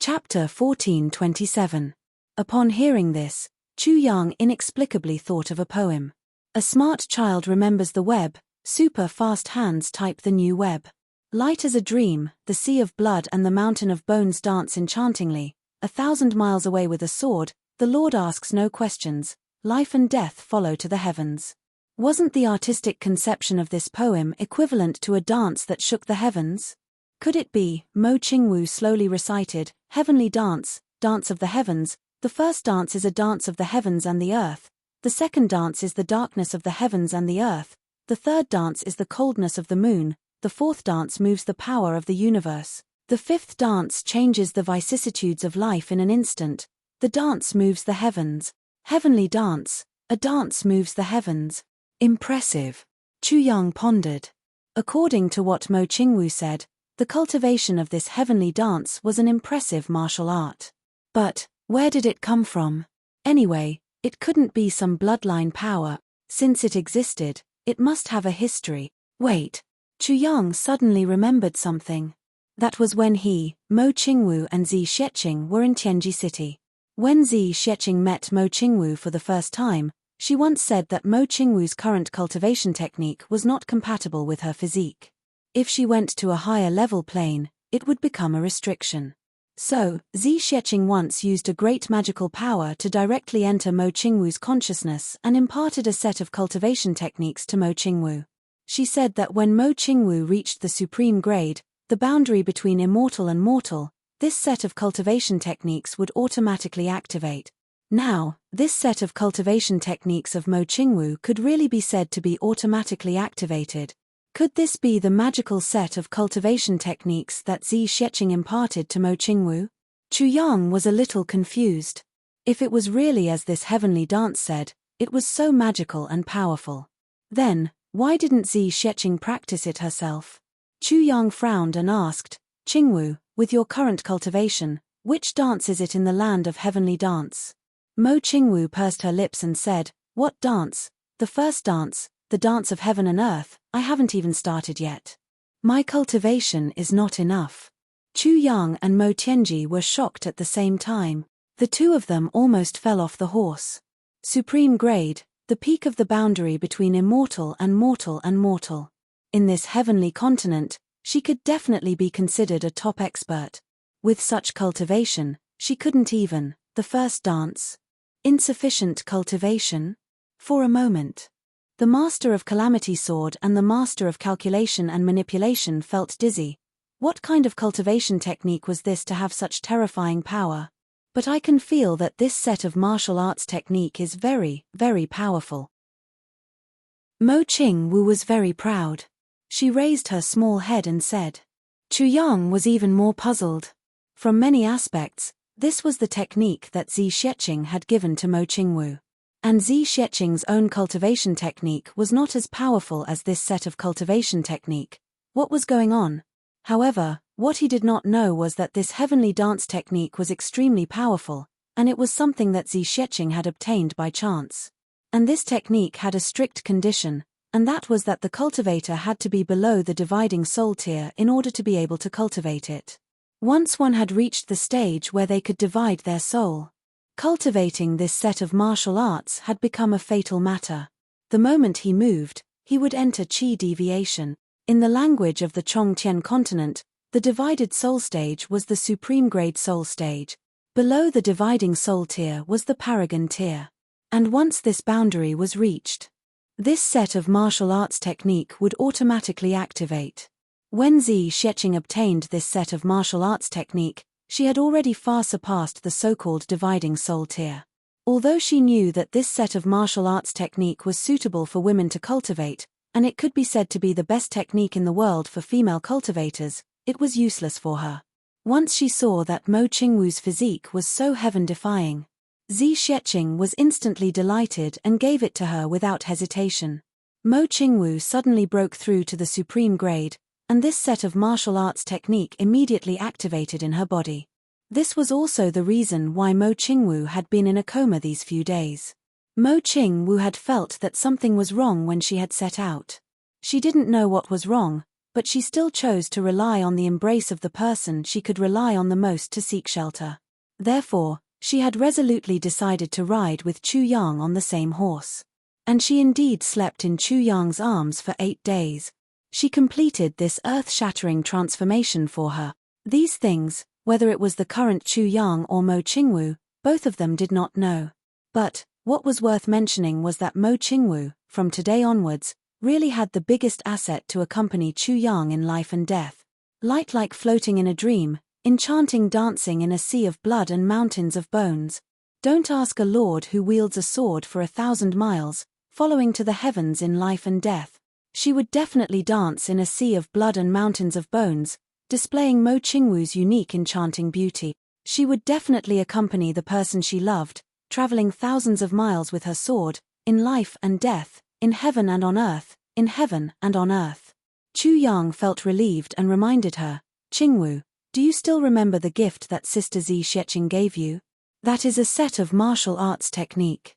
Chapter 1427. Upon hearing this, Chu Yang inexplicably thought of a poem. A smart child remembers the web, super fast hands type the new web. Light as a dream, the sea of blood and the mountain of bones dance enchantingly. 1,000 miles away with a sword, the Lord asks no questions, life and death follow to the heavens. Wasn't the artistic conception of this poem equivalent to a dance that shook the heavens? Could it be? Mo Qingwu slowly recited, heavenly dance, dance of the heavens. The first dance is a dance of the heavens and the earth. The second dance is the darkness of the heavens and the earth. The third dance is the coldness of the moon. The fourth dance moves the power of the universe. The fifth dance changes the vicissitudes of life in an instant. The dance moves the heavens. Heavenly dance, a dance moves the heavens. Impressive. Chu Yang pondered. According to what Mo Qingwu said, the cultivation of this heavenly dance was an impressive martial art. But, where did it come from? Anyway, it couldn't be some bloodline power. Since it existed, it must have a history. Wait. Chu Yang suddenly remembered something. That was when he, Mo Qingwu and Zi Sheqing were in Tianji City. When Zi Sheqing met Mo Qingwu for the first time, she once said that Mo Qingwu's current cultivation technique was not compatible with her physique. If she went to a higher level plane, it would become a restriction. So, Zi Sheqing once used a great magical power to directly enter Mo Qingwu's consciousness and imparted a set of cultivation techniques to Mo Qingwu. She said that when Mo Qingwu reached the supreme grade, the boundary between immortal and mortal, this set of cultivation techniques would automatically activate. Now, this set of cultivation techniques of Mo Qingwu could really be said to be automatically activated. Could this be the magical set of cultivation techniques that Zi Sheqing imparted to Mo Qingwu? Chu Yang was a little confused. If it was really as this heavenly dance said, it was so magical and powerful. Then, why didn't Zi Sheqing practice it herself? Chu Yang frowned and asked, Qingwu, with your current cultivation, which dance is it in the land of heavenly dance? Mo Qingwu pursed her lips and said, what dance? The first dance, the dance of heaven and earth. I haven't even started yet. My cultivation is not enough. Chu Yang and Mo Tianji were shocked at the same time. The two of them almost fell off the horse. Supreme grade, the peak of the boundary between immortal and mortal and mortal. In this heavenly continent, she could definitely be considered a top expert. With such cultivation, she couldn't even, the first dance. Insufficient cultivation? For a moment. The master of Calamity Sword and the master of Calculation and Manipulation felt dizzy. What kind of cultivation technique was this to have such terrifying power? But I can feel that this set of martial arts technique is very, very powerful. Mo Qingwu was very proud. She raised her small head and said. Chu Yang was even more puzzled. From many aspects, this was the technique that Zi Sheqing had given to Mo Qingwu. And Zi Sheqing's own cultivation technique was not as powerful as this set of cultivation technique. What was going on? However, what he did not know was that this heavenly dance technique was extremely powerful, and it was something that Zi Sheqing had obtained by chance. And this technique had a strict condition, and that was that the cultivator had to be below the dividing soul tier in order to be able to cultivate it. Once one had reached the stage where they could divide their soul, cultivating this set of martial arts had become a fatal matter. The moment he moved, he would enter qi deviation. In the language of the Chongqian continent, the divided soul stage was the supreme grade soul stage. Below the dividing soul tier was the paragon tier. And once this boundary was reached, this set of martial arts technique would automatically activate. When Zi Sheqing obtained this set of martial arts technique, she had already far surpassed the so-called dividing soul tier. Although she knew that this set of martial arts technique was suitable for women to cultivate, and it could be said to be the best technique in the world for female cultivators, it was useless for her. Once she saw that Mo Qingwu's physique was so heaven-defying, Zi Sheqing was instantly delighted and gave it to her without hesitation. Mo Qingwu suddenly broke through to the supreme grade, and this set of martial arts technique immediately activated in her body. This was also the reason why Mo Qingwu had been in a coma these few days. Mo Qingwu had felt that something was wrong when she had set out. She didn't know what was wrong, but she still chose to rely on the embrace of the person she could rely on the most to seek shelter. Therefore, she had resolutely decided to ride with Chu Yang on the same horse. And she indeed slept in Chu Yang's arms for 8 days. She completed this earth-shattering transformation for her. These things, whether it was the current Chu Yang or Mo Qingwu, both of them did not know. But, what was worth mentioning was that Mo Qingwu, from today onwards, really had the biggest asset to accompany Chu Yang in life and death. Light like floating in a dream, enchanting dancing in a sea of blood and mountains of bones. Don't ask a lord who wields a sword for 1,000 miles, following to the heavens in life and death. She would definitely dance in a sea of blood and mountains of bones, displaying Mo Qingwu's unique enchanting beauty. She would definitely accompany the person she loved, traveling thousands of miles with her sword, in life and death, in heaven and on earth, in heaven and on earth. Chu Yang felt relieved and reminded her, "Qingwu, do you still remember the gift that Sister Zi Xieching gave you? That is a set of martial arts technique."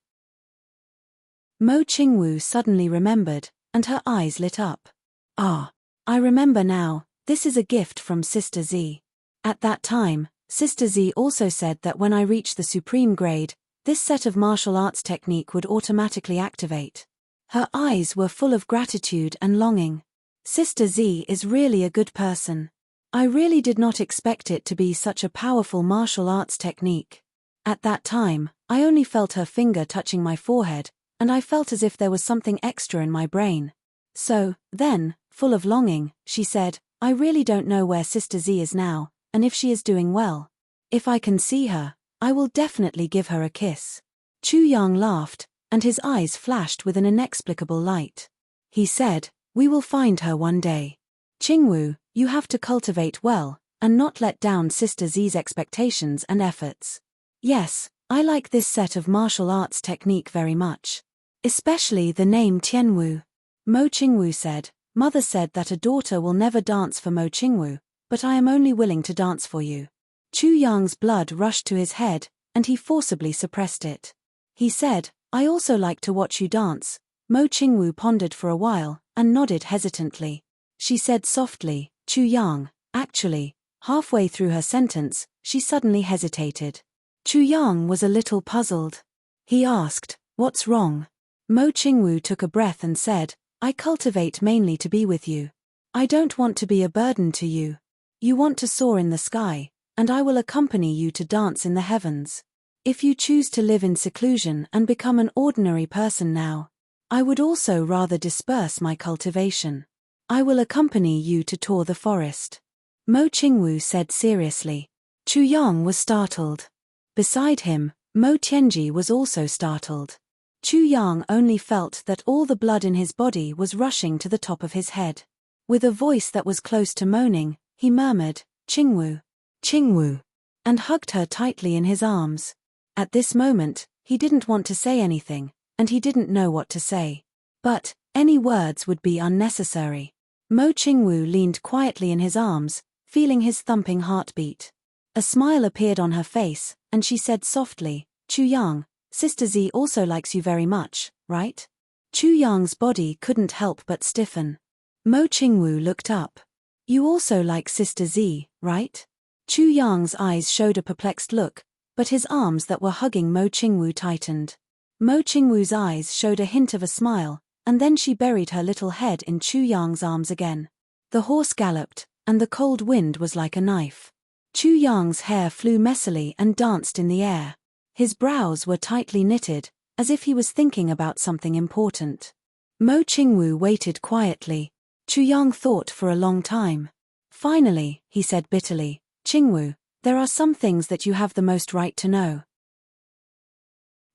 Mo Qingwu suddenly remembered, and her eyes lit up. "Ah, I remember now, this is a gift from Sister Zi. At that time, Sister Zi also said that when I reach the supreme grade, this set of martial arts technique would automatically activate." Her eyes were full of gratitude and longing. Sister Zi is really a good person. I really did not expect it to be such a powerful martial arts technique. At that time, I only felt her finger touching my forehead, and I felt as if there was something extra in my brain. So, then, full of longing, she said, "I really don't know where Sister Zi is now, and if she is doing well. If I can see her, I will definitely give her a kiss." Chu Yang laughed, and his eyes flashed with an inexplicable light. He said, "We will find her one day. Qingwu, you have to cultivate well, and not let down Sister Zi's expectations and efforts." Yes, I like this set of martial arts technique very much. Especially the name Tianwu. Mo Qingwu said, "Mother said that a daughter will never dance for Mo Qingwu, but I am only willing to dance for you." Chu Yang's blood rushed to his head, and he forcibly suppressed it. He said, "I also like to watch you dance." Mo Qingwu pondered for a while, and nodded hesitantly. She said softly, "Chu Yang." Actually, halfway through her sentence, she suddenly hesitated. Chu Yang was a little puzzled. He asked, "What's wrong?" Mo Qingwu took a breath and said, "I cultivate mainly to be with you. I don't want to be a burden to you. You want to soar in the sky, and I will accompany you to dance in the heavens. If you choose to live in seclusion and become an ordinary person now, I would also rather disperse my cultivation. I will accompany you to tour the forest." Mo Qingwu said seriously. Chu Yang was startled. Beside him, Mo Tianji was also startled. Chu Yang only felt that all the blood in his body was rushing to the top of his head. With a voice that was close to moaning, he murmured, "Qingwu, Qingwu," and hugged her tightly in his arms. At this moment, he didn't want to say anything, and he didn't know what to say. But, any words would be unnecessary. Mo Qingwu leaned quietly in his arms, feeling his thumping heartbeat. A smile appeared on her face, and she said softly, "Chu Yang, Sister Zi also likes you very much, right?" Chu Yang's body couldn't help but stiffen. Mo Qingwu looked up. "You also like Sister Zi, right?" Chu Yang's eyes showed a perplexed look, but his arms that were hugging Mo Qingwu tightened. Mo Qingwu's eyes showed a hint of a smile, and then she buried her little head in Chu Yang's arms again. The horse galloped, and the cold wind was like a knife. Chu Yang's hair flew messily and danced in the air. His brows were tightly knitted, as if he was thinking about something important. Mo Qingwu waited quietly. Chu Yang thought for a long time. Finally, he said bitterly, "Qingwu, there are some things that you have the most right to know.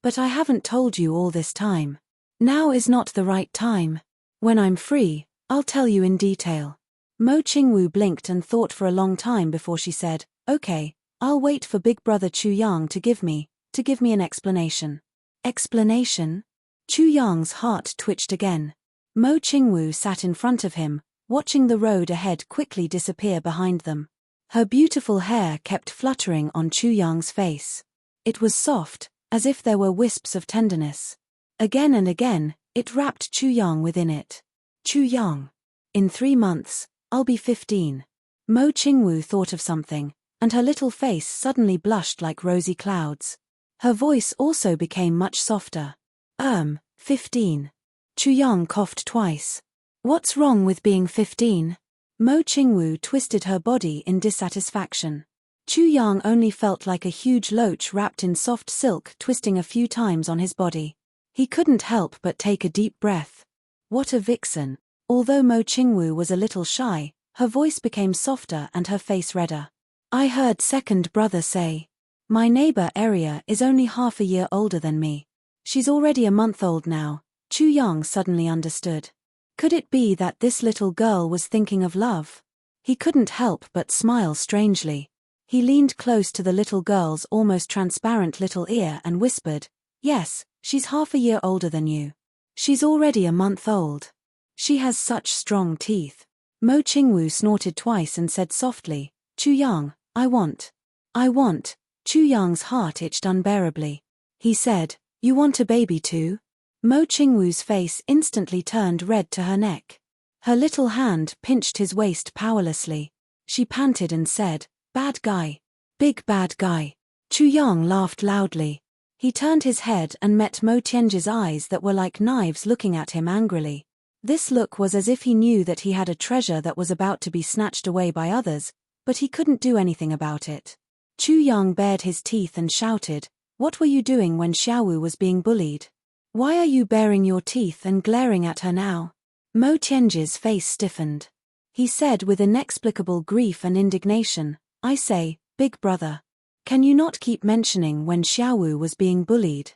But I haven't told you all this time. Now is not the right time. When I'm free, I'll tell you in detail." Mo Qingwu blinked and thought for a long time before she said, "Okay, I'll wait for Big Brother Chu Yang to give me an explanation." Explanation? Chu Yang's heart twitched again. Mo Qingwu sat in front of him, watching the road ahead quickly disappear behind them. Her beautiful hair kept fluttering on Chu Yang's face. It was soft, as if there were wisps of tenderness. Again and again, it wrapped Chu Yang within it. "Chu Yang, in 3 months, I'll be 15. Mo Qingwu thought of something, and her little face suddenly blushed like rosy clouds. Her voice also became much softer. 15. Chu Yang coughed twice. What's wrong with being 15? Mo Qingwu twisted her body in dissatisfaction. Chu Yang only felt like a huge loach wrapped in soft silk twisting a few times on his body. He couldn't help but take a deep breath. What a vixen. Although Mo Qingwu was a little shy, her voice became softer and her face redder. I heard second brother say. My neighbor Aria is only half a year older than me. She's already a month old now. Chu Yang suddenly understood. Could it be that this little girl was thinking of love? He couldn't help but smile strangely. He leaned close to the little girl's almost transparent little ear and whispered, Yes, she's half a year older than you. She's already a month old. She has such strong teeth. Mo Qingwu snorted twice and said softly, Chu Yang, I want. Chu Yang's heart itched unbearably. He said, You want a baby too? Mo Qingwu's face instantly turned red to her neck. Her little hand pinched his waist powerlessly. She panted and said, Bad guy. Big bad guy. Chu Yang laughed loudly. He turned his head and met Mo Tianji's eyes that were like knives looking at him angrily. This look was as if he knew that he had a treasure that was about to be snatched away by others, but he couldn't do anything about it. Chu Yang bared his teeth and shouted, What were you doing when Xiaowu was being bullied? Why are you baring your teeth and glaring at her now? Mo Tianji's face stiffened. He said with inexplicable grief and indignation, I say, big brother. Can you not keep mentioning when Xiaowu was being bullied?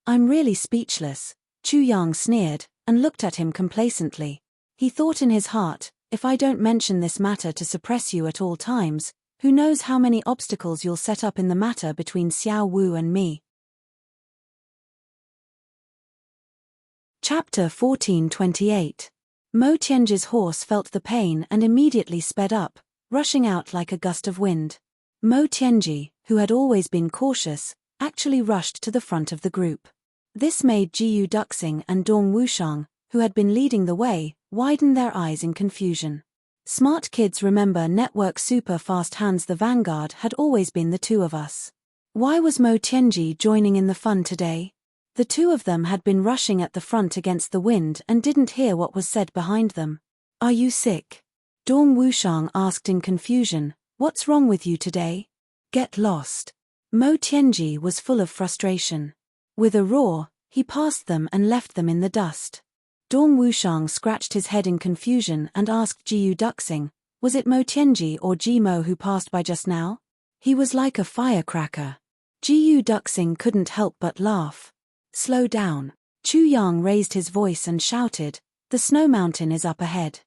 I'm really speechless, Chu Yang sneered, and looked at him complacently. He thought in his heart, if I don't mention this matter to suppress you at all times, who knows how many obstacles you'll set up in the matter between Xiaowu and me. Chapter 1428. Mo Tianji's horse felt the pain and immediately sped up, rushing out like a gust of wind. Mo Tianji, who had always been cautious, actually rushed to the front of the group. This made Jiyu Duxing and Dong Wushang, who had been leading the way, widen their eyes in confusion. Smart kids remember Network Super Fast Hands. The vanguard had always been the two of us. Why was Mo Tianji joining in the fun today? The two of them had been rushing at the front against the wind and didn't hear what was said behind them. Are you sick? Dong Wushang asked in confusion, What's wrong with you today? Get lost. Mo Tianji was full of frustration. With a roar, he passed them and left them in the dust. Dong Wushang scratched his head in confusion and asked Jiyu Duxing, Was it Mo Tianji or Ji Mo who passed by just now? He was like a firecracker. Jiyu Duxing couldn't help but laugh. Slow down. Chu Yang raised his voice and shouted, The snow mountain is up ahead.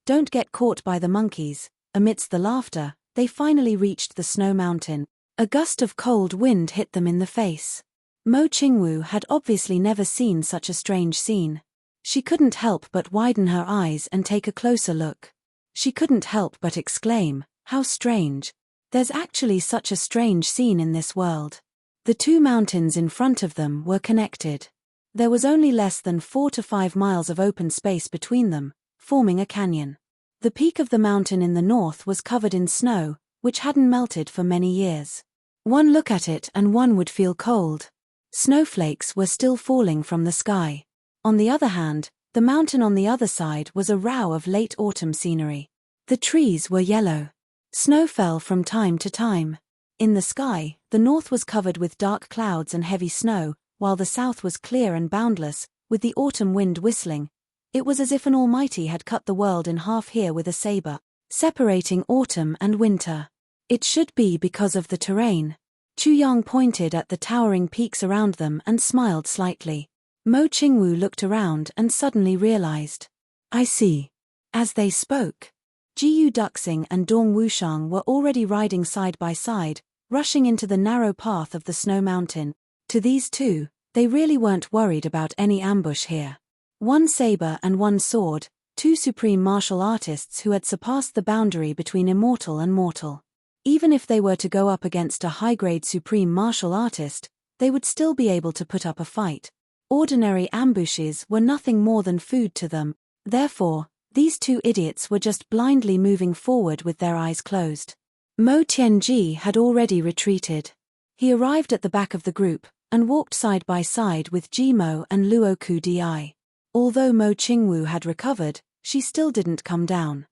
Don't get caught by the monkeys. Amidst the laughter, they finally reached the snow mountain. A gust of cold wind hit them in the face. Mo Qingwu had obviously never seen such a strange scene. She couldn't help but widen her eyes and take a closer look. She couldn't help but exclaim, How strange. There's actually such a strange scene in this world. The two mountains in front of them were connected. There was only less than 4 to 5 miles of open space between them, forming a canyon. The peak of the mountain in the north was covered in snow, which hadn't melted for many years. One look at it and one would feel cold. Snowflakes were still falling from the sky. On the other hand, the mountain on the other side was a row of late autumn scenery. The trees were yellow. Snow fell from time to time. In the sky, the north was covered with dark clouds and heavy snow, while the south was clear and boundless, with the autumn wind whistling. It was as if an almighty had cut the world in half here with a saber, separating autumn and winter. It should be because of the terrain. Chu Yang pointed at the towering peaks around them and smiled slightly. Mo Qingwu looked around and suddenly realized. I see. As they spoke, Jiyu Duxing and Dong Wushang were already riding side by side, rushing into the narrow path of the snow mountain. To these two, they really weren't worried about any ambush here. One saber and one sword, two supreme martial artists who had surpassed the boundary between immortal and mortal. Even if they were to go up against a high-grade supreme martial artist, they would still be able to put up a fight. Ordinary ambushes were nothing more than food to them. Therefore, These two idiots were just blindly moving forward with their eyes closed. Mo Tianji had already retreated. He arrived at the back of the group, and walked side by side with Jimo and Luo Ku Di. Although Mo Qingwu had recovered, she still didn't come down.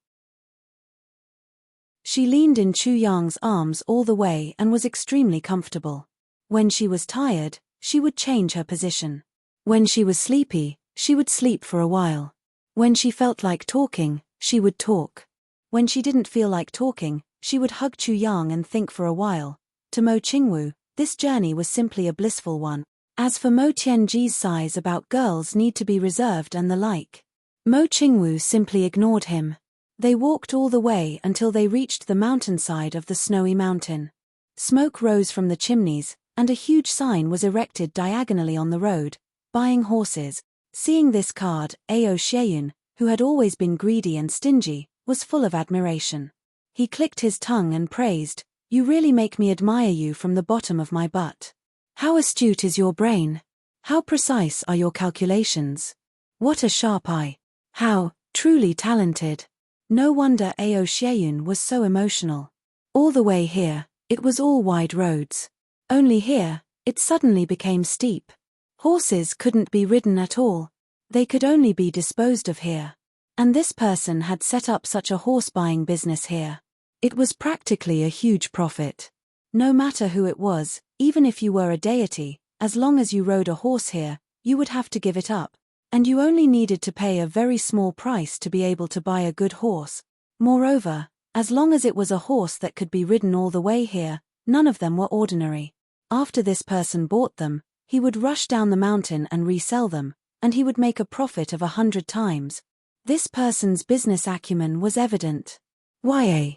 She leaned in Chu Yang's arms all the way and was extremely comfortable. When she was tired, she would change her position. When she was sleepy, she would sleep for a while. When she felt like talking, she would talk. When she didn't feel like talking, she would hug Chu Yang and think for a while. To Mo Qingwu, this journey was simply a blissful one. As for Mo Tianji's sighs about girls need to be reserved and the like, Mo Qingwu simply ignored him. They walked all the way until they reached the mountainside of the snowy mountain. Smoke rose from the chimneys, and a huge sign was erected diagonally on the road, buying horses. Seeing this card, Ao Xieyun, who had always been greedy and stingy, was full of admiration. He clicked his tongue and praised, "You really make me admire you from the bottom of my butt. How astute is your brain? How precise are your calculations? What a sharp eye. How truly talented." No wonder Ao Xieyun was so emotional. All the way here, it was all wide roads. Only here, it suddenly became steep. Horses couldn't be ridden at all. They could only be disposed of here. And this person had set up such a horse-buying business here. It was practically a huge profit. No matter who it was, even if you were a deity, as long as you rode a horse here, you would have to give it up. And you only needed to pay a very small price to be able to buy a good horse. Moreover, as long as it was a horse that could be ridden all the way here, none of them were ordinary. After this person bought them, he would rush down the mountain and resell them, and he would make a profit of 100 times. This person's business acumen was evident. "Ya! Ya!"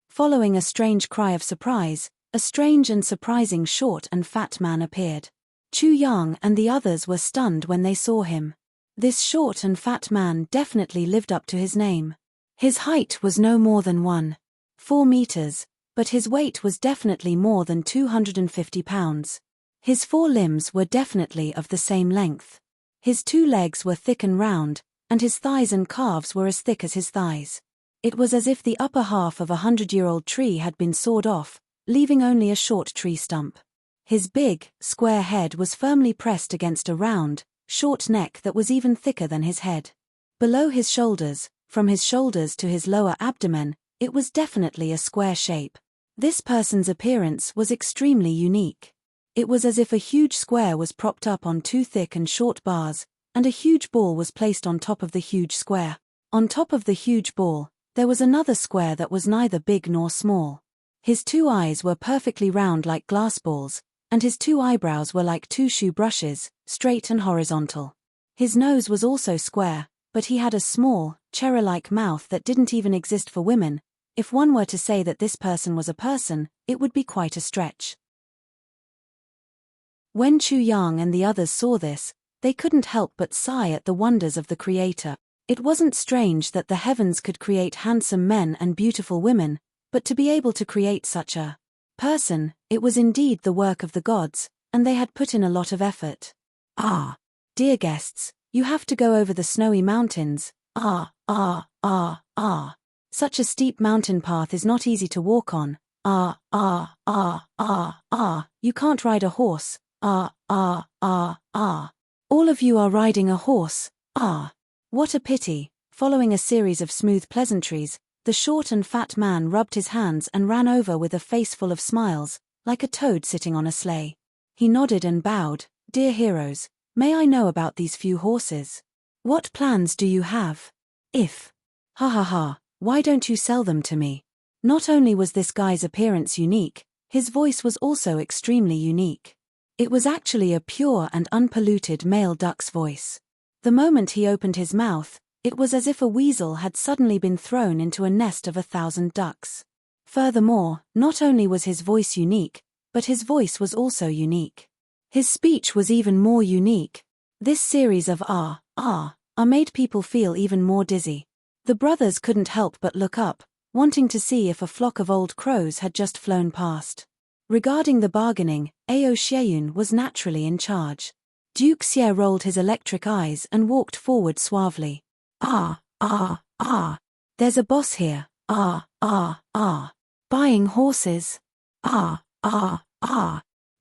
Following a strange cry of surprise, a strange and surprising short and fat man appeared. Chu Yang and the others were stunned when they saw him. This short and fat man definitely lived up to his name. His height was no more than 1.4 meters, but his weight was definitely more than 250 pounds. His 4 limbs were definitely of the same length. His 2 legs were thick and round, and his thighs and calves were as thick as his thighs. It was as if the upper half of a 100-year-old tree had been sawed off, leaving only a short tree stump. His big, square head was firmly pressed against a round, short neck that was even thicker than his head. Below his shoulders, from his shoulders to his lower abdomen, it was definitely a square shape. This person's appearance was extremely unique. It was as if a huge square was propped up on 2 thick and short bars, and a huge ball was placed on top of the huge square. On top of the huge ball, there was another square that was neither big nor small. His 2 eyes were perfectly round like glass balls, and his 2 eyebrows were like 2 shoe brushes, straight and horizontal. His nose was also square, but he had a small, cherry-like mouth that didn't even exist for women. If one were to say that this person was a person, it would be quite a stretch. When Chu Yang and the others saw this, they couldn't help but sigh at the wonders of the Creator. It wasn't strange that the heavens could create handsome men and beautiful women, but to be able to create such a person, it was indeed the work of the gods, and they had put in a lot of effort. Dear guests, you have to go over the snowy mountains. Such a steep mountain path is not easy to walk on. You can't ride a horse. All of you are riding a horse. What a pity. Following a series of smooth pleasantries, the short and fat man rubbed his hands and ran over with a face full of smiles, like a toad sitting on a sleigh. He nodded and bowed. "Dear heroes, may I know about these few horses? What plans do you have? Why don't you sell them to me?" Not only was this guy's appearance unique, his voice was also extremely unique. It was actually a pure and unpolluted male duck's voice. The moment he opened his mouth, it was as if a weasel had suddenly been thrown into a nest of 1,000 ducks. Furthermore, not only was his voice unique, but his voice was also unique. His speech was even more unique. This series of made people feel even more dizzy. The brothers couldn't help but look up, wanting to see if a flock of old crows had just flown past. Regarding the bargaining, Ao Xieyun was naturally in charge. Duke Xie rolled his electric eyes and walked forward suavely. There's a boss here. Buying horses.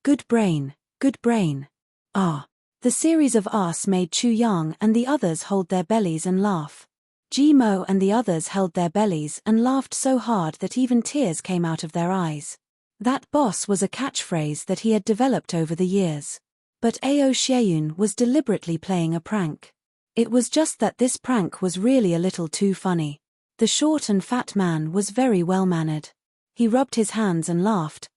Good brain, good brain. The series of ahs made Chu Yang and the others hold their bellies and laugh. Ji Mo and the others held their bellies and laughed so hard that even tears came out of their eyes. That boss was a catchphrase that he had developed over the years. But Ao Xieyun was deliberately playing a prank. It was just that this prank was really a little too funny. The short and fat man was very well-mannered. He rubbed his hands and laughed.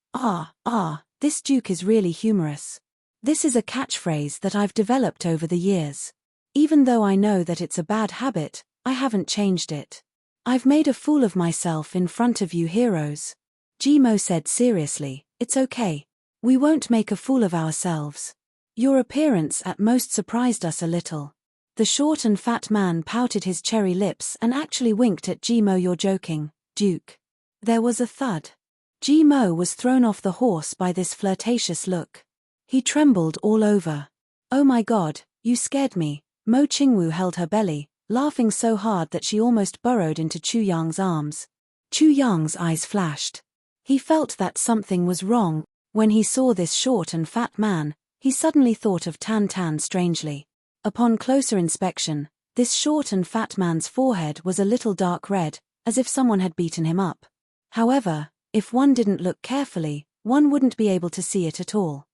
This Duke is really humorous. This is a catchphrase that I've developed over the years. Even though I know that it's a bad habit, I haven't changed it. I've made a fool of myself in front of you heroes. Ji Mo said seriously, it's okay. We won't make a fool of ourselves. Your appearance at most surprised us a little. The short and fat man pouted his cherry lips and actually winked at Ji Mo. You're joking, Duke. There was a thud. Ji Mo was thrown off the horse by this flirtatious look. He trembled all over. Oh my God, you scared me. Mo Qingwu held her belly, laughing so hard that she almost burrowed into Chu Yang's arms. Chu Yang's eyes flashed. He felt that something was wrong. When he saw this short and fat man, he suddenly thought of Tan Tan strangely. Upon closer inspection, this short and fat man's forehead was a little dark red, as if someone had beaten him up. However, if one didn't look carefully, one wouldn't be able to see it at all.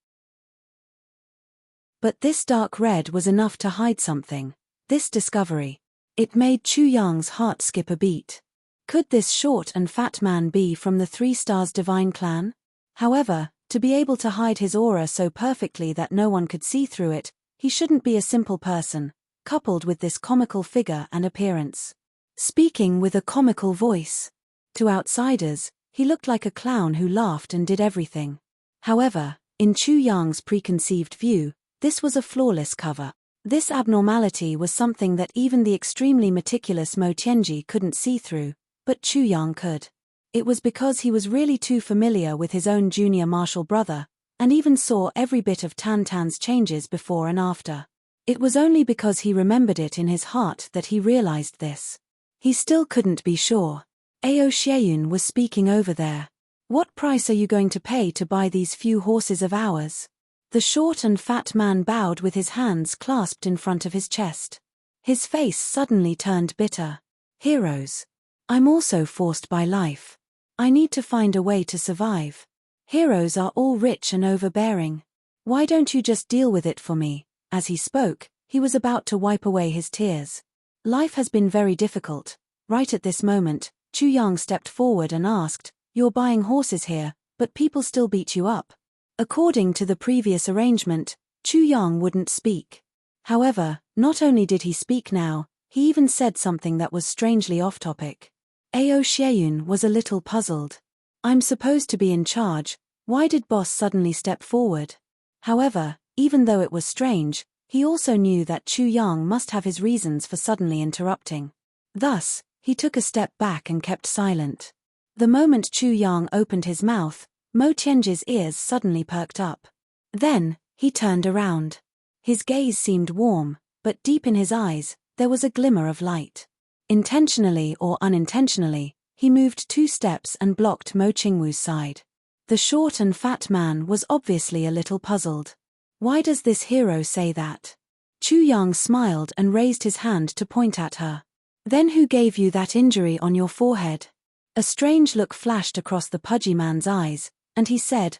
But this dark red was enough to hide something. This discovery. It made Chu Yang's heart skip a beat. Could this short and fat man be from the 3 Stars Divine clan? However, to be able to hide his aura so perfectly that no one could see through it, he shouldn't be a simple person, coupled with this comical figure and appearance. Speaking with a comical voice. To outsiders, he looked like a clown who laughed and did everything. However, in Chu Yang's preconceived view, this was a flawless cover. This abnormality was something that even the extremely meticulous Mo Tianji couldn't see through, but Chu Yang could. It was because he was really too familiar with his own junior martial brother, and even saw every bit of Tan Tan's changes before and after. It was only because he remembered it in his heart that he realized this. He still couldn't be sure. Ao Xieyun was speaking over there. What price are you going to pay to buy these few horses of ours? The short and fat man bowed with his hands clasped in front of his chest. His face suddenly turned bitter. Heroes. I'm also forced by life. I need to find a way to survive. Heroes are all rich and overbearing. Why don't you just deal with it for me? As he spoke, he was about to wipe away his tears. Life has been very difficult. Right at this moment, Chu Yang stepped forward and asked, You're buying horses here, but people still beat you up. According to the previous arrangement, Chu Yang wouldn't speak. However, not only did he speak now, he even said something that was strangely off-topic. Ao Xieyun was a little puzzled. I'm supposed to be in charge, why did boss suddenly step forward? However, even though it was strange, he also knew that Chu Yang must have his reasons for suddenly interrupting. Thus, he took a step back and kept silent. The moment Chu Yang opened his mouth, Mo Tianji's ears suddenly perked up. Then, he turned around. His gaze seemed warm, but deep in his eyes, there was a glimmer of light. Intentionally or unintentionally, he moved 2 steps and blocked Mo Qingwu's side. The short and fat man was obviously a little puzzled. Why does this hero say that? Chu Yang smiled and raised his hand to point at her. Then who gave you that injury on your forehead? A strange look flashed across the pudgy man's eyes, and he said,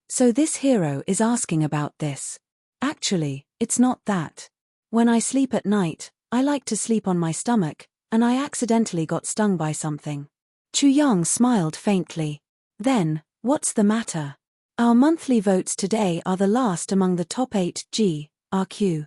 So this hero is asking about this. Actually, it's not that. When I sleep at night, I like to sleep on my stomach, and I accidentally got stung by something. Chu Yang smiled faintly. Then, what's the matter? Our monthly votes today are the last among the top 8 GRQ.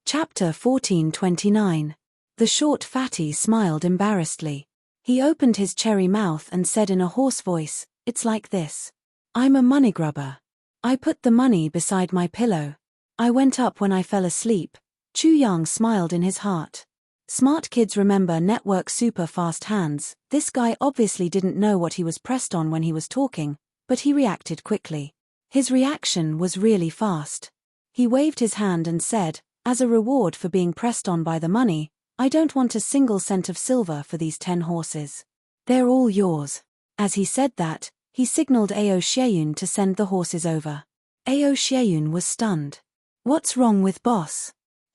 Chapter 1429. The short fatty smiled embarrassedly. He opened his cherry mouth and said in a hoarse voice, It's like this. I'm a money grubber. I put the money beside my pillow. I went up when I fell asleep. Chu Yang smiled in his heart. Smart kids remember network super fast hands. This guy obviously didn't know what he was pressed on when he was talking, but he reacted quickly. His reaction was really fast. He waved his hand and said, "As a reward for being pressed on by the money, I don't want a single cent of silver for these 10 horses. They're all yours." As he said that, he signaled Ao Xieyun to send the horses over. Ao Xieyun was stunned. "What's wrong with boss?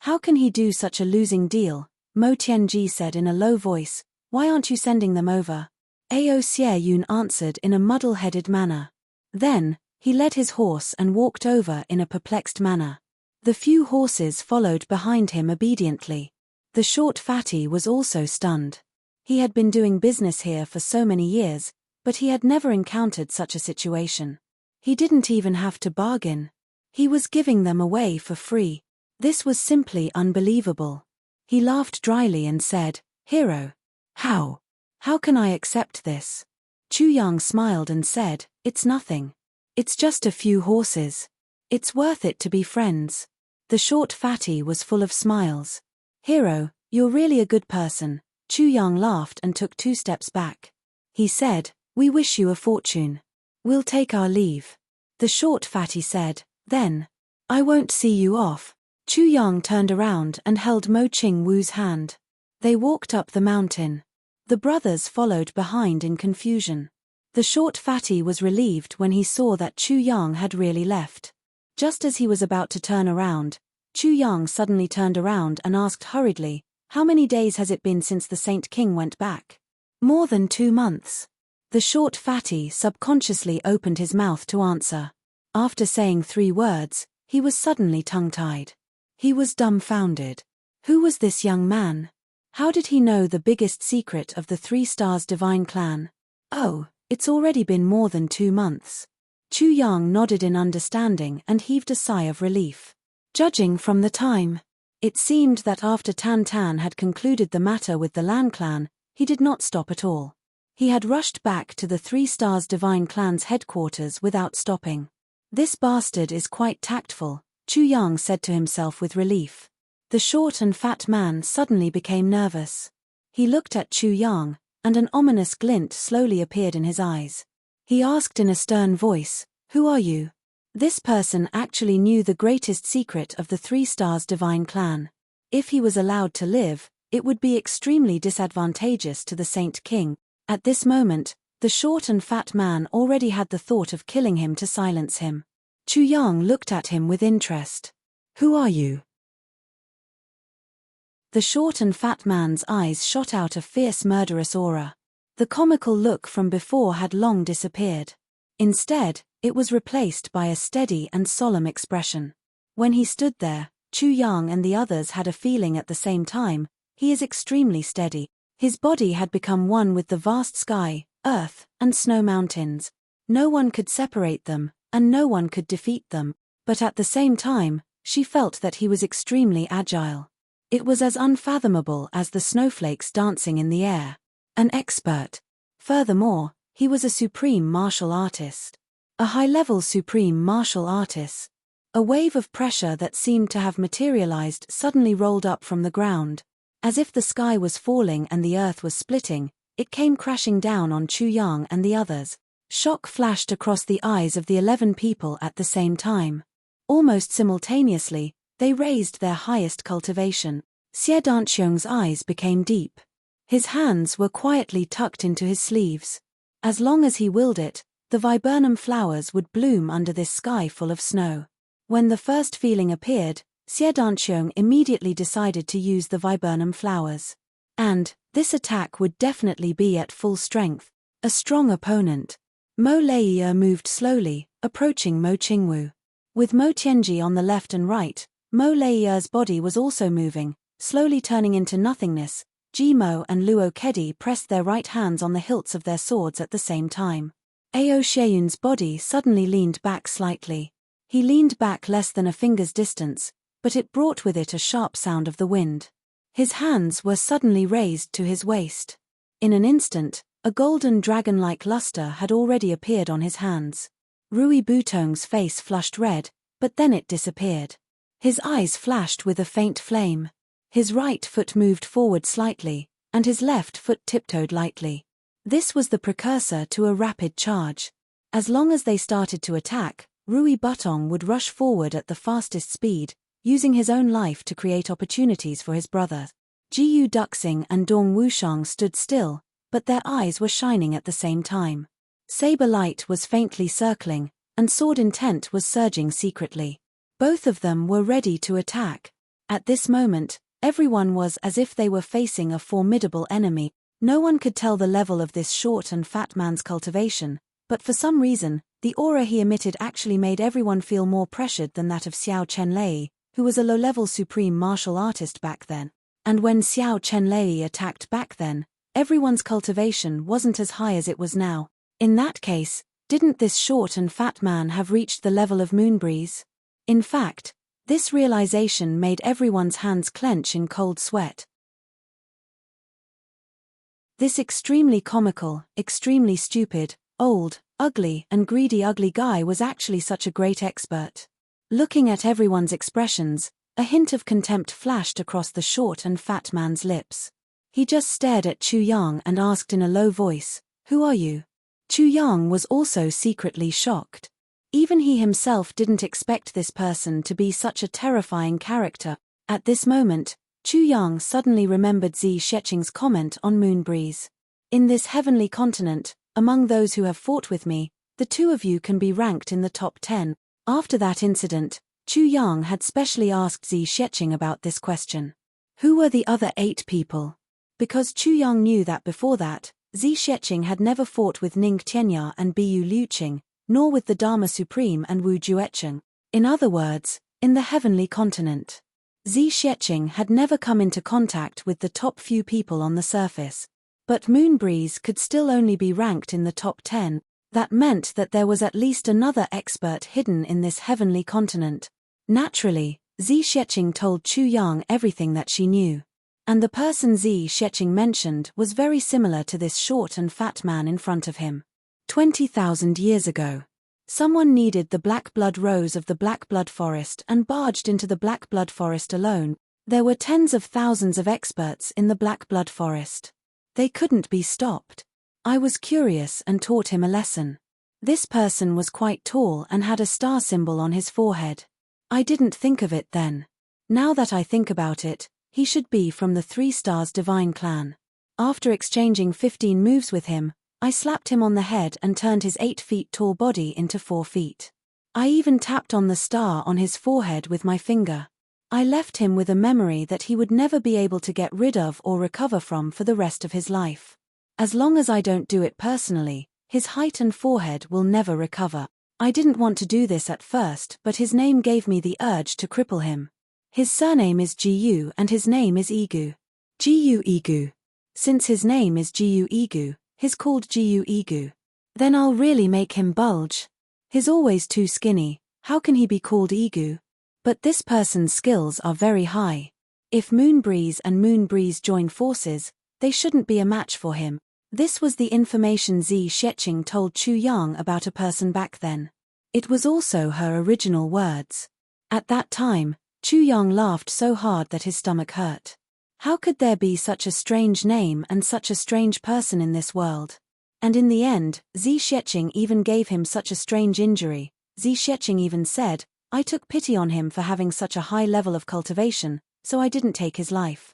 How can he do such a losing deal?" Mo Tianji said in a low voice. "Why aren't you sending them over?" Ao Xieyun answered in a muddle-headed manner. Then, he led his horse and walked over in a perplexed manner. The few horses followed behind him obediently. The short fatty was also stunned. He had been doing business here for so many years, but he had never encountered such a situation. He didn't even have to bargain. He was giving them away for free. This was simply unbelievable. He laughed dryly and said, "Hero. How? How can I accept this?" Chu Yang smiled and said, "It's nothing. It's just a few horses. It's worth it to be friends." The short fatty was full of smiles. "Hero, you're really a good person." Chu Yang laughed and took 2 steps back. He said, "We wish you a fortune. We'll take our leave." The short fatty said, "Then, I won't see you off." Chu Yang turned around and held Mo Qingwu's hand. They walked up the mountain. The brothers followed behind in confusion. The short fatty was relieved when he saw that Chu Yang had really left. Just as he was about to turn around, Chu Yang suddenly turned around and asked hurriedly, "How many days has it been since the Saint King went back?" "More than 2 months. The short fatty subconsciously opened his mouth to answer. After saying 3 words, he was suddenly tongue-tied. He was dumbfounded. Who was this young man? How did he know the biggest secret of the 3 Stars Divine Clan? "Oh, it's already been more than 2 months." Chu Yang nodded in understanding and heaved a sigh of relief. Judging from the time, it seemed that after Tan Tan had concluded the matter with the Lan clan, he did not stop at all. He had rushed back to the 3 Stars Divine Clan's headquarters without stopping. "This bastard is quite tactful," Chu Yang said to himself with relief. The short and fat man suddenly became nervous. He looked at Chu Yang, and an ominous glint slowly appeared in his eyes. He asked in a stern voice, "Who are you?" This person actually knew the greatest secret of the 3 Stars Divine Clan. If he was allowed to live, it would be extremely disadvantageous to the Saint King. At this moment, the short and fat man already had the thought of killing him to silence him. Chu Yang looked at him with interest. "Who are you?" The short and fat man's eyes shot out a fierce murderous aura. The comical look from before had long disappeared. Instead, it was replaced by a steady and solemn expression. When he stood there, Chu Yang and the others had a feeling at the same time, he is extremely steady. His body had become one with the vast sky, earth, and snow mountains. No one could separate them, and no one could defeat them, but at the same time, she felt that he was extremely agile. It was as unfathomable as the snowflakes dancing in the air. An expert. Furthermore, he was a supreme martial artist. A high-level supreme martial artist. A wave of pressure that seemed to have materialized suddenly rolled up from the ground. As if the sky was falling and the earth was splitting, it came crashing down on Chu Yang and the others. Shock flashed across the eyes of the 11 people at the same time. Almost simultaneously, they raised their highest cultivation. Xie Danqiong's eyes became deep. His hands were quietly tucked into his sleeves. As long as he willed it, the viburnum flowers would bloom under this sky full of snow. When the first feeling appeared, Xie Danqiong immediately decided to use the viburnum flowers. And, this attack would definitely be at full strength. A strong opponent. Mo Leiye moved slowly, approaching Mo Qingwu. With Mo Tianji on the left and right, Mo Leiye's body was also moving, slowly turning into nothingness. Ji Mo and Luo Kedi pressed their right hands on the hilts of their swords at the same time. Ao Xieyun's body suddenly leaned back slightly. He leaned back less than a finger's distance, but it brought with it a sharp sound of the wind. His hands were suddenly raised to his waist. In an instant, a golden dragon-like luster had already appeared on his hands. Rui Butong's face flushed red, but then it disappeared. His eyes flashed with a faint flame. His right foot moved forward slightly, and his left foot tiptoed lightly. This was the precursor to a rapid charge. As long as they started to attack, Rui Butong would rush forward at the fastest speed, using his own life to create opportunities for his brother. Jiyu Duxing and Dong Wushang stood still, but their eyes were shining at the same time. Saber light was faintly circling, and sword intent was surging secretly. Both of them were ready to attack. At this moment, everyone was as if they were facing a formidable enemy. No one could tell the level of this short and fat man's cultivation, but for some reason, the aura he emitted actually made everyone feel more pressured than that of Xiao Chenlei, who was a low-level supreme martial artist back then. And when Xiao Chenlei attacked back then, everyone's cultivation wasn't as high as it was now. In that case, didn't this short and fat man have reached the level of Moonbreeze? In fact, this realization made everyone's hands clench in cold sweat. This extremely comical, extremely stupid, old, ugly and greedy ugly guy was actually such a great expert. Looking at everyone's expressions, a hint of contempt flashed across the short and fat man's lips. He just stared at Chu Yang and asked in a low voice, "Who are you?" Chu Yang was also secretly shocked. Even he himself didn't expect this person to be such a terrifying character. At this moment, Chu Yang suddenly remembered Zi Sheqing's comment on Moonbreeze. In this heavenly continent, among those who have fought with me, the two of you can be ranked in the top 10. After that incident, Chu Yang had specially asked Zi Sheqing about this question. Who were the other 8 people? Because Chu Yang knew that before that, Zi Sheqing had never fought with Ning Tianya and Bu Liuqing, nor with the Dharma Supreme and Wu Juecheng. In other words, in the heavenly continent, Zi Sheqing had never come into contact with the top few people on the surface. But Moonbreeze could still only be ranked in the top 10. That meant that there was at least another expert hidden in this heavenly continent. Naturally, Zi Sheqing told Chu Yang everything that she knew. And the person Zi Sheqing mentioned was very similar to this short and fat man in front of him. 20,000 years ago, someone needed the black blood rose of the black blood forest and barged into the black blood forest alone. There were tens of thousands of experts in the black blood forest. They couldn't be stopped. I was curious and taught him a lesson. This person was quite tall and had a star symbol on his forehead. I didn't think of it then. Now that I think about it, he should be from the 3 Stars Divine clan. After exchanging 15 moves with him, I slapped him on the head and turned his 8 feet tall body into 4 feet. I even tapped on the star on his forehead with my finger. I left him with a memory that he would never be able to get rid of or recover from for the rest of his life. As long as I don't do it personally, his height and forehead will never recover. I didn't want to do this at first, but his name gave me the urge to cripple him. His surname is Jiyu and his name is Igu. Jiyu Igu. Since his name is Jiyu Igu, he's called Jiyu Igu. Then I'll really make him bulge. He's always too skinny, how can he be called Igu? But this person's skills are very high. If Moonbreeze and Moonbreeze join forces, they shouldn't be a match for him. This was the information Zi Sheqing told Chu Yang about a person back then. It was also her original words. At that time, Chu Yang laughed so hard that his stomach hurt. How could there be such a strange name and such a strange person in this world? And in the end, Zi Sheqing even gave him such a strange injury. Zi Sheqing even said, "I took pity on him for having such a high level of cultivation, so I didn't take his life."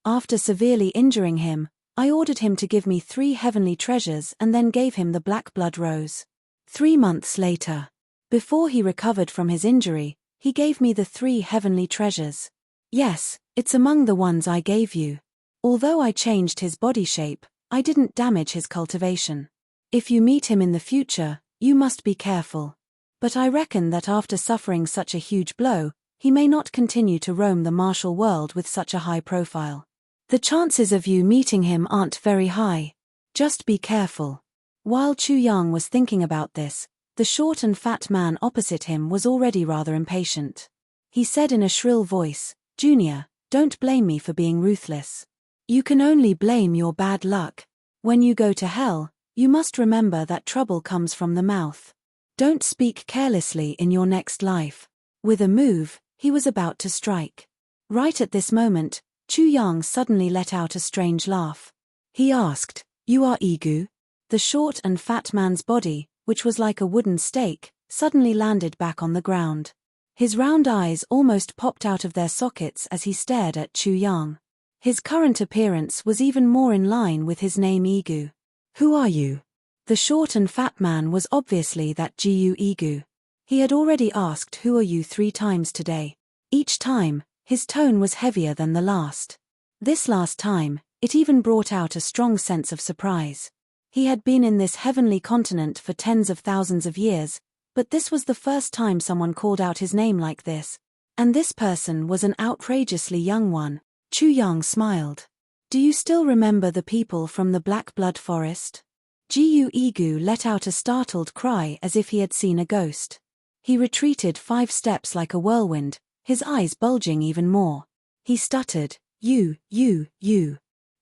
After severely injuring him, I ordered him to give me 3 heavenly treasures and then gave him the black blood rose. 3 months later, before he recovered from his injury, he gave me the 3 heavenly treasures. Yes, it's among the ones I gave you. Although I changed his body shape, I didn't damage his cultivation. If you meet him in the future, you must be careful. But I reckon that after suffering such a huge blow, he may not continue to roam the martial world with such a high profile. The chances of you meeting him aren't very high. Just be careful. While Chu Yang was thinking about this, the short and fat man opposite him was already rather impatient. He said in a shrill voice, "Junior, don't blame me for being ruthless. You can only blame your bad luck. When you go to hell, you must remember that trouble comes from the mouth. Don't speak carelessly in your next life." With a move, he was about to strike. Right at this moment, Chu Yang suddenly let out a strange laugh. He asked, "You are Igu?" The short and fat man's body, which was like a wooden stake, suddenly landed back on the ground. His round eyes almost popped out of their sockets as he stared at Chu Yang. His current appearance was even more in line with his name Igu. "Who are you?" The short and fat man was obviously that Gu Igu. He had already asked "Who are you" 3 times today. Each time, his tone was heavier than the last. This last time, it even brought out a strong sense of surprise. He had been in this heavenly continent for tens of thousands of years, but this was the first time someone called out his name like this. And this person was an outrageously young one. Chu Yang smiled. "Do you still remember the people from the Black Blood Forest?" Gu Igu let out a startled cry as if he had seen a ghost. He retreated 5 steps like a whirlwind, his eyes bulging even more. He stuttered, You.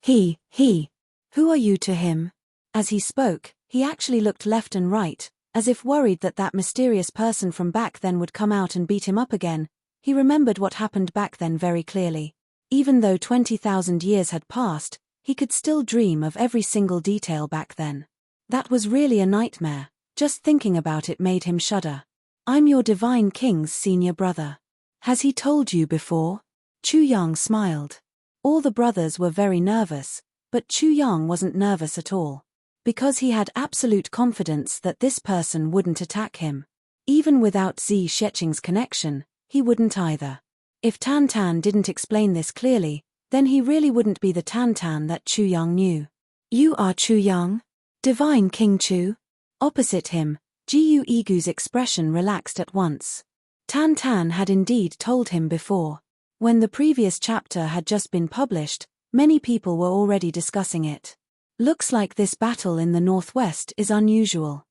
He. Who are you to him?" As he spoke, he actually looked left and right, as if worried that that mysterious person from back then would come out and beat him up again. He remembered what happened back then very clearly. Even though 20,000 years had passed, he could still dream of every single detail back then. That was really a nightmare. Just thinking about it made him shudder. "I'm your Divine King's senior brother. Has he told you before?" Chu Yang smiled. All the brothers were very nervous, but Chu Yang wasn't nervous at all. Because he had absolute confidence that this person wouldn't attack him. Even without Zi Sheqing's connection, he wouldn't either. If Tan Tan didn't explain this clearly, then he really wouldn't be the Tan Tan that Chu Yang knew. "You are Chu Yang? Divine King Chu?" Opposite him, Gu Igu's expression relaxed at once. Tan Tan had indeed told him before. When the previous chapter had just been published, many people were already discussing it. Looks like this battle in the northwest is unusual.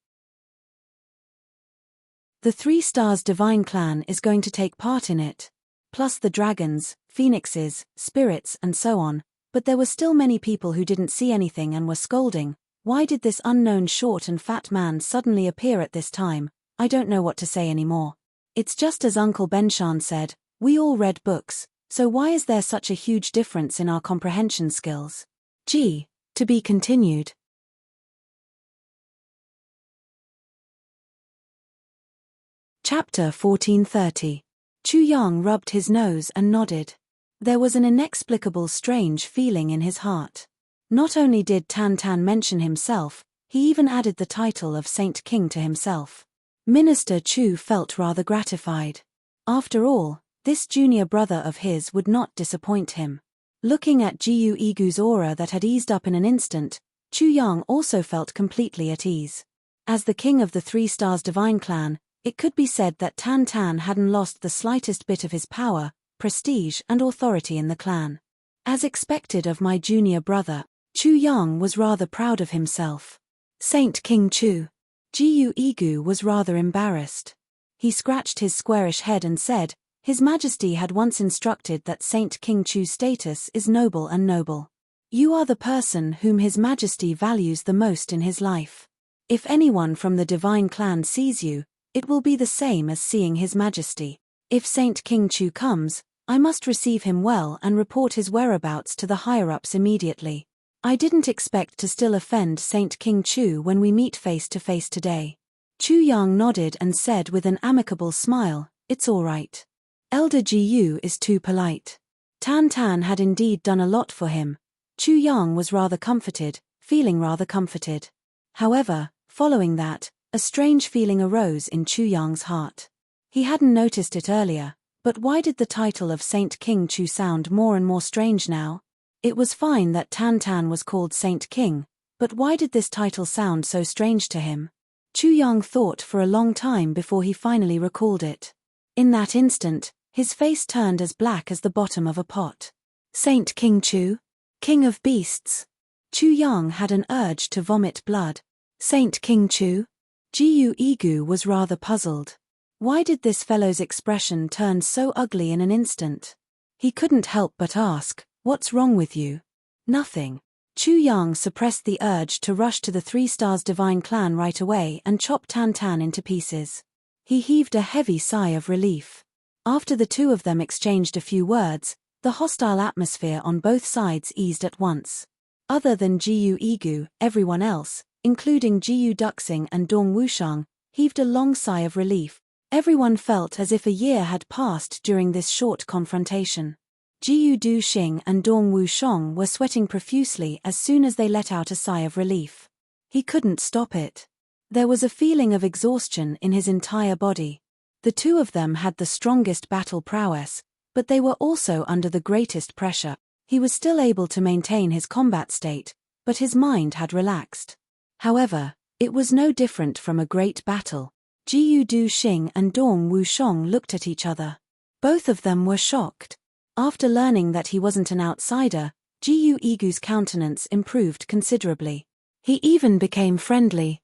The 3 Stars Divine Clan is going to take part in it. Plus the dragons, phoenixes, spirits and so on, but there were still many people who didn't see anything and were scolding. Why did this unknown short and fat man suddenly appear at this time? I don't know what to say anymore. It's just as Uncle Benshan said, we all read books, so why is there such a huge difference in our comprehension skills? Gee, to be continued. Chapter 1430. Chu Yang rubbed his nose and nodded. There was an inexplicable strange feeling in his heart. Not only did Tan Tan mention himself, he even added the title of Saint King to himself. Minister Chu felt rather gratified. After all, this junior brother of his would not disappoint him. Looking at Gu Igu's aura that had eased up in an instant, Chu Yang also felt completely at ease. As the king of the 3 Stars Divine Clan, it could be said that Tan Tan hadn't lost the slightest bit of his power, prestige and authority in the clan. As expected of my junior brother, Chu Yang was rather proud of himself. Saint King Chu. Gu Igu was rather embarrassed. He scratched his squarish head and said, His Majesty had once instructed that Saint King Chu's status is noble and noble. You are the person whom His Majesty values the most in his life. If anyone from the Divine Clan sees you, it will be the same as seeing His Majesty. If Saint King Chu comes, I must receive him well and report his whereabouts to the higher-ups immediately. I didn't expect to still offend Saint King Chu when we meet face to face today. Chu Yang nodded and said with an amicable smile, It's all right. Elder Gu is too polite. Tan Tan had indeed done a lot for him. Chu Yang was rather comforted, feeling rather comforted. However, following that, a strange feeling arose in Chu Yang's heart. He hadn't noticed it earlier, but why did the title of Saint King Chu sound more and more strange now? It was fine that Tan Tan was called Saint King, but why did this title sound so strange to him? Chu Yang thought for a long time before he finally recalled it. In that instant, his face turned as black as the bottom of a pot. Saint King Chu? King of Beasts? Chu Yang had an urge to vomit blood. Saint King Chu? Gu Igu was rather puzzled. Why did this fellow's expression turn so ugly in an instant? He couldn't help but ask, What's wrong with you? Nothing. Chu Yang suppressed the urge to rush to the 3 Stars Divine Clan right away and chop Tan Tan into pieces. He heaved a heavy sigh of relief. After the two of them exchanged a few words, the hostile atmosphere on both sides eased at once. Other than Gu Igu, everyone else, including Jiyu Duxing and Dong Wushang, heaved a long sigh of relief. Everyone felt as if a year had passed during this short confrontation. Jiyu Duxing and Dong Wushang were sweating profusely as soon as they let out a sigh of relief. He couldn't stop it. There was a feeling of exhaustion in his entire body. The two of them had the strongest battle prowess, but they were also under the greatest pressure. He was still able to maintain his combat state, but his mind had relaxed. However, it was no different from a great battle. Jiyu Duxing and Dong Wushang looked at each other. Both of them were shocked. After learning that he wasn't an outsider, Jiyu Igu's countenance improved considerably. He even became friendly.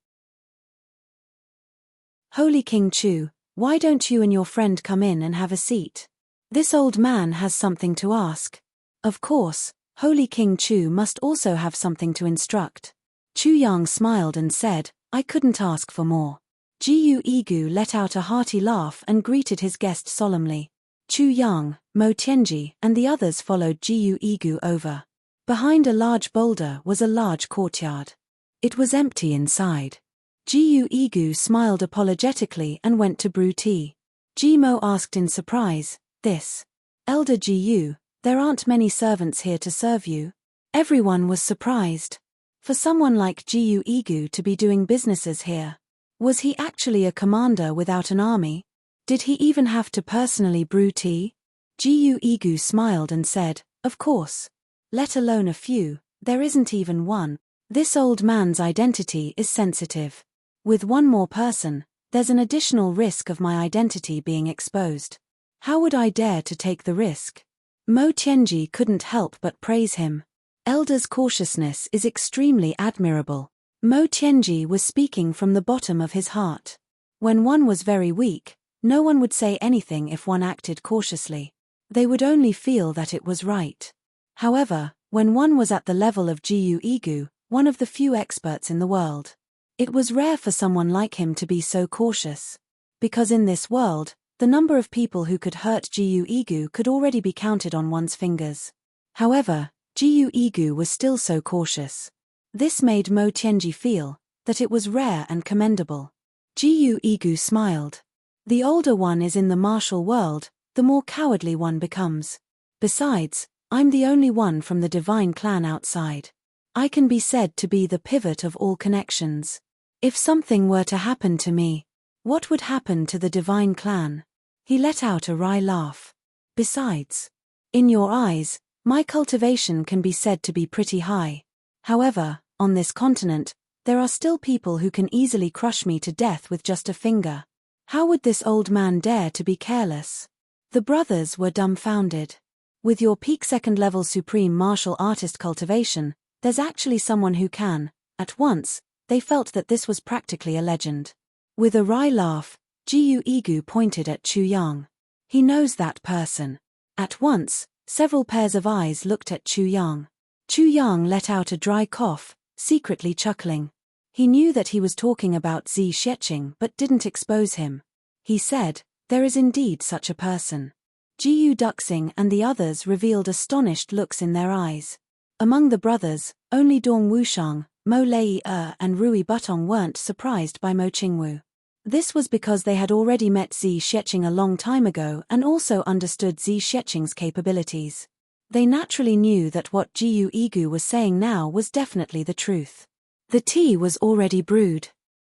"Holy King Chu, why don't you and your friend come in and have a seat? This old man has something to ask." Of course, Holy King Chu must also have something to instruct. Chu Yang smiled and said, "I couldn't ask for more." Jiyu Igu let out a hearty laugh and greeted his guest solemnly. Chu Yang, Mo Tianji, and the others followed Jiyu Igu over. Behind a large boulder was a large courtyard. It was empty inside. Jiyu Igu smiled apologetically and went to brew tea. Jimo asked in surprise, "This? Elder Jiyu, there aren't many servants here to serve you?" Everyone was surprised. For someone like Jiyu Igu to be doing businesses here. Was he actually a commander without an army? Did he even have to personally brew tea? Jiyu Igu smiled and said, "Of course. Let alone a few, there isn't even one. This old man's identity is sensitive. With one more person, there's an additional risk of my identity being exposed. How would I dare to take the risk?" Mo Tianji couldn't help but praise him. Elder's cautiousness is extremely admirable. Mo Tianji was speaking from the bottom of his heart. When one was very weak, no one would say anything if one acted cautiously. They would only feel that it was right. However, when one was at the level of Jiyu Igu, one of the few experts in the world, it was rare for someone like him to be so cautious. Because in this world, the number of people who could hurt Jiyu Igu could already be counted on one's fingers. However, Jiyu Igu was still so cautious. This made Mo Tianji feel that it was rare and commendable. Jiyu Igu smiled. The older one is in the martial world, the more cowardly one becomes. Besides, I'm the only one from the divine clan outside. I can be said to be the pivot of all connections. If something were to happen to me, what would happen to the divine clan? He let out a wry laugh. Besides, in your eyes, my cultivation can be said to be pretty high. However, on this continent, there are still people who can easily crush me to death with just a finger. How would this old man dare to be careless? The brothers were dumbfounded. With your peak second-level supreme martial artist cultivation, there's actually someone who can. At once, they felt that this was practically a legend. With a wry laugh, Jiyu Igu pointed at Chu Yang. He knows that person. At once, several pairs of eyes looked at Chu Yang. Chu Yang let out a dry cough, secretly chuckling. He knew that he was talking about Zi Sheqing but didn't expose him. He said, "There is indeed such a person." Jiyu Duxing and the others revealed astonished looks in their eyes. Among the brothers, only Dong Wushang, Mo Lei and Rui Butong weren't surprised by Mo Qingwu. This was because they had already met Zi Sheqing a long time ago and also understood Zi Sheqing's capabilities. They naturally knew that what Jiyu Igu was saying now was definitely the truth. The tea was already brewed.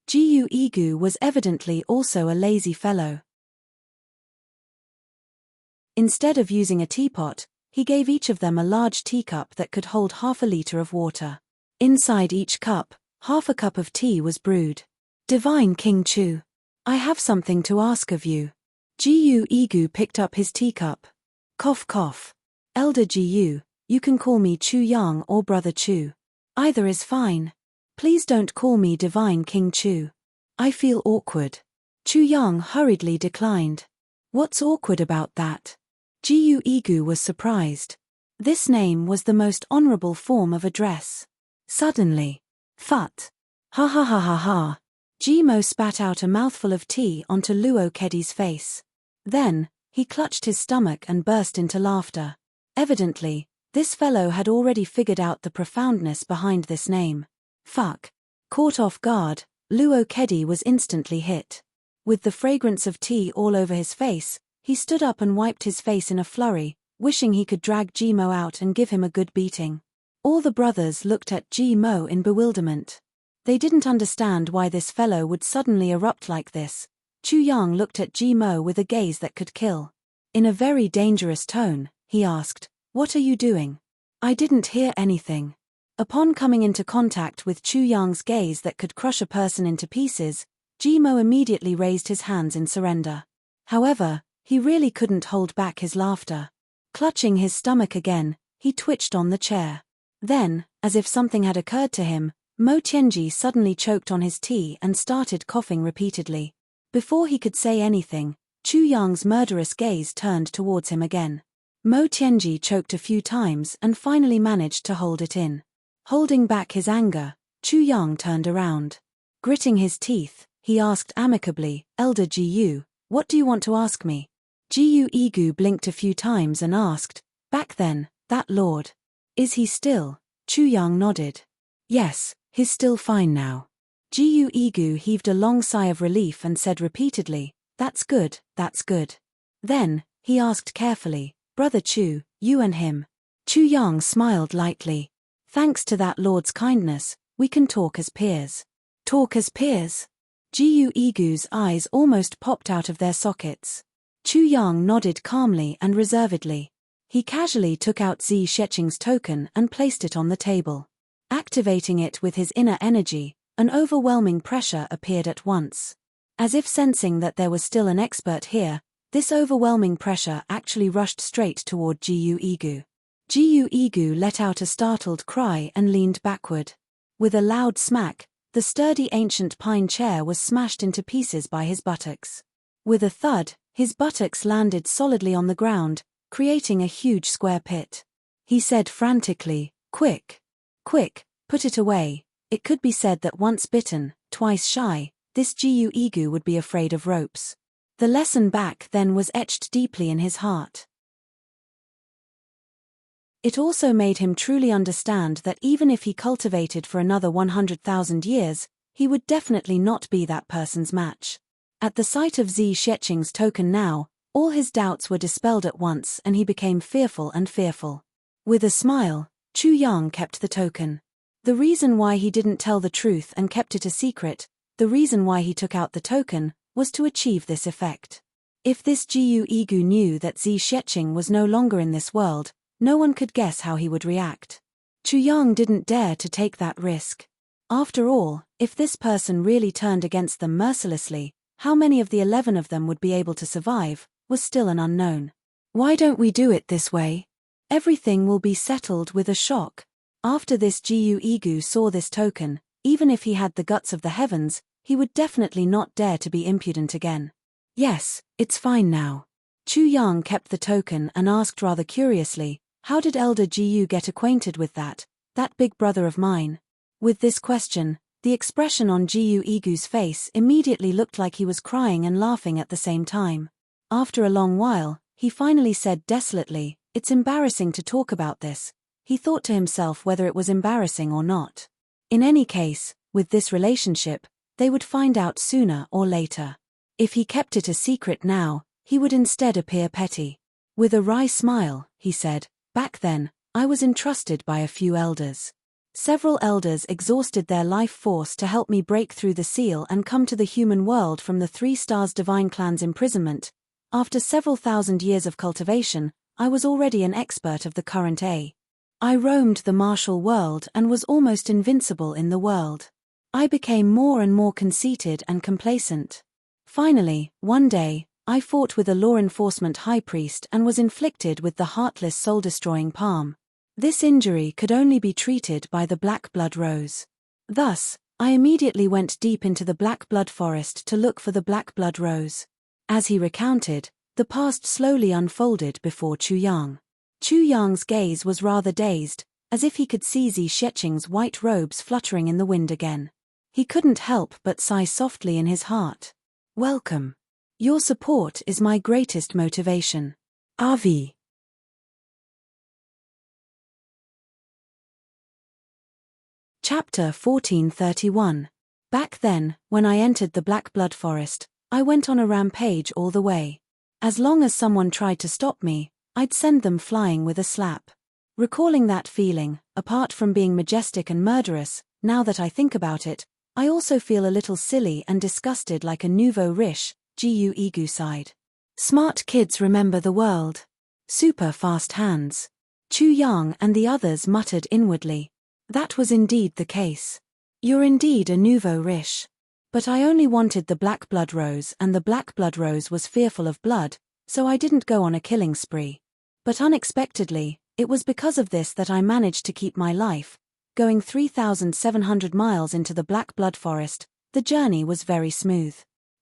Jiyu Igu was evidently also a lazy fellow. Instead of using a teapot, he gave each of them a large teacup that could hold half a liter of water. Inside each cup, half a cup of tea was brewed. "Divine King Chu, I have something to ask of you." Jiyu Igu picked up his teacup. Cough cough. "Elder Jiyu, you can call me Chu Yang or Brother Chu. Either is fine. Please don't call me Divine King Chu. I feel awkward." Chu Yang hurriedly declined. "What's awkward about that?" Jiyu Igu was surprised. This name was the most honorable form of address. Suddenly, "Phut! Ha ha ha ha ha!" Jimo spat out a mouthful of tea onto Luo Kedi's face. Then, he clutched his stomach and burst into laughter. Evidently, this fellow had already figured out the profoundness behind this name. Fuck. Caught off guard, Luo Kedi was instantly hit. With the fragrance of tea all over his face, he stood up and wiped his face in a flurry, wishing he could drag Jimo out and give him a good beating. All the brothers looked at Jimo in bewilderment. They didn't understand why this fellow would suddenly erupt like this. Chu Yang looked at Jimo with a gaze that could kill. In a very dangerous tone, he asked, "What are you doing?" "I didn't hear anything." Upon coming into contact with Chu Yang's gaze that could crush a person into pieces, Jimo immediately raised his hands in surrender. However, he really couldn't hold back his laughter. Clutching his stomach again, he twitched on the chair. Then, as if something had occurred to him, Mo Tianji suddenly choked on his tea and started coughing repeatedly. Before he could say anything, Chu Yang's murderous gaze turned towards him again. Mo Tianji choked a few times and finally managed to hold it in. Holding back his anger, Chu Yang turned around. Gritting his teeth, he asked amicably, "Elder Jiyu, what do you want to ask me?" Jiyu Igu blinked a few times and asked, "Back then, that lord. Is he still?" Chu Yang nodded. "Yes, he's still fine now." Jiyu Igu heaved a long sigh of relief and said repeatedly, "That's good, that's good." Then, he asked carefully, "Brother Chu, you and him?" Chu Yang smiled lightly. "Thanks to that lord's kindness, we can talk as peers." "Talk as peers?" Jiyu Igu's eyes almost popped out of their sockets. Chu Yang nodded calmly and reservedly. He casually took out Zi Sheqing's token and placed it on the table. Activating it with his inner energy, an overwhelming pressure appeared at once. As if sensing that there was still an expert here, this overwhelming pressure actually rushed straight toward Jiyu Igu. Jiyu Igu let out a startled cry and leaned backward. With a loud smack, the sturdy ancient pine chair was smashed into pieces by his buttocks. With a thud, his buttocks landed solidly on the ground, creating a huge square pit. He said frantically, "Quick! Quick, put it away." It could be said that once bitten, twice shy, this Jiyu Igu would be afraid of ropes. The lesson back then was etched deeply in his heart. It also made him truly understand that even if he cultivated for another 100,000 years, he would definitely not be that person's match. At the sight of Zi Sheqing's token now, all his doubts were dispelled at once and he became fearful and fearful. With a smile, Chu Yang kept the token. The reason why he didn't tell the truth and kept it a secret, the reason why he took out the token, was to achieve this effect. If this Jiyu Igu knew that Zi Sheqing was no longer in this world, no one could guess how he would react. Chu Yang didn't dare to take that risk. After all, if this person really turned against them mercilessly, how many of the 11 of them would be able to survive, was still an unknown. "Why don't we do it this way? Everything will be settled with a shock." After this Jiyu Igu saw this token, even if he had the guts of the heavens, he would definitely not dare to be impudent again. "Yes, it's fine now." Chu Yang kept the token and asked rather curiously, "How did Elder Jiyu get acquainted with that big brother of mine?" With this question, the expression on Jiyu Igu's face immediately looked like he was crying and laughing at the same time. After a long while, he finally said desolately, "It's embarrassing to talk about this." He thought to himself whether it was embarrassing or not. In any case, with this relationship, they would find out sooner or later. If he kept it a secret now, he would instead appear petty. With a wry smile, he said, "Back then, I was entrusted by a few elders. Several elders exhausted their life force to help me break through the seal and come to the human world from the 3 Stars Divine Clan's imprisonment. After several thousand years of cultivation, I was already an expert of the current A. I roamed the martial world and was almost invincible in the world. I became more and more conceited and complacent. Finally, one day, I fought with a law enforcement high priest and was inflicted with the heartless soul-destroying palm. This injury could only be treated by the black blood rose. Thus, I immediately went deep into the black blood forest to look for the black blood rose." As he recounted, the past slowly unfolded before Chu Yang. Chu Yang's gaze was rather dazed, as if he could see Zi Sheqing's white robes fluttering in the wind again. He couldn't help but sigh softly in his heart. "Welcome. Your support is my greatest motivation. Avi." Chapter 1431. Back then, when I entered the Black Blood Forest, I went on a rampage all the way. As long as someone tried to stop me, I'd send them flying with a slap. Recalling that feeling, apart from being majestic and murderous, now that I think about it, I also feel a little silly and disgusted like a nouveau riche, gu egu side. Smart kids remember the world. Super fast hands. Chu Yang and the others muttered inwardly. That was indeed the case. You're indeed a nouveau riche. But I only wanted the black blood rose, and the black blood rose was fearful of blood, so I didn't go on a killing spree. But unexpectedly, it was because of this that I managed to keep my life. Going 3,700 miles into the Black Blood Forest, the journey was very smooth.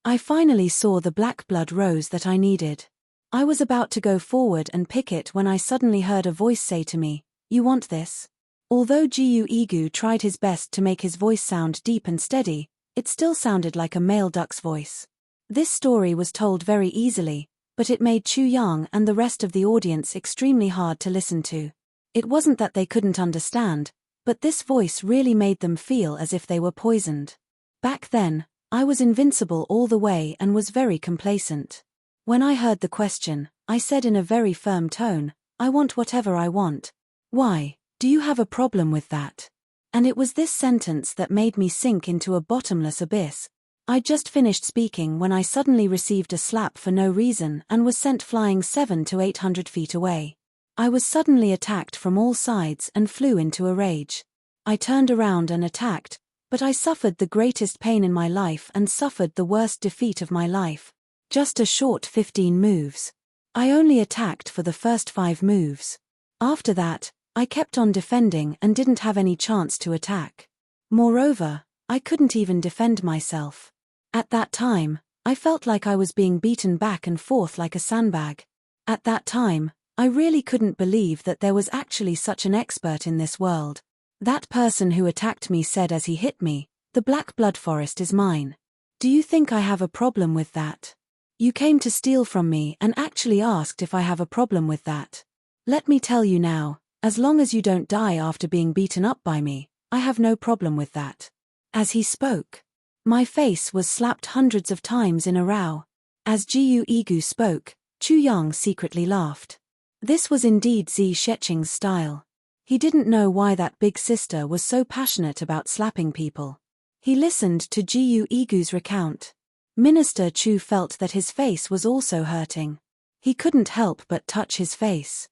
I finally saw the black blood rose that I needed. I was about to go forward and pick it when I suddenly heard a voice say to me, "You want this?" Although Gu Egu tried his best to make his voice sound deep and steady, it still sounded like a male duck's voice. This story was told very easily, but it made Chu Yang and the rest of the audience extremely hard to listen to. It wasn't that they couldn't understand, but this voice really made them feel as if they were poisoned. Back then, I was invincible all the way and was very complacent. When I heard the question, I said in a very firm tone, "I want whatever I want. Why, do you have a problem with that?" And it was this sentence that made me sink into a bottomless abyss. I'd just finished speaking when I suddenly received a slap for no reason and was sent flying 700 to 800 feet away. I was suddenly attacked from all sides and flew into a rage. I turned around and attacked, but I suffered the greatest pain in my life and suffered the worst defeat of my life. Just a short 15 moves. I only attacked for the first 5 moves. After that, I kept on defending and didn't have any chance to attack. Moreover, I couldn't even defend myself. At that time, I felt like I was being beaten back and forth like a sandbag. At that time, I really couldn't believe that there was actually such an expert in this world. That person who attacked me said as he hit me, "The Black Blood Forest is mine. Do you think I have a problem with that? You came to steal from me and actually asked if I have a problem with that. Let me tell you now, as long as you don't die after being beaten up by me, I have no problem with that." As he spoke, my face was slapped hundreds of times in a row. As Gu Egu spoke, Chu Yang secretly laughed. This was indeed Zi Sheching's style. He didn't know why that big sister was so passionate about slapping people. He listened to Gu Egu's recount. Minister Chu felt that his face was also hurting. He couldn't help but touch his face.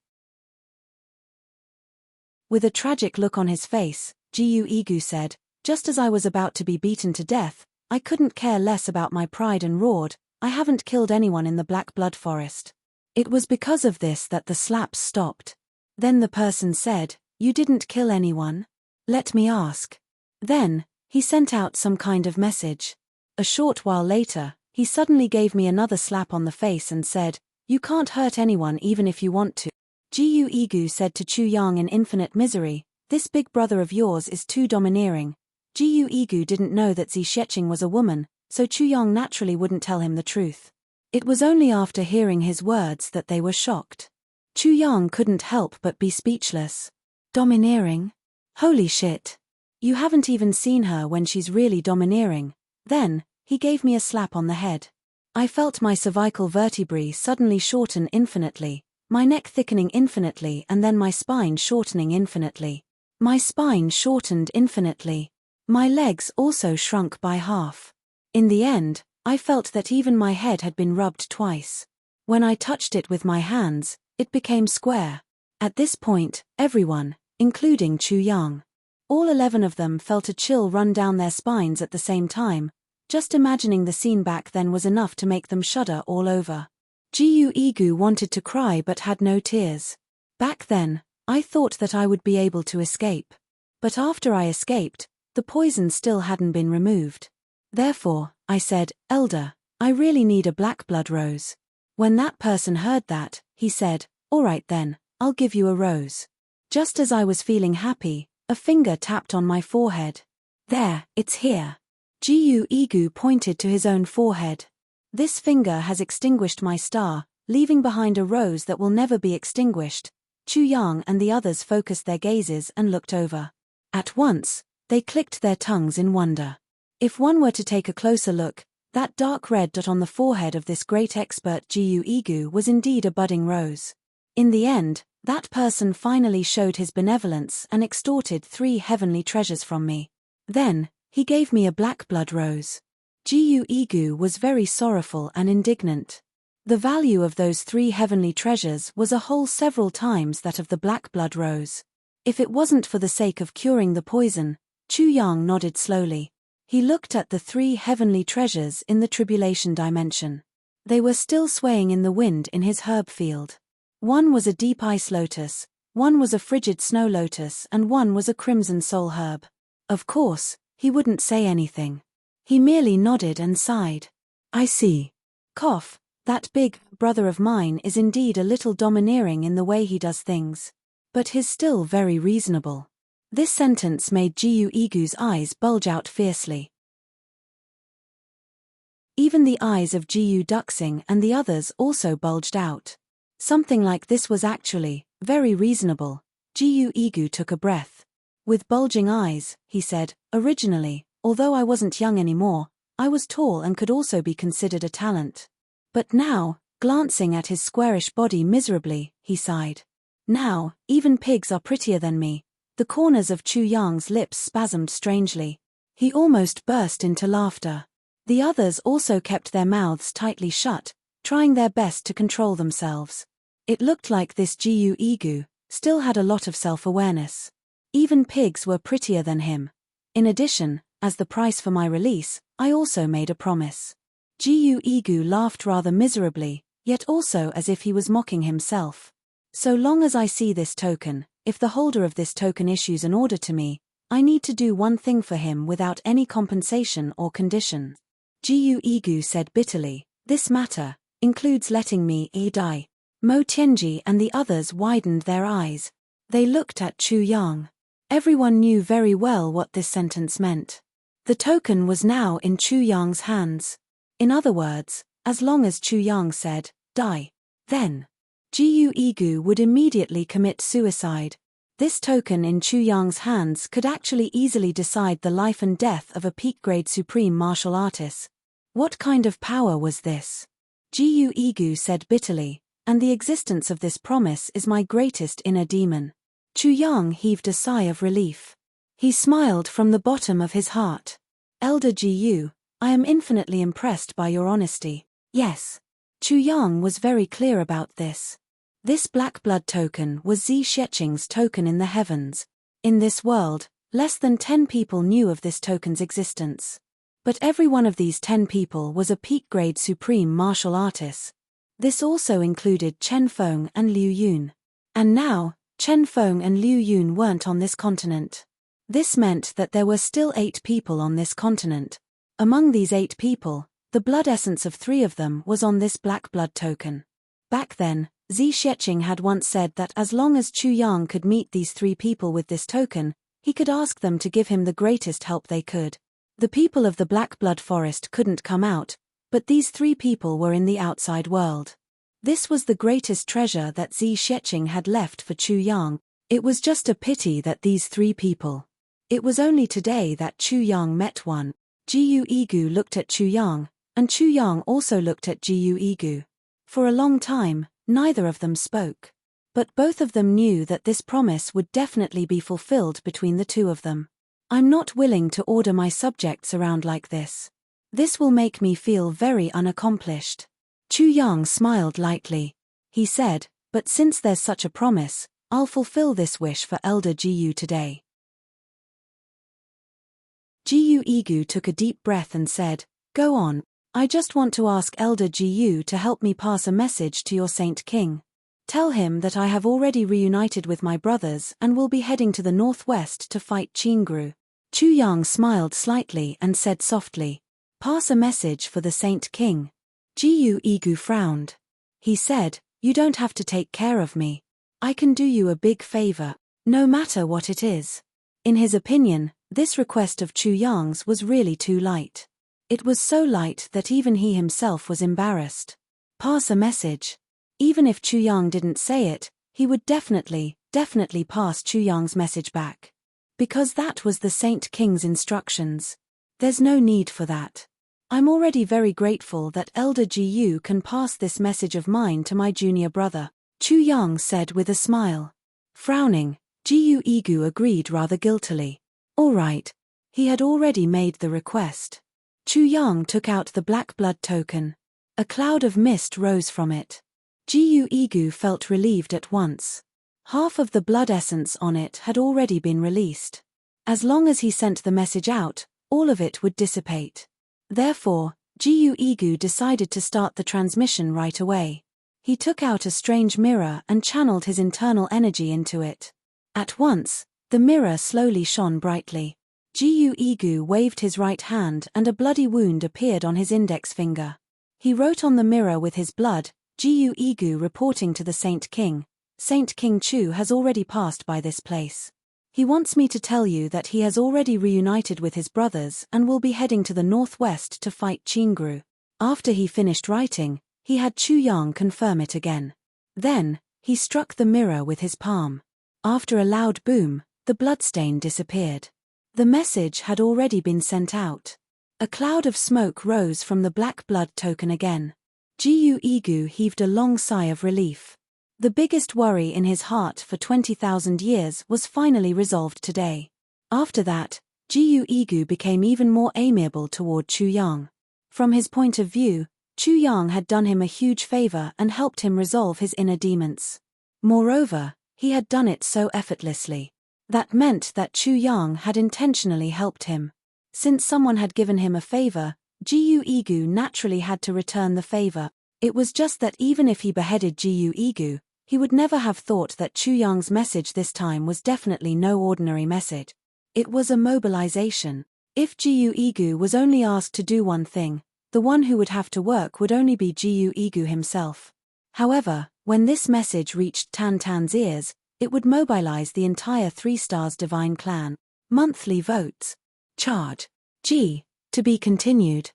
With a tragic look on his face, Gu Egu said, "Just as I was about to be beaten to death, I couldn't care less about my pride and roared, 'I haven't killed anyone in the Black Blood Forest.' It was because of this that the slaps stopped." Then the person said, "You didn't kill anyone? Let me ask." Then, he sent out some kind of message. A short while later, he suddenly gave me another slap on the face and said, "You can't hurt anyone even if you want to." Gu Egu said to Chu Yang in infinite misery, "This big brother of yours is too domineering." Gu Egu didn't know that Zi Sheching was a woman, so Chu Yang naturally wouldn't tell him the truth. It was only after hearing his words that they were shocked. Chu Yang couldn't help but be speechless. Domineering? Holy shit. You haven't even seen her when she's really domineering. Then, he gave me a slap on the head. I felt my cervical vertebrae suddenly shorten infinitely, my neck thickening infinitely, and then my spine shortening infinitely. My spine shortened infinitely. My legs also shrunk by half. In the end, I felt that even my head had been rubbed twice. When I touched it with my hands, it became square. At this point, everyone, including Chu Yang, all 11 of them felt a chill run down their spines at the same time. Just imagining the scene back then was enough to make them shudder all over. Gu Egu wanted to cry but had no tears. Back then, I thought that I would be able to escape. But after I escaped, the poison still hadn't been removed. Therefore, I said, "Elder, I really need a black blood rose." When that person heard that, he said, "All right then, I'll give you a rose." Just as I was feeling happy, a finger tapped on my forehead. "There, it's here." Gu Egu pointed to his own forehead. "This finger has extinguished my star, leaving behind a rose that will never be extinguished." Chu Yang and the others focused their gazes and looked over. At once, They clicked their tongues in wonder. If one were to take a closer look, that dark red dot on the forehead of this great expert Jiu Igu was indeed a budding rose. In the end, that person finally showed his benevolence and extorted 3 heavenly treasures from me. Then, he gave me a black blood rose. Jiu Igu was very sorrowful and indignant. The value of those 3 heavenly treasures was a whole several times that of the black blood rose. If it wasn't for the sake of curing the poison, Chu Yang nodded slowly. He looked at the 3 heavenly treasures in the tribulation dimension. They were still swaying in the wind in his herb field. One was a deep ice lotus, one was a frigid snow lotus, and one was a crimson soul herb. Of course, he wouldn't say anything. He merely nodded and sighed. I see. Cough, that big brother of mine is indeed a little domineering in the way he does things. But he's still very reasonable. This sentence made Jiu Igu's eyes bulge out fiercely. Even the eyes of Jiu Duxing and the others also bulged out. Something like this was actually very reasonable. Jiu Igu took a breath. With bulging eyes, he said, originally, although I wasn't young anymore, I was tall and could also be considered a talent. But now, glancing at his squarish body miserably, he sighed. Now, even pigs are prettier than me. The corners of Chu Yang's lips spasmed strangely. He almost burst into laughter. The others also kept their mouths tightly shut, trying their best to control themselves. It looked like this Jiu Igu still had a lot of self-awareness. Even pigs were prettier than him. In addition, as the price for my release, I also made a promise. Jiu Igu laughed rather miserably, yet also as if he was mocking himself. So long as I see this token, if the holder of this token issues an order to me, I need to do one thing for him without any compensation or condition. Jiu Igu said bitterly, this matter includes letting me die. Mo Tianji and the others widened their eyes. They looked at Chu Yang. Everyone knew very well what this sentence meant. The token was now in Chu Yang's hands. In other words, as long as Chu Yang said, die, then Jiu Igu would immediately commit suicide. This token in Chu Yang's hands could actually easily decide the life and death of a peak-grade supreme martial artist. What kind of power was this? Jiu Igu said bitterly, and the existence of this promise is my greatest inner demon. Chu Yang heaved a sigh of relief. He smiled from the bottom of his heart. Elder Jiu, I am infinitely impressed by your honesty. Yes. Chu Yang was very clear about this. This black blood token was Zi Sheqing's token in the heavens. In this world, less than 10 people knew of this token's existence. But every one of these 10 people was a peak-grade supreme martial artist. This also included Chen Feng and Liu Yun. And now, Chen Feng and Liu Yun weren't on this continent. This meant that there were still 8 people on this continent. Among these 8 people, the blood essence of 3 of them was on this black blood token. Back then, Zi Sheqing had once said that as long as Chu Yang could meet these 3 people with this token, he could ask them to give him the greatest help they could. The people of the Black Blood Forest couldn't come out, but these 3 people were in the outside world. This was the greatest treasure that Zi Sheqing had left for Chu Yang. It was just a pity that these 3 people. It was only today that Chu Yang met one. Jiu Igu looked at Chu Yang, and Chu Yang also looked at Jiu Igu. For a long time, neither of them spoke. But both of them knew that this promise would definitely be fulfilled between the 2 of them. I'm not willing to order my subjects around like this. This will make me feel very unaccomplished. Chu Yang smiled lightly. He said, but since there's such a promise, I'll fulfill this wish for Elder Jiu today. Jiu Igu took a deep breath and said, go on. I just want to ask Elder Jiu to help me pass a message to your Saint King. Tell him that I have already reunited with my brothers and will be heading to the northwest to fight Qingru. Chu Yang smiled slightly and said softly, pass a message for the Saint King. Jiu Igu frowned. He said, you don't have to take care of me. I can do you a big favor, no matter what it is. In his opinion, this request of Chu Yang's was really too light. It was so light that even he himself was embarrassed. Pass a message. Even if Chu Yang didn't say it, he would definitely pass Chu Yang's message back. Because that was the Saint King's instructions. There's no need for that. I'm already very grateful that Elder Gu can pass this message of mine to my junior brother, Chu Yang said with a smile. Frowning, Gu Igu agreed rather guiltily. All right. He had already made the request. Chu Yang took out the black blood token. A cloud of mist rose from it. Gu Igu felt relieved at once. Half of the blood essence on it had already been released. As long as he sent the message out, all of it would dissipate. Therefore, Gu Igu decided to start the transmission right away. He took out a strange mirror and channeled his internal energy into it. At once, the mirror slowly shone brightly. Gu Igu waved his right hand and a bloody wound appeared on his index finger. He wrote on the mirror with his blood, Gu Igu reporting to the Saint King. Saint King Chu has already passed by this place. He wants me to tell you that he has already reunited with his brothers and will be heading to the northwest to fight Qingru. After he finished writing, he had Chu Yang confirm it again. Then, he struck the mirror with his palm. After a loud boom, the bloodstain disappeared. The message had already been sent out. A cloud of smoke rose from the black blood token again. Gu Igu heaved a long sigh of relief. The biggest worry in his heart for 20,000 years was finally resolved today. After that, Gu Igu became even more amiable toward Chu Yang. From his point of view, Chu Yang had done him a huge favor and helped him resolve his inner demons. Moreover, he had done it so effortlessly. That meant that Chu Yang had intentionally helped him. Since someone had given him a favor, Gu Igu naturally had to return the favor. It was just that even if he beheaded Gu Igu, he would never have thought that Chu Yang's message this time was definitely no ordinary message. It was a mobilization. If Gu Igu was only asked to do one thing, the one who would have to work would only be Gu Igu himself. However, when this message reached Tan Tan's ears, it would mobilize the entire 3 Stars Divine Clan. Monthly votes. Charge. G. To be continued.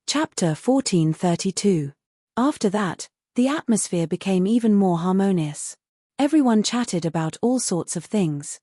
Chapter 1432. After that, the atmosphere became even more harmonious. Everyone chatted about all sorts of things.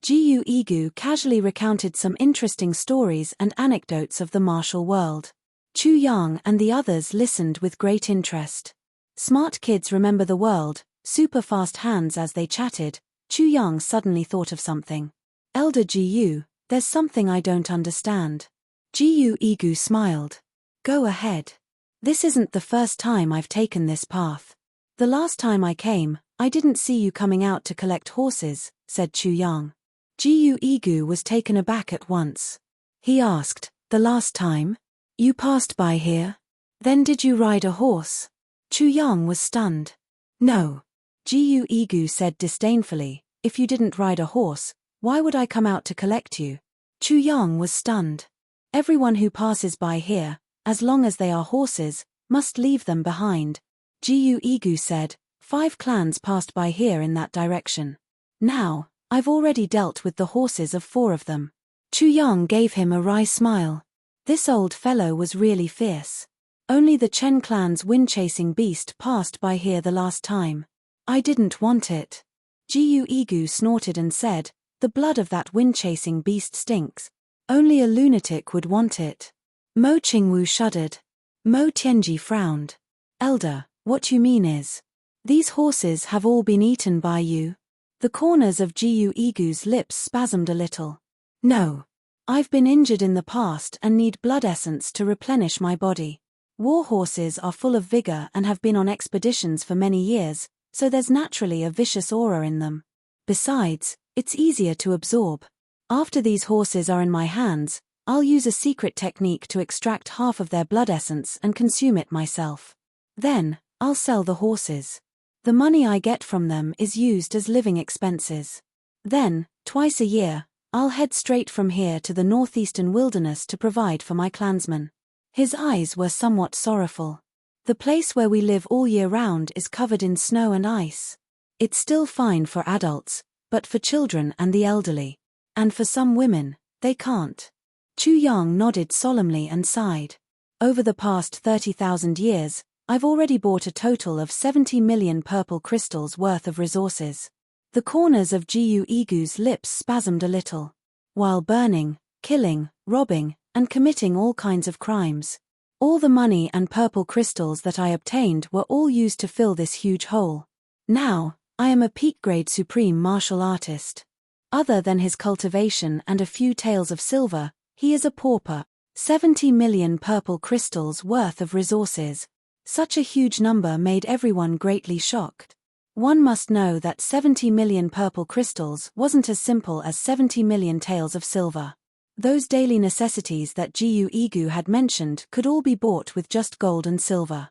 Gu Igu casually recounted some interesting stories and anecdotes of the martial world. Chu Yang and the others listened with great interest. Smart kids remember the world, super fast hands as they chatted. Chu Yang suddenly thought of something. Elder Gu, there's something I don't understand. Gu Igu smiled. Go ahead. This isn't the first time I've taken this path. The last time I came, I didn't see you coming out to collect horses, said Chu Yang. Gu Igu was taken aback at once. He asked, the last time? You passed by here? Then did you ride a horse? Chu Yang was stunned. No. Gu Igu said disdainfully, if you didn't ride a horse, why would I come out to collect you? Chu Yang was stunned. Everyone who passes by here, as long as they are horses, must leave them behind. Gu Igu said, 5 clans passed by here in that direction. Now, I've already dealt with the horses of 4 of them. Chu Yang gave him a wry smile. This old fellow was really fierce. Only the Chen clan's wind-chasing beast passed by here the last time. I didn't want it. Gu Igu snorted and said, the blood of that wind-chasing beast stinks. Only a lunatic would want it. Mo Qingwu shuddered. Mo Tianji frowned. Elder, what you mean is, these horses have all been eaten by you? The corners of Gu Igu's lips spasmed a little. No. I've been injured in the past and need blood essence to replenish my body. War horses are full of vigor and have been on expeditions for many years, so there's naturally a vicious aura in them. Besides, it's easier to absorb. After these horses are in my hands, I'll use a secret technique to extract half of their blood essence and consume it myself. Then, I'll sell the horses. The money I get from them is used as living expenses. Then, twice a year, I'll head straight from here to the northeastern wilderness to provide for my clansmen. His eyes were somewhat sorrowful. The place where we live all year round is covered in snow and ice. It's still fine for adults, but for children and the elderly. And for some women, they can't. Chu Yang nodded solemnly and sighed. Over the past 30,000 years, I've already bought a total of 70 million purple crystals worth of resources. The corners of Gu Igu's lips spasmed a little. While burning, killing, robbing, and committing all kinds of crimes. All the money and purple crystals that I obtained were all used to fill this huge hole. Now, I am a peak-grade supreme martial artist. Other than his cultivation and a few taels of silver, he is a pauper. 70 million purple crystals worth of resources. Such a huge number made everyone greatly shocked. One must know that 70 million purple crystals wasn't as simple as 70 million taels of silver. Those daily necessities that Gu Igu had mentioned could all be bought with just gold and silver.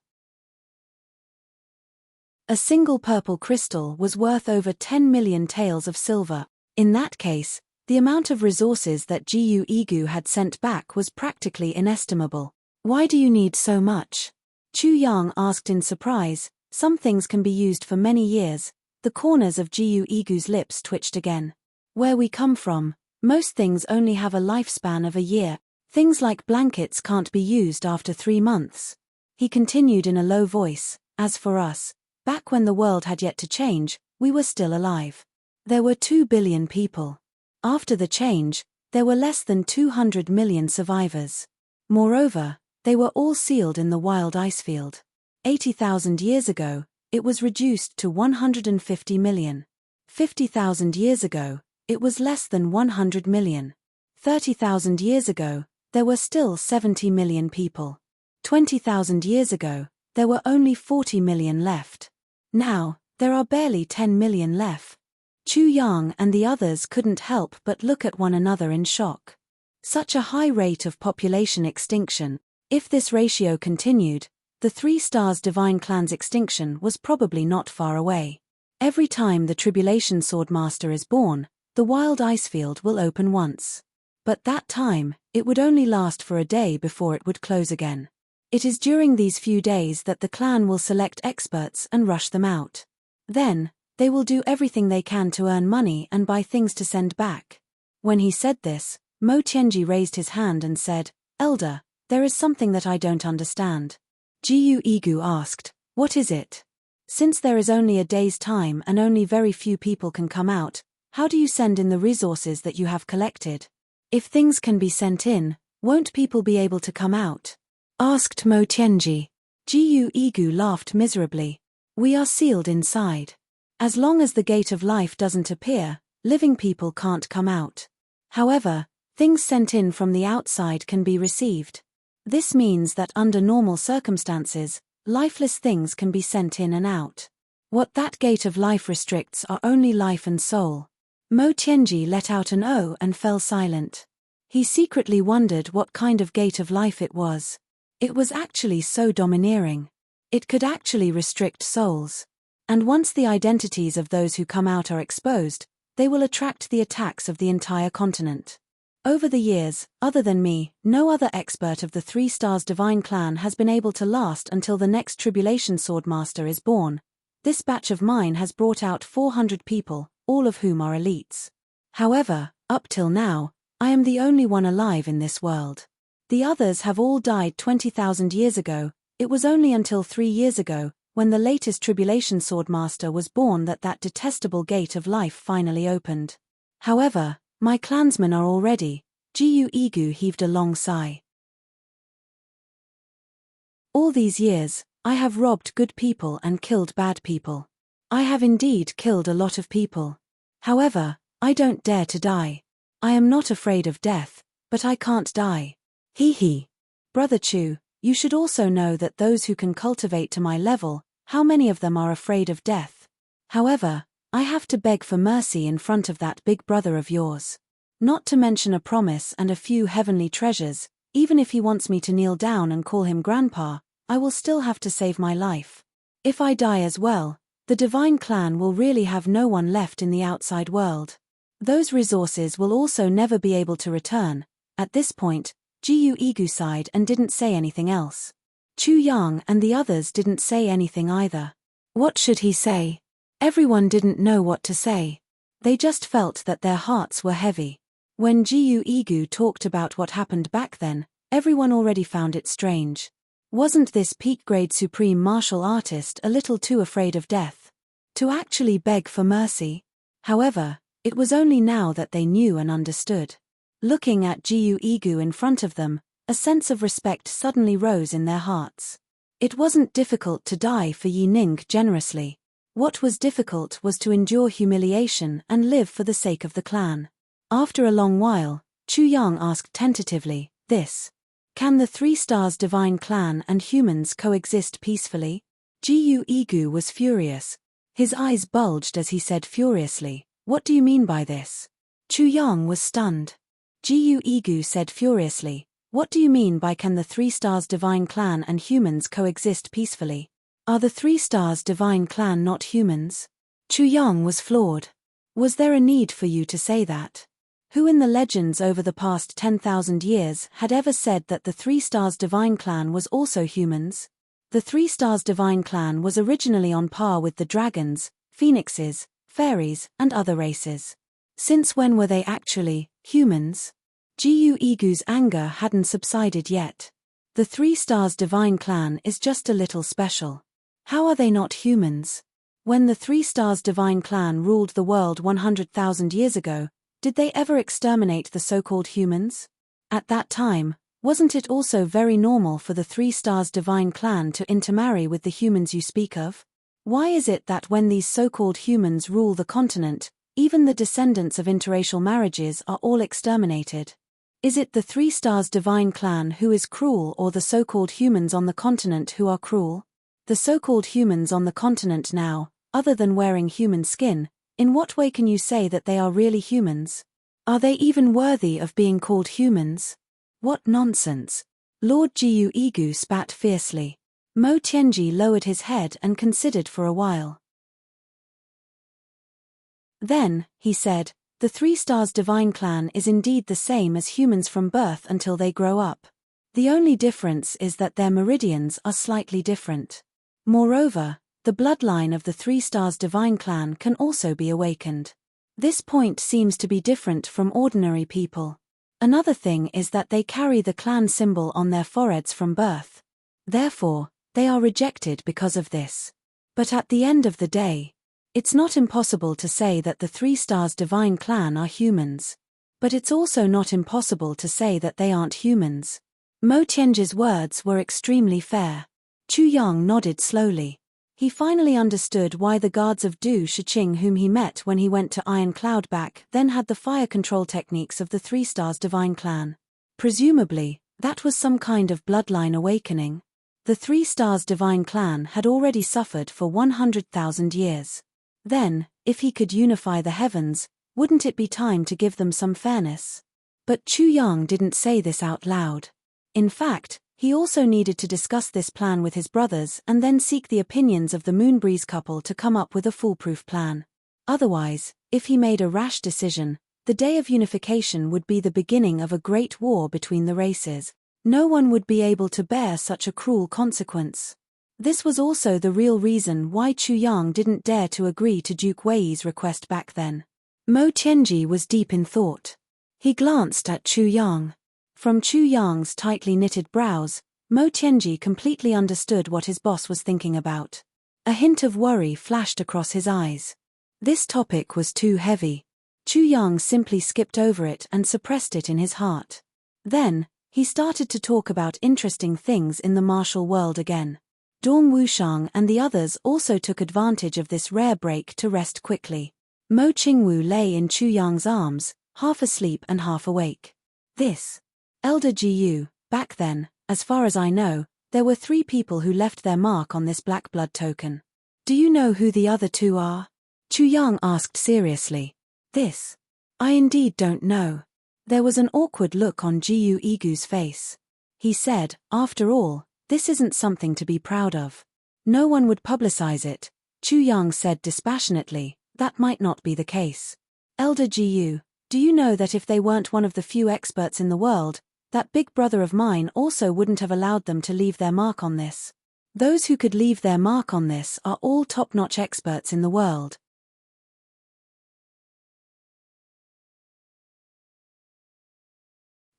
A single purple crystal was worth over 10 million taels of silver. In that case, the amount of resources that Gu Igu had sent back was practically inestimable. Why do you need so much? Chu Yang asked in surprise. Some things can be used for many years. The corners of Gu Igu's lips twitched again. Where we come from, most things only have a lifespan of a year. Things like blankets can't be used after 3 months. He continued in a low voice, as for us, back when the world had yet to change, we were still alive. There were 2 billion people. After the change, there were less than 200 million survivors. Moreover, they were all sealed in the wild icefield. 80,000 years ago, it was reduced to 150 million. 50,000 years ago, it was less than 100 million. 30,000 years ago, there were still 70 million people. 20,000 years ago, there were only 40 million left. Now, there are barely 10 million left. Chu Yang and the others couldn't help but look at one another in shock. Such a high rate of population extinction. If this ratio continued, the 3 Stars Divine Clan's extinction was probably not far away. Every time the Tribulation Swordmaster is born, the wild icefield will open once. But that time, it would only last for a day before it would close again. It is during these few days that the clan will select experts and rush them out. Then, they will do everything they can to earn money and buy things to send back. When he said this, Mo Tianji raised his hand and said, "Elder, there is something that I don't understand." Gu Igu asked, "What is it? Since there is only a day's time and only very few people can come out, how do you send in the resources that you have collected? If things can be sent in, won't people be able to come out?" asked Mo Tianji. Gu Igu laughed miserably. "We are sealed inside. As long as the gate of life doesn't appear, living people can't come out. However, things sent in from the outside can be received. This means that under normal circumstances, lifeless things can be sent in and out. What that gate of life restricts are only life and soul." Mo Tianji let out an "oh" and fell silent. He secretly wondered what kind of gate of life it was. It was actually so domineering. It could actually restrict souls. And once the identities of those who come out are exposed, they will attract the attacks of the entire continent. Over the years, other than me, no other expert of the 3 Stars Divine Clan has been able to last until the next Tribulation Swordmaster is born. This batch of mine has brought out 400 people, all of whom are elites. However, up till now, I am the only one alive in this world. The others have all died 20,000 years ago. It was only until 3 years ago, when the latest Tribulation Swordmaster was born, that detestable gate of life finally opened. However, my clansmen are all ready. Gu Igu heaved a long sigh. All these years, I have robbed good people and killed bad people. I have indeed killed a lot of people. However, I don't dare to die. I am not afraid of death, but I can't die. Hee. Brother Chu, you should also know that those who can cultivate to my level, how many of them are afraid of death? However, I have to beg for mercy in front of that big brother of yours. Not to mention a promise and a few heavenly treasures. Even if he wants me to kneel down and call him grandpa, I will still have to save my life. If I die as well, the Divine Clan will really have no one left in the outside world. Those resources will also never be able to return." At this point, Gu Igu sighed and didn't say anything else. Chu Yang and the others didn't say anything either. What should he say? Everyone didn't know what to say. They just felt that their hearts were heavy. When Gu Igu talked about what happened back then, everyone already found it strange. Wasn't this peak-grade supreme martial artist a little too afraid of death to actually beg for mercy? However, it was only now that they knew and understood. Looking at Jiu Igu in front of them, a sense of respect suddenly rose in their hearts. It wasn't difficult to die for Yi Ning generously. What was difficult was to endure humiliation and live for the sake of the clan. After a long while, Chu Yang asked tentatively, Can the 3 stars divine clan and humans coexist peacefully? Jiu Igu was furious. His eyes bulged as he said furiously, What do you mean by this? Chu Yang was stunned. Jiu Igu said furiously, What do you mean by can the 3 stars divine clan and humans coexist peacefully? Are the 3 stars divine clan not humans? Chu Yang was floored. Was there a need for you to say that? Who in the legends over the past 10,000 years had ever said that the 3 stars divine clan was also humans? The 3 stars divine clan was originally on par with the dragons, phoenixes, fairies, and other races. Since when were they actually humans? Jiu Igu's anger hadn't subsided yet. The 3 stars divine clan is just a little special. How are they not humans? When the 3 stars divine clan ruled the world 100,000 years ago, did they ever exterminate the so-called humans? At that time, wasn't it also very normal for the 3 stars divine clan to intermarry with the humans you speak of? Why is it that when these so-called humans rule the continent, even the descendants of interracial marriages are all exterminated? Is it the 3 stars divine clan who is cruel or the so-called humans on the continent who are cruel? The so-called humans on the continent now, other than wearing human skin, in what way can you say that they are really humans? Are they even worthy of being called humans? What nonsense! Lord Jiu Igu spat fiercely. Mo Tianji lowered his head and considered for a while. Then, he said, the 3 stars divine clan is indeed the same as humans from birth until they grow up. The only difference is that their meridians are slightly different. Moreover, the bloodline of the 3 stars divine clan can also be awakened. This point seems to be different from ordinary people. Another thing is that they carry the clan symbol on their foreheads from birth. Therefore, they are rejected because of this. But at the end of the day, it's not impossible to say that the 3 stars divine clan are humans. But it's also not impossible to say that they aren't humans. Mo Tianji's words were extremely fair. Chu Yang nodded slowly. He finally understood why the guards of Du Shiqing whom he met when he went to Iron Cloudback then had the fire control techniques of the 3 stars divine clan. Presumably, that was some kind of bloodline awakening. The 3 stars divine clan had already suffered for 100,000 years. Then, if he could unify the heavens, wouldn't it be time to give them some fairness? But Chu Yang didn't say this out loud. In fact, he also needed to discuss this plan with his brothers and then seek the opinions of the Moonbreeze couple to come up with a foolproof plan. Otherwise, if he made a rash decision, the day of unification would be the beginning of a great war between the races. No one would be able to bear such a cruel consequence. This was also the real reason why Chu Yang didn't dare to agree to Duke Wei's request back then. Mo Tianji was deep in thought. He glanced at Chu Yang. From Chu Yang's tightly knitted brows, Mo Tianji completely understood what his boss was thinking about. A hint of worry flashed across his eyes. This topic was too heavy. Chu Yang simply skipped over it and suppressed it in his heart. Then, he started to talk about interesting things in the martial world again. Dong Wushang and the others also took advantage of this rare break to rest quickly. Mo Qingwu lay in Chu Yang's arms, half asleep and half awake. Elder Jiu, back then, as far as I know, there were 3 people who left their mark on this black blood token. Do you know who the other 2 are? Chu Yang asked seriously. I indeed don't know. There was an awkward look on Jiu Igu's face. He said, after all, this isn't something to be proud of. No one would publicize it. Chu Yang said dispassionately, that might not be the case. Elder Jiu, do you know that if they weren't one of the few experts in the world, that big brother of mine also wouldn't have allowed them to leave their mark on this? Those who could leave their mark on this are all top-notch experts in the world.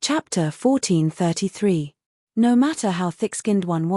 Chapter 1433. No matter how thick-skinned one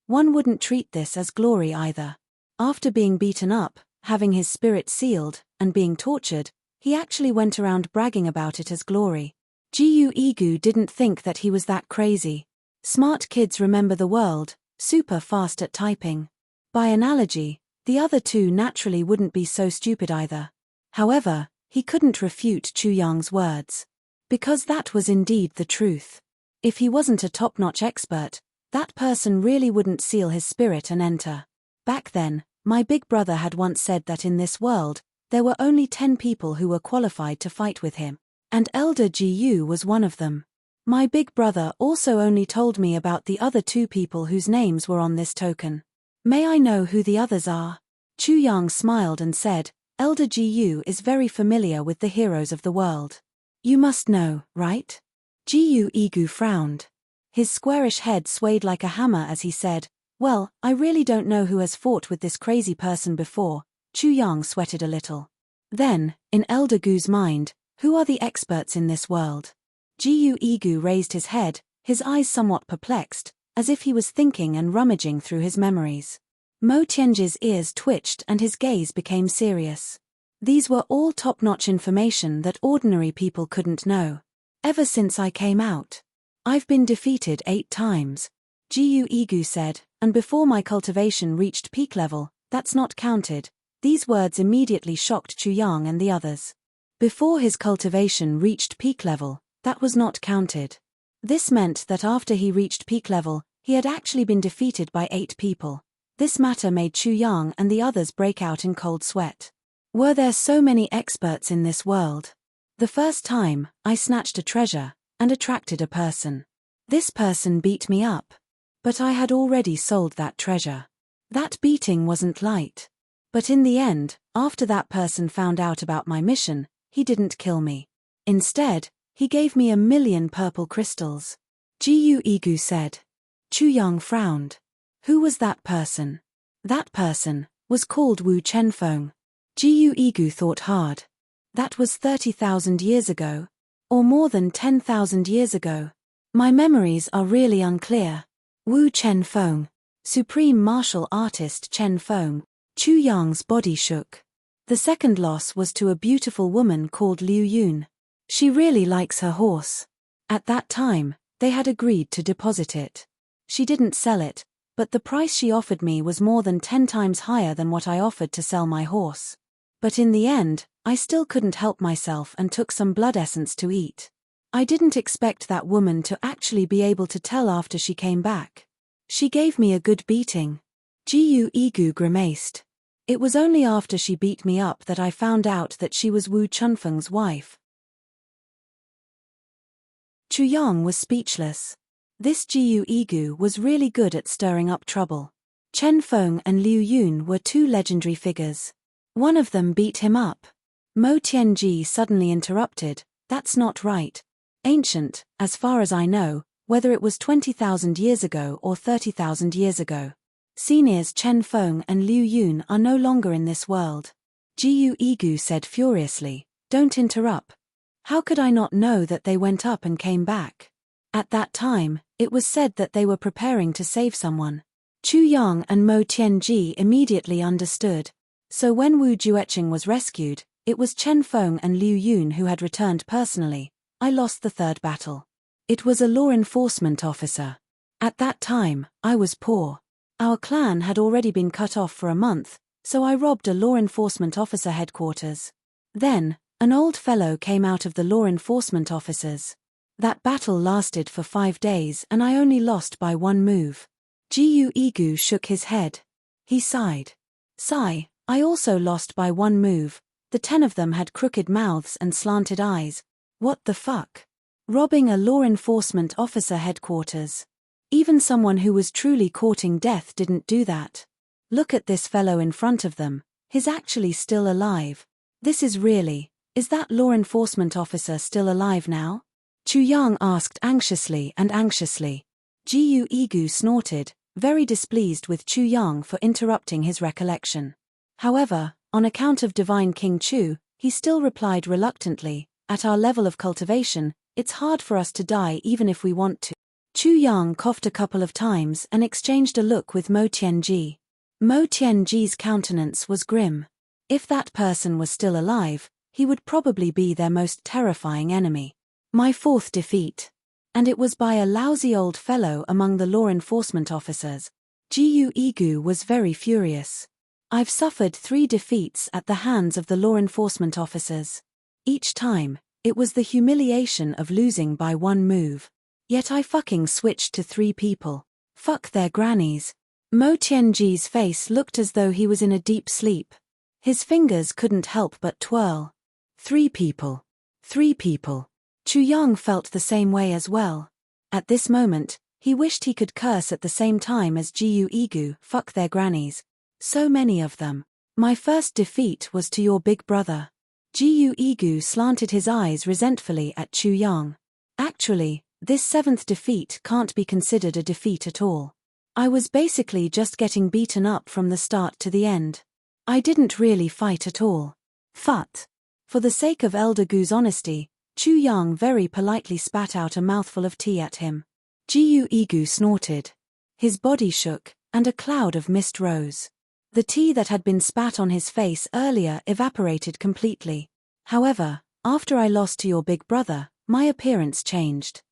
wouldn't treat this as glory either. After being beaten up, having his spirit sealed, and being tortured, he actually went around bragging about it as glory. Gu Igu didn't think that he was that crazy. Smart kids remember the world, super fast at typing. By analogy, the other two naturally wouldn't be so stupid either. However, he couldn't refute Chu Yang's words. Because that was indeed the truth. If he wasn't a top-notch expert, that person really wouldn't seal his spirit and enter. Back then, my big brother had once said that in this world, there were only 10 people who were qualified to fight with him, and Elder Gu was one of them. My big brother also only told me about the other 2 people whose names were on this token. May I know who the others are? Chu Yang smiled and said, Elder Gu is very familiar with the heroes of the world. You must know, right? Gu Igu frowned. His squarish head swayed like a hammer as he said, well, I really don't know who has fought with this crazy person before. Chu Yang sweated a little. Then, in Elder Gu's mind, who are the experts in this world? Gu Igu raised his head, his eyes somewhat perplexed, as if he was thinking and rummaging through his memories. Mo Tianji's ears twitched and his gaze became serious. These were all top-notch information that ordinary people couldn't know. Ever since I came out, I've been defeated 8 times. Gu Igu said, and before my cultivation reached peak level, that's not counted. These words immediately shocked Chu Yang and the others. Before his cultivation reached peak level, that was not counted. This meant that after he reached peak level, he had actually been defeated by 8 people. This matter made Chu Yang and the others break out in cold sweat. Were there so many experts in this world? The first time, I snatched a treasure, and attracted a person. This person beat me up. But I had already sold that treasure. That beating wasn't light. But in the end, after that person found out about my mission, he didn't kill me. Instead, he gave me 1,000,000 purple crystals. Gu Igu said. Chu Yang frowned. Who was that person? That person was called Wu Chenfeng. Gu Igu thought hard. That was 30,000 years ago. Or more than 10,000 years ago. My memories are really unclear. Wu Chenfeng. Supreme martial artist Chenfeng. Chu Yang's body shook. The second loss was to a beautiful woman called Liu Yun. She really likes her horse. At that time, they had agreed to deposit it. She didn't sell it, but the price she offered me was more than 10 times higher than what I offered to sell my horse. But in the end, I still couldn't help myself and took some blood essence to eat. I didn't expect that woman to actually be able to tell after she came back. She gave me a good beating. Gu Igu grimaced. It was only after she beat me up that I found out that she was Wu Chunfeng's wife. Chu Yang was speechless. This Gu Igu was really good at stirring up trouble. Chen Feng and Liu Yun were 2 legendary figures. One of them beat him up. Mo Tianji suddenly interrupted, that's not right. Ancient, as far as I know, whether it was 20,000 years ago or 30,000 years ago. Seniors Chen Feng and Liu Yun are no longer in this world. Gu Igu said furiously, don't interrupt. How could I not know that they went up and came back? At that time, it was said that they were preparing to save someone. Chu Yang and Mo Tianji immediately understood. So when Wu Jueqing was rescued, it was Chen Feng and Liu Yun who had returned personally. I lost the 3rd battle. It was a law enforcement officer. At that time, I was poor. Our clan had already been cut off for a month, so I robbed a law enforcement officer headquarters. Then, an old fellow came out of the law enforcement officers. That battle lasted for 5 days and I only lost by 1 move. Gu Igu shook his head. He sighed. Sigh, I also lost by 1 move. The 10 of them had crooked mouths and slanted eyes. What the fuck? Robbing a law enforcement officer headquarters. Even someone who was truly courting death didn't do that. Look at this fellow in front of them. He's actually still alive. Is that law enforcement officer still alive now? Chu Yang asked anxiously. Gu Igu snorted, very displeased with Chu Yang for interrupting his recollection. However, on account of Divine King Chu, he still replied reluctantly, at our level of cultivation, it's hard for us to die even if we want to. Chu Yang coughed a couple of times and exchanged a look with Mo Tianji. Mo Tianji's countenance was grim. If that person was still alive, he would probably be their most terrifying enemy. My fourth defeat. And it was by a lousy old fellow among the law enforcement officers. Jiu Igu was very furious. I've suffered 3 defeats at the hands of the law enforcement officers. Each time, it was the humiliation of losing by 1 move. Yet I fucking switched to 3 people. Fuck their grannies. Mo Tianji's face looked as though he was in a deep sleep. His fingers couldn't help but twirl. 3 people. 3 people. Chu Yang felt the same way as well. At this moment, he wished he could curse at the same time as Jiu Igu, fuck their grannies. So many of them. My first defeat was to your big brother. Jiu Igu slanted his eyes resentfully at Chu Yang. Actually, this 7th defeat can't be considered a defeat at all. I was basically just getting beaten up from the start to the end. I didn't really fight at all. Phut. For the sake of Elder Gu's honesty, Chu Yang very politely spat out a mouthful of tea at him. Jiu Igu snorted. His body shook, and a cloud of mist rose. The tea that had been spat on his face earlier evaporated completely. However, after I lost to your big brother, my appearance changed.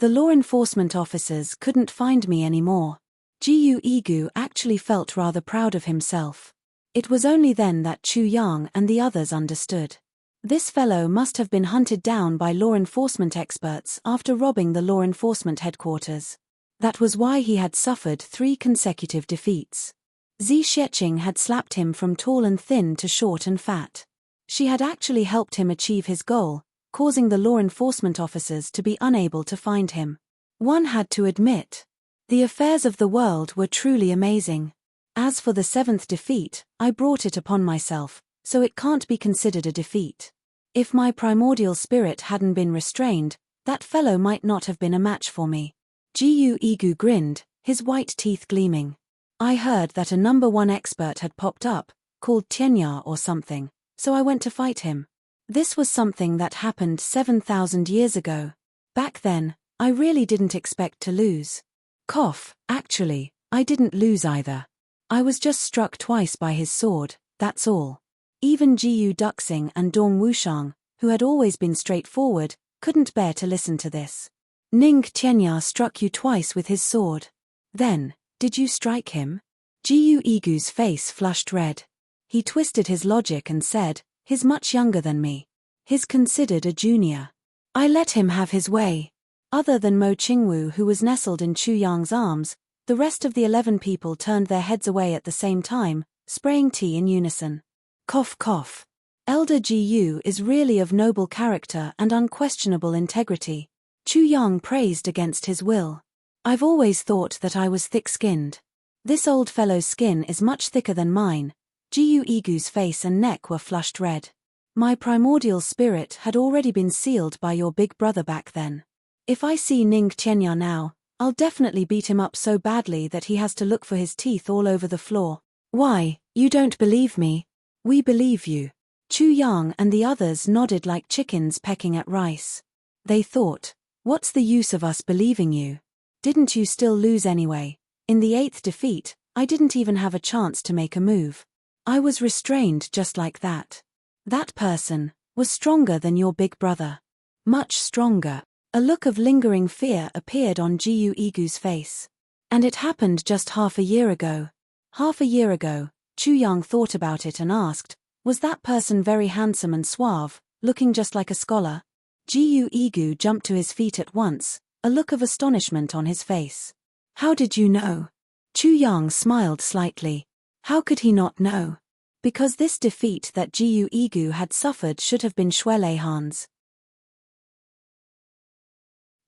The law enforcement officers couldn't find me anymore. Jiu Igu actually felt rather proud of himself. It was only then that Chu Yang and the others understood. This fellow must have been hunted down by law enforcement experts after robbing the law enforcement headquarters. That was why he had suffered 3 consecutive defeats. Zi Xieching had slapped him from tall and thin to short and fat. She had actually helped him achieve his goal, causing the law enforcement officers to be unable to find him. One had to admit, the affairs of the world were truly amazing. As for the 7th defeat, I brought it upon myself, so it can't be considered a defeat. If my primordial spirit hadn't been restrained, that fellow might not have been a match for me. Jiu Igu grinned, his white teeth gleaming. I heard that a number 1 expert had popped up, called Tianya or something, so I went to fight him. This was something that happened 7,000 years ago. Back then, I really didn't expect to lose. Cough, actually, I didn't lose either. I was just struck twice by his sword, that's all. Even Jiu Duxing and Dong Wushang, who had always been straightforward, couldn't bear to listen to this. Ning Tianya struck you twice with his sword. Then, did you strike him? Jiu Igu's face flushed red. He twisted his logic and said, he's much younger than me. He's considered a junior. I let him have his way. Other than Mo Qingwu, who was nestled in Chu Yang's arms, the rest of the 11 people turned their heads away at the same time, spraying tea in unison. Cough cough. Elder Jiu is really of noble character and unquestionable integrity. Chu Yang praised against his will. I've always thought that I was thick-skinned. This old fellow's skin is much thicker than mine. Jiu Igu's face and neck were flushed red. My primordial spirit had already been sealed by your big brother back then. If I see Ning Tianya now, I'll definitely beat him up so badly that he has to look for his teeth all over the floor. Why, you don't believe me? We believe you. Chu Yang and the others nodded like chickens pecking at rice. They thought, what's the use of us believing you? Didn't you still lose anyway? In the 8th defeat, I didn't even have a chance to make a move. I was restrained just like that. That person was stronger than your big brother. Much stronger. A look of lingering fear appeared on Jiu Igu's face. And it happened just half a year ago. Half a year ago, Chu Yang thought about it and asked, was that person very handsome and suave, looking just like a scholar? Jiu Igu jumped to his feet at once, a look of astonishment on his face. How did you know? Chu Yang smiled slightly. How could he not know? Because this defeat that Jiu Igu had suffered should have been Xuelehan's.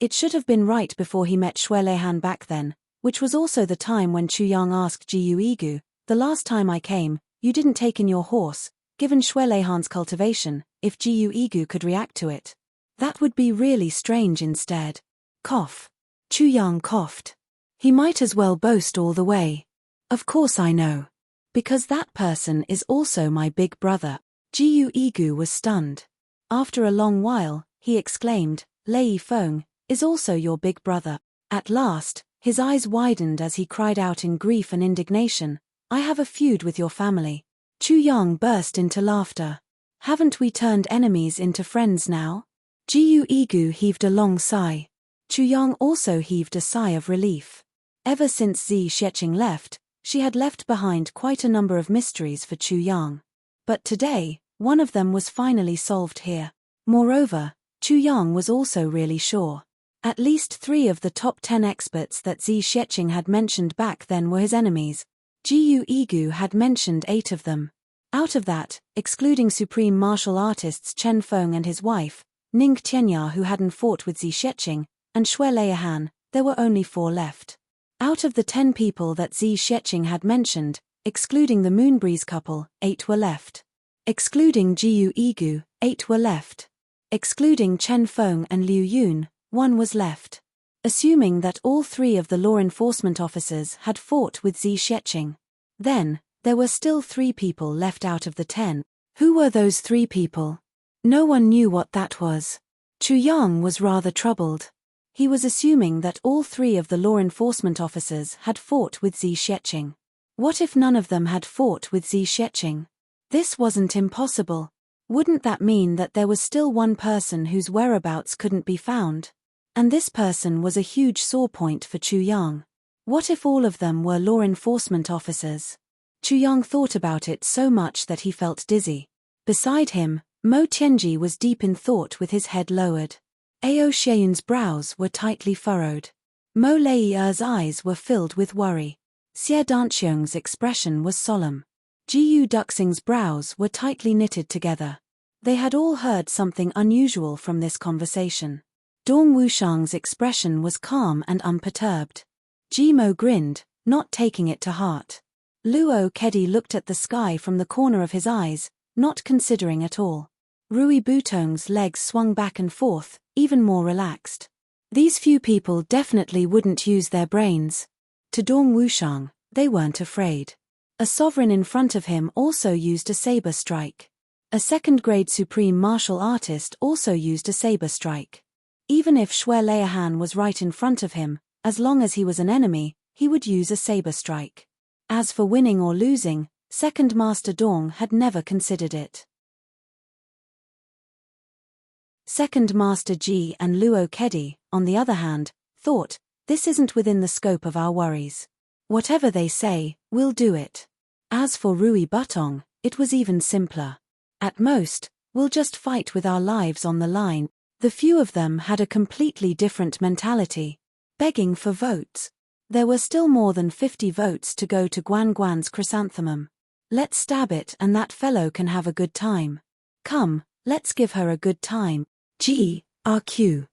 It should have been right before he met Xuelehan back then, which was also the time when Chu Yang asked Jiu Igu, the last time I came, you didn't take in your horse, given Xuelehan's cultivation, if Jiu Igu could react to it. That would be really strange instead. Cough. Chu Yang coughed. He might as well boast all the way. Of course I know. Because that person is also my big brother. Jiu Igu was stunned. After a long while, he exclaimed, Lei Feng, is also your big brother. At last, his eyes widened as he cried out in grief and indignation, I have a feud with your family. Chu Yang burst into laughter. Haven't we turned enemies into friends now? Jiu Igu heaved a long sigh. Chu Yang also heaved a sigh of relief. Ever since Zi Sheqing left, she had left behind quite a number of mysteries for Chu Yang. But today, one of them was finally solved here. Moreover, Chu Yang was also really sure. At least 3 of the top 10 experts that Zi Sheqing had mentioned back then were his enemies. Jiu Igu had mentioned 8 of them. Out of that, excluding supreme martial artists Chen Feng and his wife, Ning Tianya who hadn't fought with Zi Sheqing, and Xue Leihan, there were only 4 left. Out of the 10 people that Zi Sheqing had mentioned, excluding the Moonbreeze couple, 8 were left. Excluding Jiu Igu, 8 were left. Excluding Chen Feng and Liu Yun, 1 was left. Assuming that all 3 of the law enforcement officers had fought with Zi Sheqing. Then, there were still 3 people left out of the 10. Who were those 3 people? No one knew what that was. Chu Yang was rather troubled. He was assuming that all 3 of the law enforcement officers had fought with Zi Sheqing. What if none of them had fought with Zi Sheqing? This wasn't impossible. Wouldn't that mean that there was still one person whose whereabouts couldn't be found? And this person was a huge sore point for Chu Yang. What if all of them were law enforcement officers? Chu Yang thought about it so much that he felt dizzy. Beside him, Mo Tianji was deep in thought with his head lowered. Ao Xieyun's brows were tightly furrowed. Mo Leiyer's eyes were filled with worry. Xie Danqiong's expression was solemn. Jiu Duxing's brows were tightly knitted together. They had all heard something unusual from this conversation. Dong Wushang's expression was calm and unperturbed. Jimo grinned, not taking it to heart. Luo Kedi looked at the sky from the corner of his eyes, not considering at all. Rui Butong's legs swung back and forth, even more relaxed. These few people definitely wouldn't use their brains. To Dong Wushang, they weren't afraid. A sovereign in front of him also used a saber strike. A second-grade supreme martial artist also used a saber strike. Even if Xue Leihan was right in front of him, as long as he was an enemy, he would use a saber strike. As for winning or losing, Second Master Dong had never considered it. Second Master Ji and Luo Kedi, on the other hand, thought, this isn't within the scope of our worries. Whatever they say, we'll do it. As for Rui Butong, it was even simpler. At most, we'll just fight with our lives on the line. The few of them had a completely different mentality. Begging for votes. There were still more than 50 votes to go to Guan Guan's chrysanthemum. Let's stab it and that fellow can have a good time. Come, let's give her a good time. GRQ.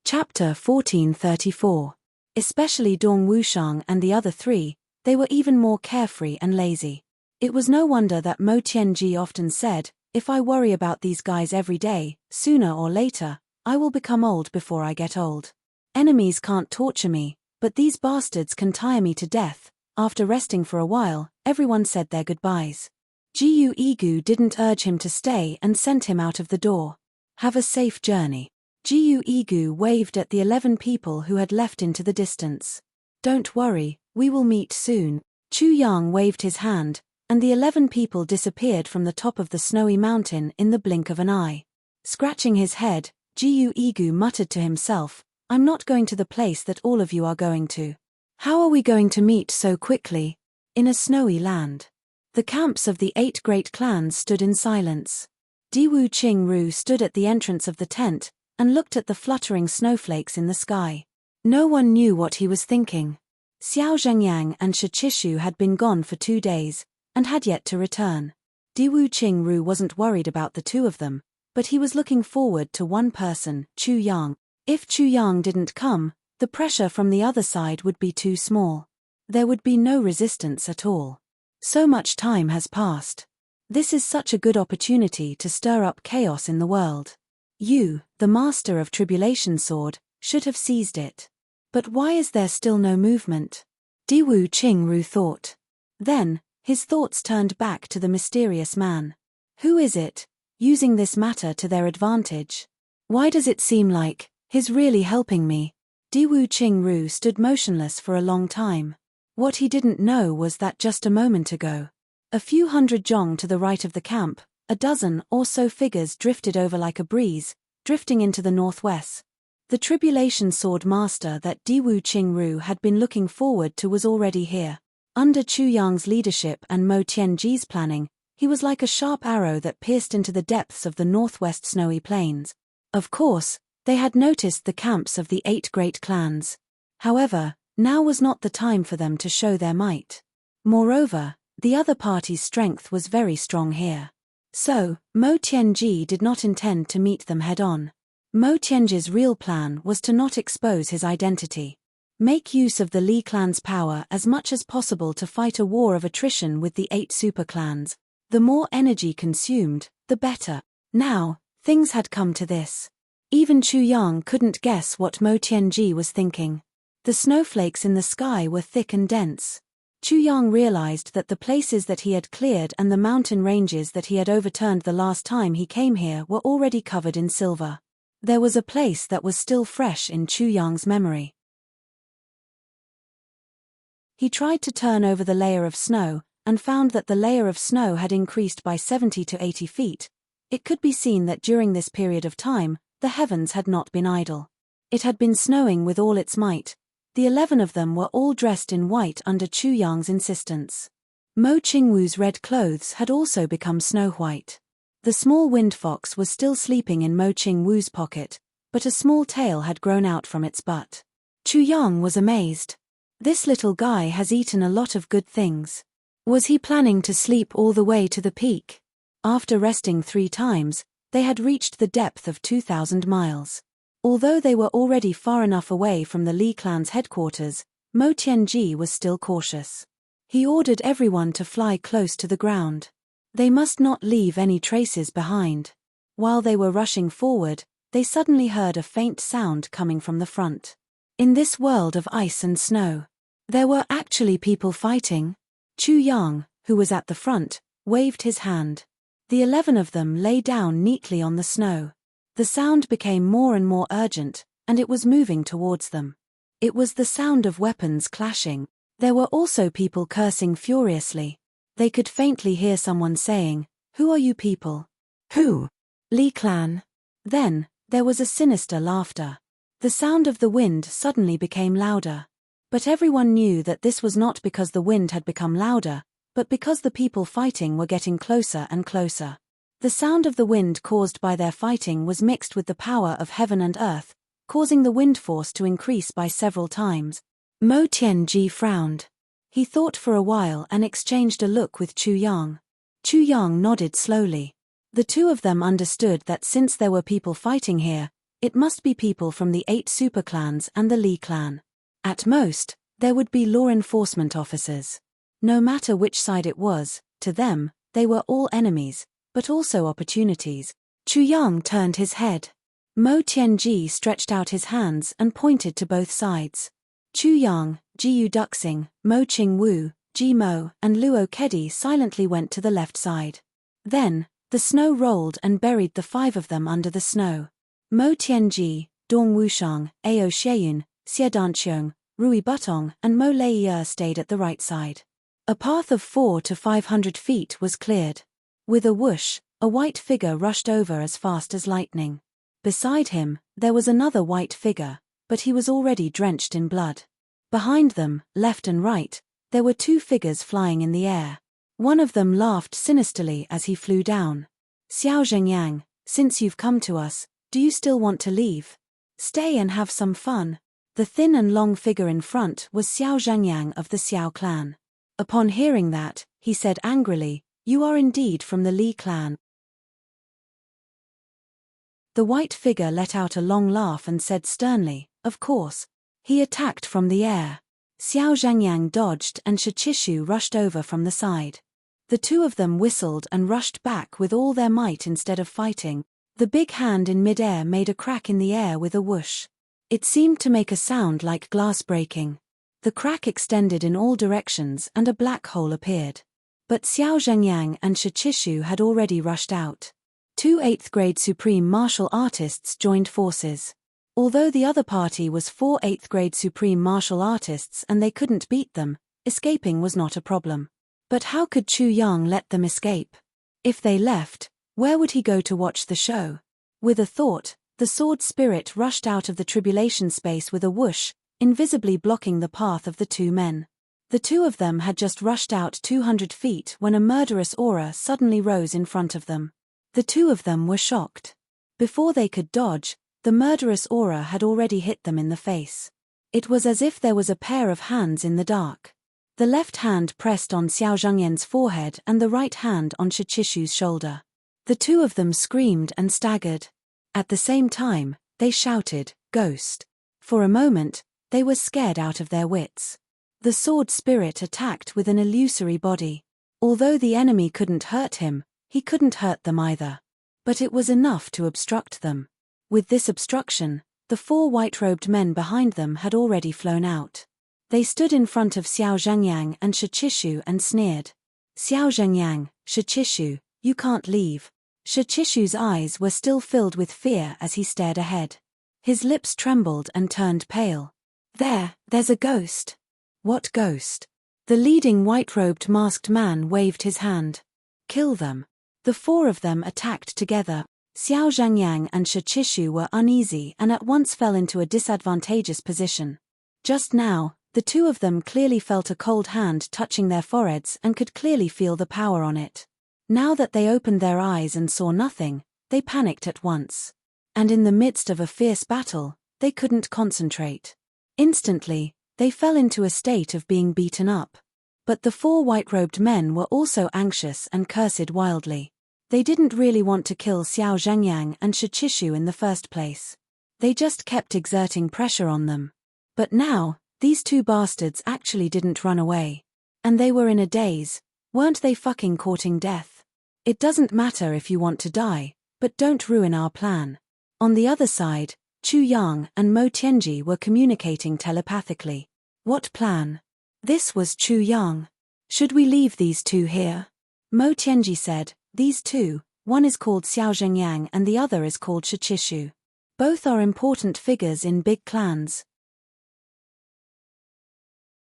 Chapter 1434. Especially Dong Wushang and the other 3, they were even more carefree and lazy. It was no wonder that Mo Tianji often said, if I worry about these guys every day, sooner or later, I will become old before I get old. Enemies can't torture me, but these bastards can tire me to death. After resting for a while, everyone said their goodbyes. Jiu Igu didn't urge him to stay and sent him out of the door. Have a safe journey. Jiu Igu waved at the 11 people who had left into the distance. Don't worry, we will meet soon. Chu Yang waved his hand, and the 11 people disappeared from the top of the snowy mountain in the blink of an eye. Scratching his head, Jiu Igu muttered to himself, I'm not going to the place that all of you are going to. How are we going to meet so quickly? In a snowy land. The camps of the 8 great clans stood in silence. Diwu Qingru stood at the entrance of the tent, and looked at the fluttering snowflakes in the sky. No one knew what he was thinking. Xiao Zhengyang and Shichishu had been gone for 2 days, and had yet to return. Diwu Qingru wasn't worried about the 2 of them, but he was looking forward to one person, Chu Yang. If Chu Yang didn't come, the pressure from the other side would be too small. There would be no resistance at all. So much time has passed. This is such a good opportunity to stir up chaos in the world. You, the master of Tribulation Sword, should have seized it. But why is there still no movement? Diwu Qingru thought. Then, His thoughts turned back to the mysterious man. Who is it, using this matter to their advantage? Why does it seem like he's really helping me? Diwu Qingru stood motionless for a long time. What he didn't know was that just a moment ago, a few hundred zhong to the right of the camp, a dozen or so figures drifted over like a breeze, drifting into the northwest. The tribulation sword master that Diwu Qingru had been looking forward to was already here. Under Chu Yang's leadership and Mo Tianji's planning, he was like a sharp arrow that pierced into the depths of the northwest snowy plains. Of course, they had noticed the camps of the 8 great clans. However, now was not the time for them to show their might. Moreover, the other party's strength was very strong here. So, Mo Tianji did not intend to meet them head-on. Mo Tianji's real plan was to not expose his identity. Make use of the Li clan's power as much as possible to fight a war of attrition with the 8 super clans. The more energy consumed, the better. Now, things had come to this. Even Chu Yang couldn't guess what Mo Tianji was thinking. The snowflakes in the sky were thick and dense. Chu Yang realized that the places that he had cleared and the mountain ranges that he had overturned the last time he came here were already covered in silver. There was a place that was still fresh in Chu Yang's memory. He tried to turn over the layer of snow, and found that the layer of snow had increased by 70 to 80 feet. It could be seen that during this period of time, the heavens had not been idle. It had been snowing with all its might. The 11 of them were all dressed in white under Chu Yang's insistence. Mo Qingwu's red clothes had also become snow-white. The small wind fox was still sleeping in Mo Qingwu's pocket, but a small tail had grown out from its butt. Chu Yang was amazed. This little guy has eaten a lot of good things. Was he planning to sleep all the way to the peak? After resting 3 times, they had reached the depth of 2,000 miles. Although they were already far enough away from the Li clan's headquarters, Mo Tianji was still cautious. He ordered everyone to fly close to the ground. They must not leave any traces behind. While they were rushing forward, they suddenly heard a faint sound coming from the front. In this world of ice and snow, there were actually people fighting. Chu Yang, who was at the front, waved his hand. The 11 of them lay down neatly on the snow. The sound became more and more urgent, and it was moving towards them. It was the sound of weapons clashing. There were also people cursing furiously. They could faintly hear someone saying, "Who are you people?" "Who?" "Li clan." Then, there was a sinister laughter. The sound of the wind suddenly became louder. But everyone knew that this was not because the wind had become louder, but because the people fighting were getting closer and closer. The sound of the wind caused by their fighting was mixed with the power of heaven and earth, causing the wind force to increase by several times. Mo Tianji frowned. He thought for a while and exchanged a look with Chu Yang. Chu Yang nodded slowly. The 2 of them understood that since there were people fighting here, it must be people from the 8 superclans and the Li clan. At most, there would be law enforcement officers. No matter which side it was, to them, they were all enemies, but also opportunities. Chu Yang turned his head. Mo Tianji stretched out his hands and pointed to both sides. Chu Yang, Jiyu Duxing, Mo Qingwu, Ji Mo, and Luo Kedi silently went to the left side. Then, the snow rolled and buried the 5 of them under the snow. Mo Tianji, Dong Wushang, Ao Xieyun, Xie Danqiong, Rui Butong, and Mo Leiye stayed at the right side. A path of 400 to 500 feet was cleared. With a whoosh, a white figure rushed over as fast as lightning. Beside him, there was another white figure, but he was already drenched in blood. Behind them, left and right, there were 2 figures flying in the air. One of them laughed sinisterly as he flew down. "Xiao Zhengyang, since you've come to us, do you still want to leave? Stay and have some fun." The thin and long figure in front was Xiao Zhengyang of the Xiao clan. Upon hearing that, he said angrily, "You are indeed from the Li clan." The white figure let out a long laugh and said sternly, "Of course." He attacked from the air. Xiao Zhengyang dodged and Shichishu rushed over from the side. The 2 of them whistled and rushed back with all their might instead of fighting. The big hand in mid-air made a crack in the air with a whoosh. It seemed to make a sound like glass breaking. The crack extended in all directions and a black hole appeared. But Xiao Zhengyang and Shichishu had already rushed out. 2 8th-grade supreme martial artists joined forces. Although the other party was 4 8th-grade supreme martial artists and they couldn't beat them, escaping was not a problem. But how could Chu Yang let them escape? If they left, where would he go to watch the show? With a thought, the sword spirit rushed out of the tribulation space with a whoosh, invisibly blocking the path of the two men. The two of them had just rushed out 200 feet when a murderous aura suddenly rose in front of them. The two of them were shocked. Before they could dodge, the murderous aura had already hit them in the face. It was as if there was a pair of hands in the dark. The left hand pressed on Xiao Zhengyan's forehead and the right hand on Shichishu's shoulder. The two of them screamed and staggered. At the same time, they shouted, "Ghost!" For a moment, they were scared out of their wits. The sword spirit attacked with an illusory body. Although the enemy couldn't hurt him, he couldn't hurt them either. But it was enough to obstruct them. With this obstruction, the 4 white-robed men behind them had already flown out. They stood in front of Xiao Zhengyang and Shichishu and sneered. "Xiao Zhengyang, Shichishu, you can't leave." Shichishu's eyes were still filled with fear as he stared ahead. His lips trembled and turned pale. There's a ghost." "What ghost?" The leading white-robed masked man waved his hand. "Kill them." The 4 of them attacked together. Xiao Zhengyang and Shichishu were uneasy and at once fell into a disadvantageous position. Just now, the 2 of them clearly felt a cold hand touching their foreheads and could clearly feel the power on it. Now that they opened their eyes and saw nothing, they panicked at once. And in the midst of a fierce battle, they couldn't concentrate. Instantly, they fell into a state of being beaten up. But the 4 white-robed men were also anxious and cursed wildly. They didn't really want to kill Xiao Zhengyang and Shichishu in the first place. They just kept exerting pressure on them. But now, these 2 bastards actually didn't run away. And they were in a daze. Weren't they fucking courting death? It doesn't matter if you want to die, but don't ruin our plan. On the other side, Chu Yang and Mo Tianji were communicating telepathically. What plan? This was Chu Yang. "Should we leave these 2 here?" Mo Tianji said, "These 2, one is called Xiao Zhengyang and the other is called Shichishu. Both are important figures in big clans.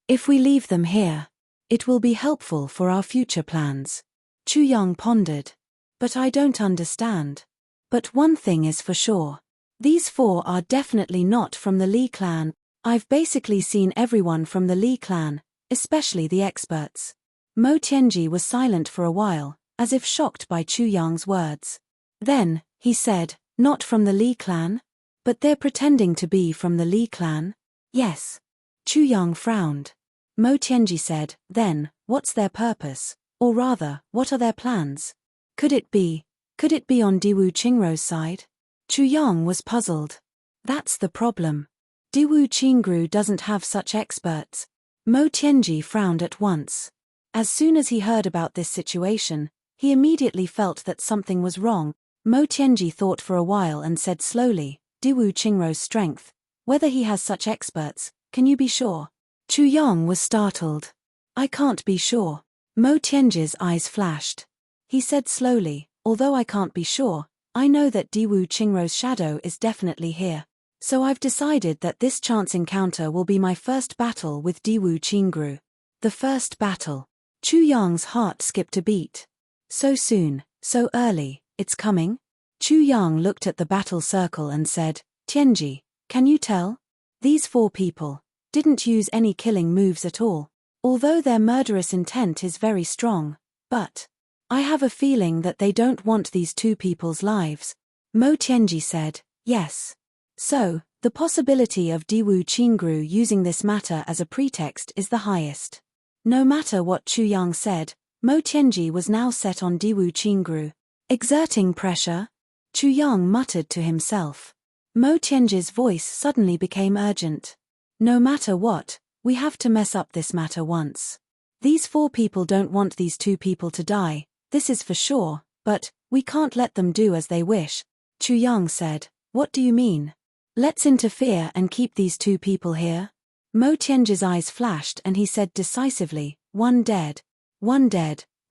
If we leave them here, it will be helpful for our future plans." Chu Yang pondered. "But I don't understand." "But one thing is for sure. These 4 are definitely not from the Li clan. I've basically seen everyone from the Li clan, especially the experts." Mo Tianji was silent for a while, as if shocked by Chu Yang's words. Then, he said, "Not from the Li clan? But they're pretending to be from the Li clan?" "Yes." Chu Yang frowned. Mo Tianji said, "Then, what's their purpose? Or rather, what are their plans? Could it be on Diwu Qingrou's side?" Chu Yang was puzzled. "That's the problem. Diwu Qingru doesn't have such experts." Mo Tianji frowned at once. As soon as he heard about this situation, he immediately felt that something was wrong. Mo Tianji thought for a while and said slowly, "Diwu Qingrou's strength. Whether he has such experts, can you be sure?" Chu Yang was startled. "I can't be sure." Mo Tianji's eyes flashed. He said slowly, "Although I can't be sure, I know that Diwu Qingrou's shadow is definitely here. So I've decided that this chance encounter will be my first battle with Diwu Qingrou." The first battle. Chu Yang's heart skipped a beat. So soon, so early, it's coming? Chu Yang looked at the battle circle and said, "Tianji, can you tell? These 4 people didn't use any killing moves at all. Although their murderous intent is very strong, but I have a feeling that they don't want these 2 people's lives." Mo Tianji said, "Yes. So, the possibility of Diwu Qingrou using this matter as a pretext is the highest." No matter what Chu Yang said, Mo Tianji was now set on Diwu Qingrou. Exerting pressure? Chu Yang muttered to himself. Mo Tianji's voice suddenly became urgent. "No matter what, we have to mess up this matter once. These 4 people don't want these 2 people to die, this is for sure, but we can't let them do as they wish." Chu Yang said, "What do you mean? Let's interfere and keep these 2 people here?" Mo Tianji's eyes flashed and he said decisively, "One dead.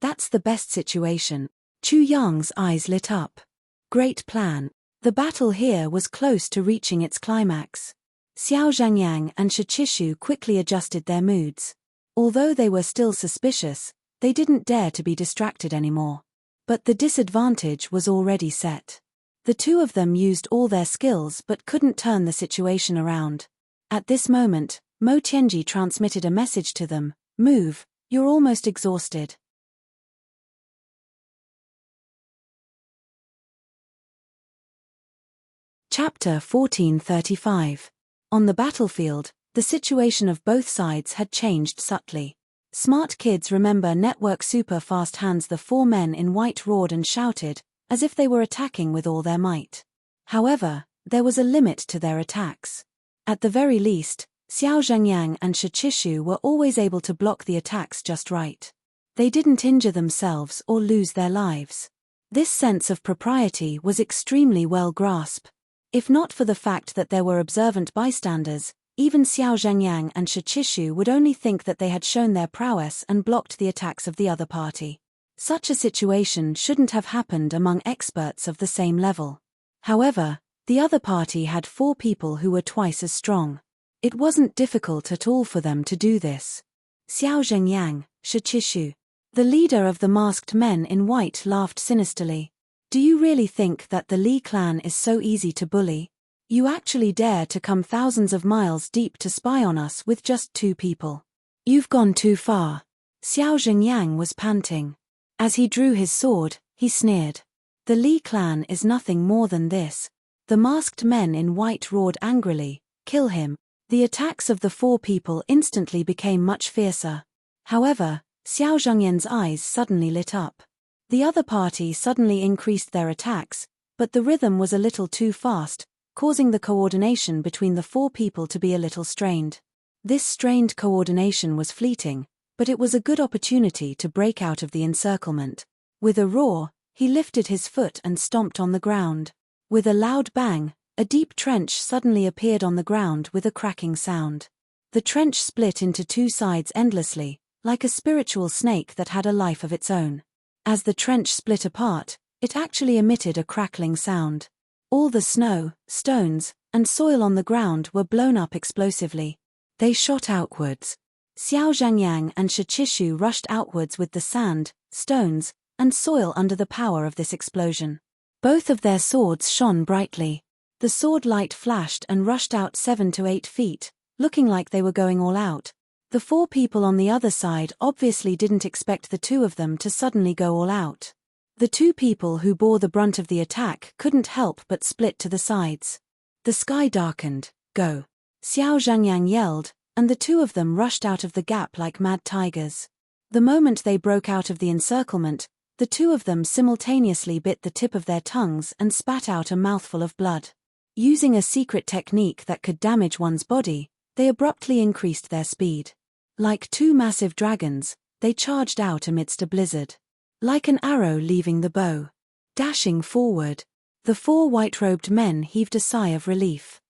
That's the best situation. Chu Yang's eyes lit up. Great plan. The battle here was close to reaching its climax. Xiao Zhangyang and Shichishu quickly adjusted their moods. Although they were still suspicious, they didn't dare to be distracted anymore. But the disadvantage was already set. The two of them used all their skills but couldn't turn the situation around. At this moment, Mo Tianji transmitted a message to them: "Move, you're almost exhausted." Chapter 1435. On the battlefield, the situation of both sides had changed subtly. Smart kids remember network super fast hands. The four men in white roared and shouted, as if they were attacking with all their might. However, there was a limit to their attacks. At the very least, Xiao Zhangyang and Shichishu were always able to block the attacks just right. They didn't injure themselves or lose their lives. This sense of propriety was extremely well grasped. If not for the fact that there were observant bystanders, even Xiao Zhangyang and Shichishu would only think that they had shown their prowess and blocked the attacks of the other party. Such a situation shouldn't have happened among experts of the same level. However, the other party had 4 people who were twice as strong. It wasn't difficult at all for them to do this. Xiao Zhangyang, Shichishu. The leader of the masked men in white laughed sinisterly. Do you really think that the Li clan is so easy to bully? You actually dare to come thousands of miles deep to spy on us with just 2 people. You've gone too far. Xiao Zhangyang was panting. As he drew his sword, he sneered. The Li clan is nothing more than this. The masked men in white roared angrily, "Kill him." The attacks of the 4 people instantly became much fiercer. However, Xiao Zhangyang's eyes suddenly lit up. The other party suddenly increased their attacks, but the rhythm was a little too fast, causing the coordination between the 4 people to be a little strained. This strained coordination was fleeting, but it was a good opportunity to break out of the encirclement. With a roar, he lifted his foot and stomped on the ground. With a loud bang, a deep trench suddenly appeared on the ground with a cracking sound. The trench split into 2 sides endlessly, like a spiritual snake that had a life of its own. As the trench split apart, it actually emitted a crackling sound. All the snow, stones, and soil on the ground were blown up explosively. They shot outwards. Xiao Zhangyang and Shichishu rushed outwards with the sand, stones, and soil under the power of this explosion. Both of their swords shone brightly. The sword light flashed and rushed out 7 to 8 feet, looking like they were going all out. The 4 people on the other side obviously didn't expect the 2 of them to suddenly go all out. The 2 people who bore the brunt of the attack couldn't help but split to the sides. The sky darkened. "Go!" Xiao Zhangyang yelled, and the 2 of them rushed out of the gap like mad tigers. The moment they broke out of the encirclement, the 2 of them simultaneously bit the tip of their tongues and spat out a mouthful of blood. Using a secret technique that could damage one's body, they abruptly increased their speed. Like 2 massive dragons, they charged out amidst a blizzard. Like an arrow leaving the bow. Dashing forward, the 4 white-robed men heaved a sigh of relief.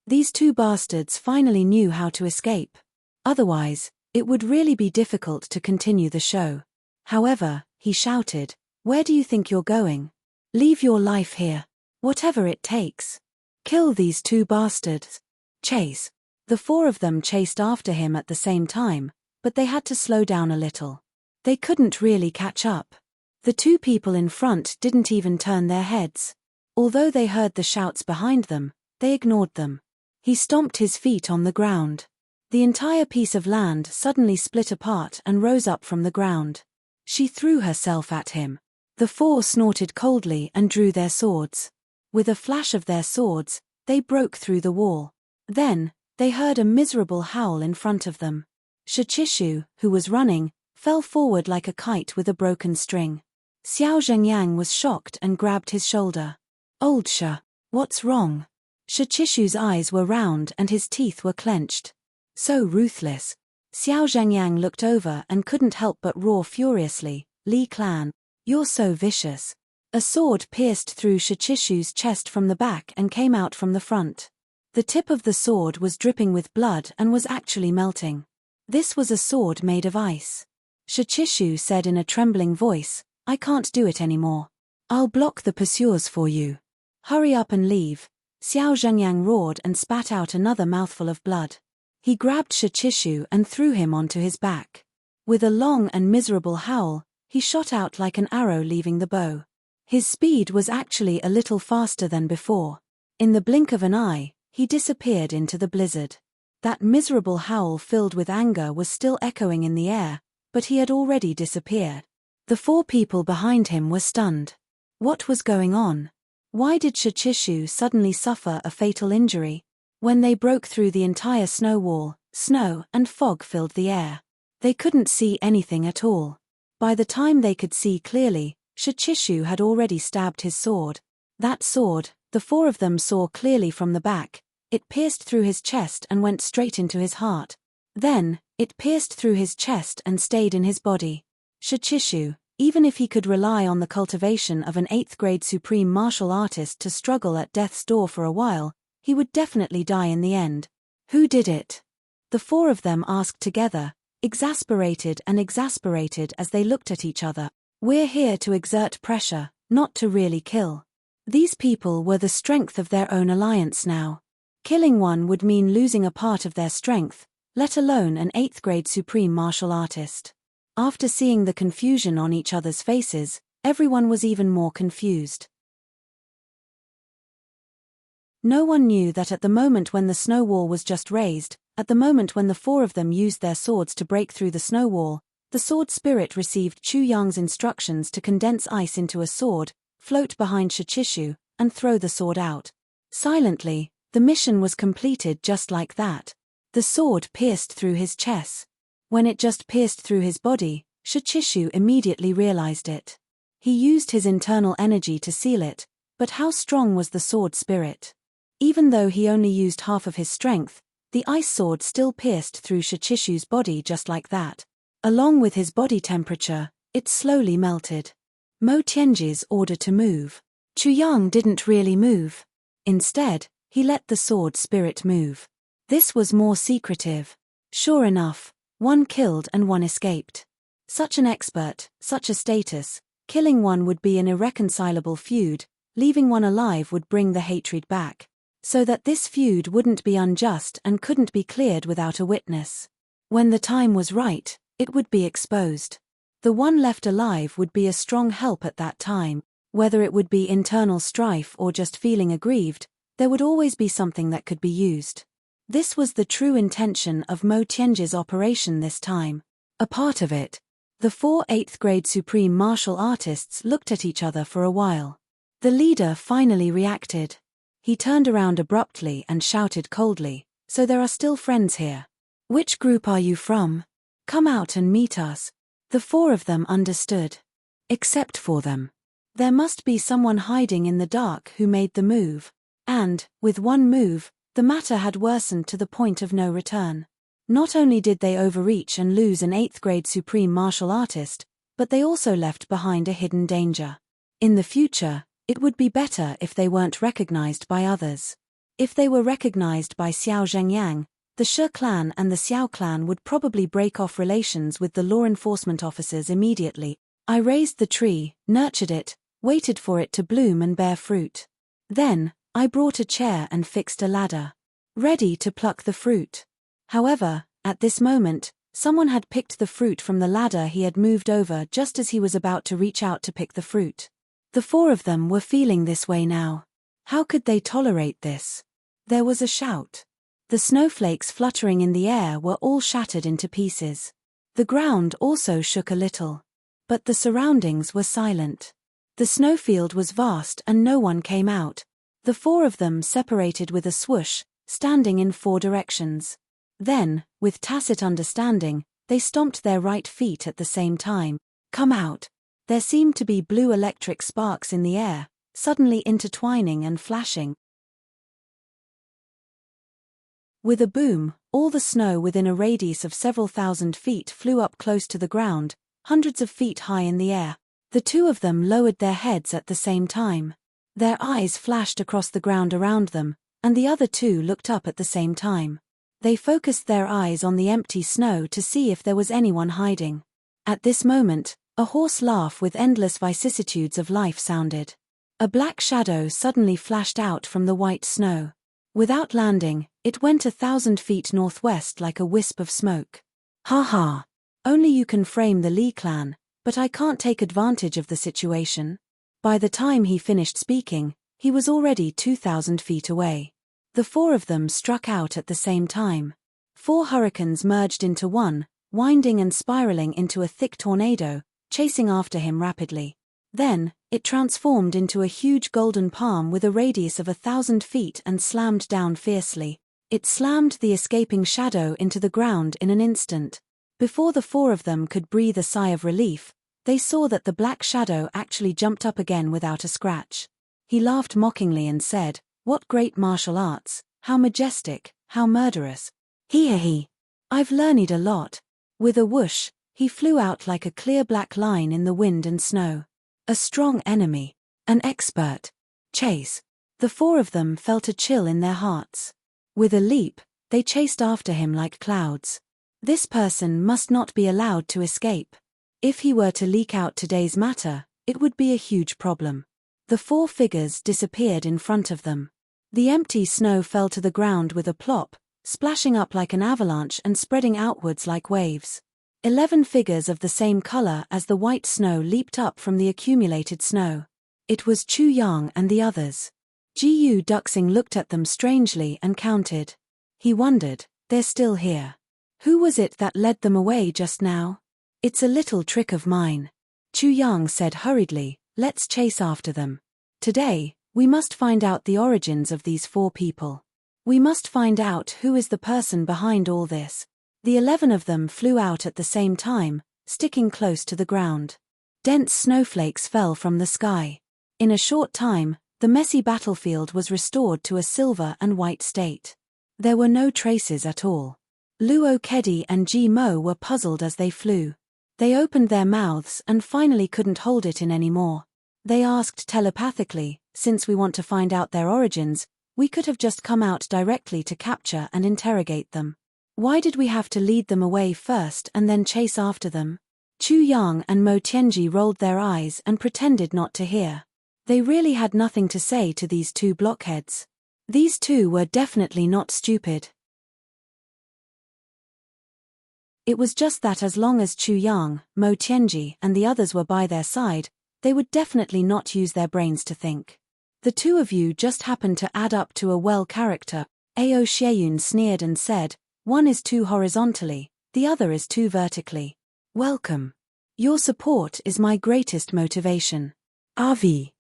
These 2 bastards finally knew how to escape. Otherwise, it would really be difficult to continue the show. However, he shouted, "Where do you think you're going? Leave your life here. Whatever it takes. Kill these 2 bastards. Chase." The 4 of them chased after him at the same time, but they had to slow down a little. They couldn't really catch up. The 2 people in front didn't even turn their heads. Although they heard the shouts behind them, they ignored them. He stomped his feet on the ground. The entire piece of land suddenly split apart and rose up from the ground. She threw herself at him. The 4 snorted coldly and drew their swords. With a flash of their swords, they broke through the wall. Then, they heard a miserable howl in front of them. Shichishu, who was running, fell forward like a kite with a broken string. Xiao Zhangyang was shocked and grabbed his shoulder. "Old Sha, what's wrong?" Shichishu's eyes were round and his teeth were clenched. So ruthless. Xiao Zhangyang looked over and couldn't help but roar furiously, "Li clan, you're so vicious." A sword pierced through Shichishu's chest from the back and came out from the front. The tip of the sword was dripping with blood and was actually melting. This was a sword made of ice. Shichishu said in a trembling voice, "I can't do it anymore. I'll block the pursuers for you. Hurry up and leave." Xiao Zhengyang roared and spat out another mouthful of blood. He grabbed Shichishu and threw him onto his back. With a long and miserable howl, he shot out like an arrow leaving the bow. His speed was actually a little faster than before. In the blink of an eye, he disappeared into the blizzard. That miserable howl filled with anger was still echoing in the air, but he had already disappeared. The 4 people behind him were stunned. What was going on? Why did Shichishu suddenly suffer a fatal injury? When they broke through the entire snow wall, snow and fog filled the air. They couldn't see anything at all. By the time they could see clearly, Shichishu had already stabbed his sword. That sword, the 4 of them saw clearly from the back. It pierced through his chest and went straight into his heart. Then, it pierced through his chest and stayed in his body. Shichishu, even if he could rely on the cultivation of an 8th-grade supreme martial artist to struggle at death's door for a while, he would definitely die in the end. Who did it? The 4 of them asked together, exasperated as they looked at each other. We're here to exert pressure, not to really kill. These people were the strength of their own alliance now. Killing one would mean losing a part of their strength, let alone an 8th-grade supreme martial artist. After seeing the confusion on each other's faces, everyone was even more confused. No one knew that at the moment when the snow wall was just raised, at the moment when the 4 of them used their swords to break through the snow wall, the sword spirit received Chu Yang's instructions to condense ice into a sword, float behind Shichishu, and throw the sword out. Silently, the mission was completed just like that. The sword pierced through his chest. When it just pierced through his body, Shichishu immediately realized it. He used his internal energy to seal it, but how strong was the sword spirit? Even though he only used half of his strength, the ice sword still pierced through Shichishu's body just like that. Along with his body temperature, it slowly melted. Mo Tianji's order to move. Chu Yang didn't really move. Instead, he let the sword spirit move. This was more secretive. Sure enough, one killed and one escaped. Such an expert, such a status, killing one would be an irreconcilable feud, leaving one alive would bring the hatred back. So that this feud wouldn't be unjust and couldn't be cleared without a witness. When the time was right, it would be exposed. The one left alive would be a strong help at that time. Whether it would be internal strife or just feeling aggrieved, there would always be something that could be used. This was the true intention of Mo Tianji's operation this time. A part of it. The 4 8th-grade supreme martial artists looked at each other for a while. The leader finally reacted. He turned around abruptly and shouted coldly, "So there are still friends here. Which group are you from? Come out and meet us." The 4 of them understood. Except for them. There must be someone hiding in the dark who made the move. And, with one move, the matter had worsened to the point of no return. Not only did they overreach and lose an 8th-grade supreme martial artist, but they also left behind a hidden danger. In the future, it would be better if they weren't recognized by others. If they were recognized by Xiao Zhengyang, the Shi clan and the Xiao clan would probably break off relations with the law enforcement officers immediately. I raised the tree, nurtured it, waited for it to bloom and bear fruit. Then, I brought a chair and fixed a ladder. Ready to pluck the fruit. However, at this moment, someone had picked the fruit from the ladder he had moved over just as he was about to reach out to pick the fruit. The 4 of them were feeling this way now. How could they tolerate this? There was a shout. The snowflakes fluttering in the air were all shattered into pieces. The ground also shook a little. But the surroundings were silent. The snowfield was vast and no one came out. The 4 of them separated with a swoosh, standing in 4 directions. Then, with tacit understanding, they stomped their right feet at the same time. Come out. There seemed to be blue electric sparks in the air, suddenly intertwining and flashing. With a boom, all the snow within a radius of several thousand feet flew up close to the ground, hundreds of feet high in the air. The 2 of them lowered their heads at the same time. Their eyes flashed across the ground around them, and the other 2 looked up at the same time. They focused their eyes on the empty snow to see if there was anyone hiding. At this moment, a hoarse laugh with endless vicissitudes of life sounded. A black shadow suddenly flashed out from the white snow. Without landing, it went 1,000 feet northwest like a wisp of smoke. Ha ha! Only you can frame the Lee clan, but I can't take advantage of the situation. By the time he finished speaking, he was already 2,000 feet away. The four of them struck out at the same time. 4 hurricanes merged into one, winding and spiraling into a thick tornado, chasing after him rapidly. Then, it transformed into a huge golden palm with a radius of 1,000 feet and slammed down fiercely. It slammed the escaping shadow into the ground in an instant. Before the four of them could breathe a sigh of relief, they saw that the black shadow actually jumped up again without a scratch. He laughed mockingly and said, "What great martial arts, how majestic, how murderous. Hee. I've learned a lot." With a whoosh, he flew out like a clear black line in the wind and snow. A strong enemy. An expert. Chase. The four of them felt a chill in their hearts. With a leap, they chased after him like clouds. This person must not be allowed to escape. If he were to leak out today's matter, it would be a huge problem. The 4 figures disappeared in front of them. The empty snow fell to the ground with a plop, splashing up like an avalanche and spreading outwards like waves. 11 figures of the same color as the white snow leaped up from the accumulated snow. It was Chu Yang and the others. Gu Duxing looked at them strangely and counted. He wondered, they're still here. Who was it that led them away just now? It's a little trick of mine. Chu Yang said hurriedly, let's chase after them. Today, we must find out the origins of these 4 people. We must find out who is the person behind all this. The 11 of them flew out at the same time, sticking close to the ground. Dense snowflakes fell from the sky. In a short time, the messy battlefield was restored to a silver and white state. There were no traces at all. Luo Kedi and Ji Mo were puzzled as they flew. They opened their mouths and finally couldn't hold it in anymore. They asked telepathically, since we want to find out their origins, we could have just come out directly to capture and interrogate them. Why did we have to lead them away first and then chase after them? Chu Yang and Mo Tianji rolled their eyes and pretended not to hear. They really had nothing to say to these 2 blockheads. These 2 were definitely not stupid. It was just that as long as Chu Yang, Mo Tianji and the others were by their side, they would definitely not use their brains to think. The 2 of you just happened to add up to a well character. Ao Xieyun sneered and said, one is too horizontally, the other is too vertically. Welcome. Your support is my greatest motivation. RV.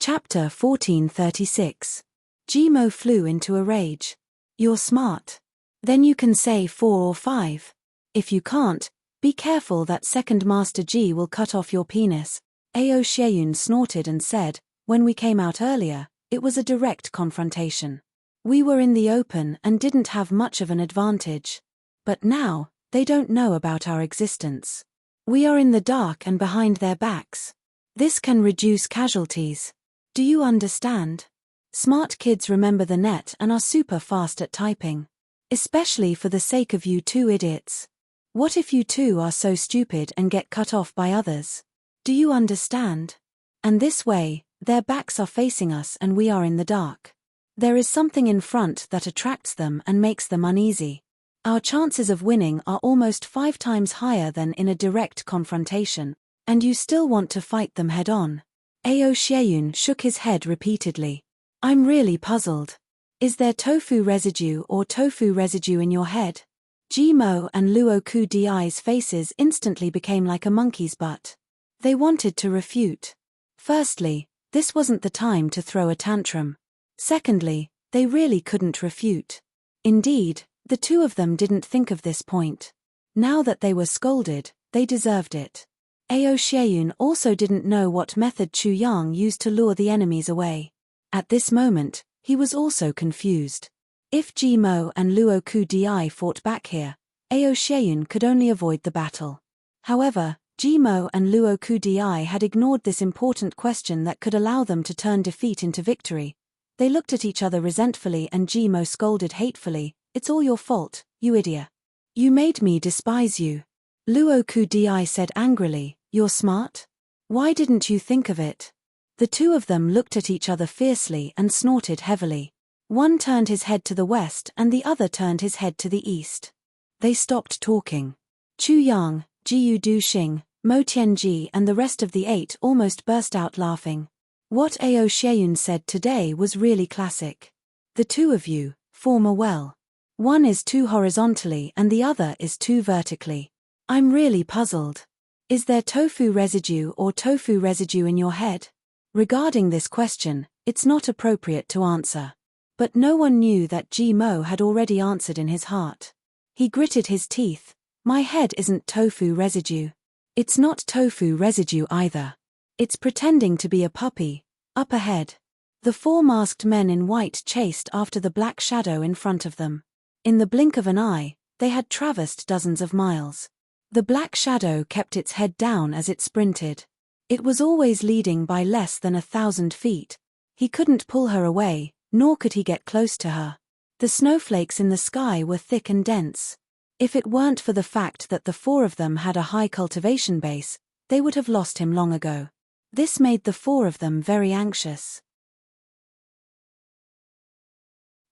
Chapter 1436. Jimo flew into a rage. You're smart. Then you can say 4 or 5. If you can't, be careful that second Master Ji will cut off your penis. Ao Xieyun snorted and said, when we came out earlier, it was a direct confrontation. We were in the open and didn't have much of an advantage. But now, they don't know about our existence. We are in the dark and behind their backs. This can reduce casualties. Do you understand? Smart kids remember the net and are super fast at typing. Especially for the sake of you 2 idiots. What if you 2 are so stupid and get cut off by others? Do you understand? And this way, their backs are facing us and we are in the dark. There is something in front that attracts them and makes them uneasy. Our chances of winning are almost 5 times higher than in a direct confrontation, and you still want to fight them head-on. Ao Xieyun shook his head repeatedly. I'm really puzzled. Is there tofu residue in your head? Jimo and Luo Kudi's faces instantly became like a monkey's butt. They wanted to refute. Firstly, this wasn't the time to throw a tantrum. Secondly, they really couldn't refute. Indeed, the 2 of them didn't think of this point. Now that they were scolded, they deserved it. Ao Xieyun also didn't know what method Chu Yang used to lure the enemies away. At this moment, he was also confused. If Jimo and Luo Kudi fought back here, Ao Xieyun could only avoid the battle. However, Jimo and Luo Kudi had ignored this important question that could allow them to turn defeat into victory. They looked at each other resentfully and Jimo scolded hatefully, "It's all your fault, you idiot. You made me despise you." Luo Kudi said angrily, "You're smart? Why didn't you think of it?" The two of them looked at each other fiercely and snorted heavily. One turned his head to the west and the other turned his head to the east. They stopped talking. Chu Yang, Jiu Du Xing, Mo Tianji and the rest of the 8 almost burst out laughing. What Ao Xieyun said today was really classic. The two of you form a well. One is too horizontally and the other is too vertically. I'm really puzzled. Is there tofu residue or tofu residue in your head? Regarding this question, it's not appropriate to answer. But no one knew that Jimo had already answered in his heart. He gritted his teeth. My head isn't tofu residue. It's not tofu residue either. It's pretending to be a puppy. Up ahead. The 4 masked men in white chased after the black shadow in front of them. In the blink of an eye, they had traversed dozens of miles. The black shadow kept its head down as it sprinted. It was always leading by less than 1,000 feet. He couldn't pull her away, nor could he get close to her. The snowflakes in the sky were thick and dense. If it weren't for the fact that the 4 of them had a high cultivation base, they would have lost him long ago. This made the 4 of them very anxious.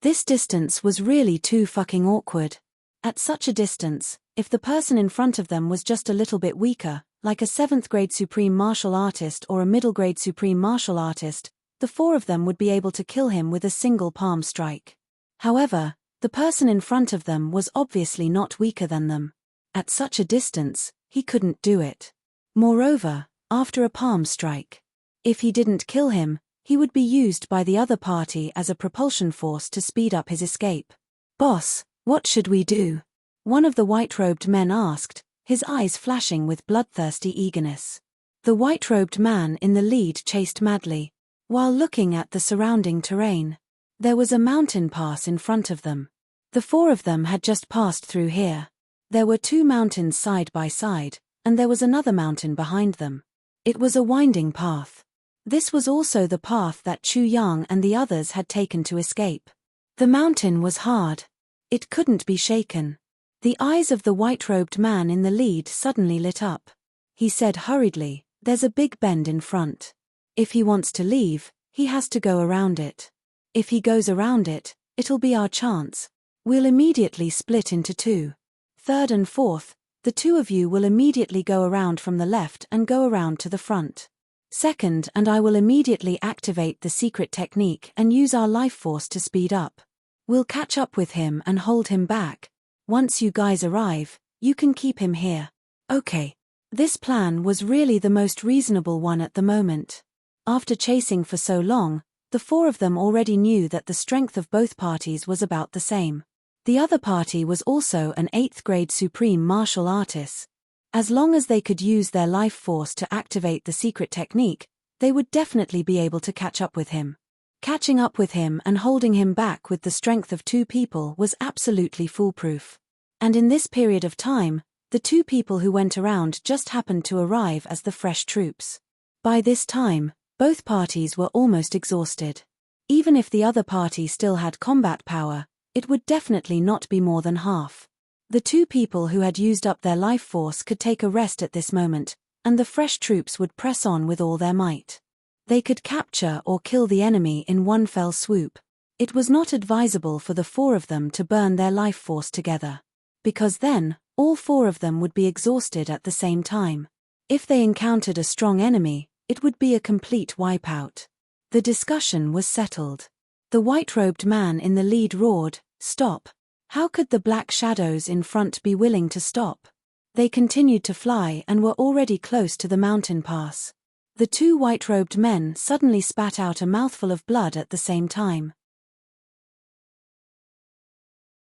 This distance was really too fucking awkward. At such a distance, if the person in front of them was just a little bit weaker, like a 7th grade supreme martial artist or a middle grade supreme martial artist, the 4 of them would be able to kill him with a single palm strike. However, the person in front of them was obviously not weaker than them. At such a distance, he couldn't do it. Moreover, after a palm strike, if he didn't kill him, he would be used by the other party as a propulsion force to speed up his escape. "Boss, what should we do?" one of the white-robed men asked, his eyes flashing with bloodthirsty eagerness. The white-robed man in the lead chased madly, while looking at the surrounding terrain. There was a mountain pass in front of them. The 4 of them had just passed through here. There were 2 mountains side by side, and there was another mountain behind them. It was a winding path. This was also the path that Chu Yang and the others had taken to escape. The mountain was hard. It couldn't be shaken. The eyes of the white-robed man in the lead suddenly lit up. He said hurriedly, "There's a big bend in front. If he wants to leave, he has to go around it. If he goes around it, it'll be our chance. We'll immediately split into 2. 3rd and 4th, the 2 of you will immediately go around from the left and go around to the front. 2nd and I will immediately activate the secret technique and use our life force to speed up. We'll catch up with him and hold him back. Once you guys arrive, you can keep him here." Okay. This plan was really the most reasonable one at the moment. After chasing for so long, the 4 of them already knew that the strength of both parties was about the same. The other party was also an 8th grade supreme martial artist. As long as they could use their life force to activate the secret technique, they would definitely be able to catch up with him. Catching up with him and holding him back with the strength of 2 people was absolutely foolproof. And in this period of time, the 2 people who went around just happened to arrive as the fresh troops. By this time, both parties were almost exhausted. Even if the other party still had combat power, it would definitely not be more than half. The 2 people who had used up their life force could take a rest at this moment, and the fresh troops would press on with all their might. They could capture or kill the enemy in one fell swoop. It was not advisable for the 4 of them to burn their life force together. Because then, all 4 of them would be exhausted at the same time. If they encountered a strong enemy, it would be a complete wipeout. The discussion was settled. The white-robed man in the lead roared, "Stop! How could the black shadows in front be willing to stop?" They continued to fly and were already close to the mountain pass. The 2 white-robed men suddenly spat out a mouthful of blood at the same time.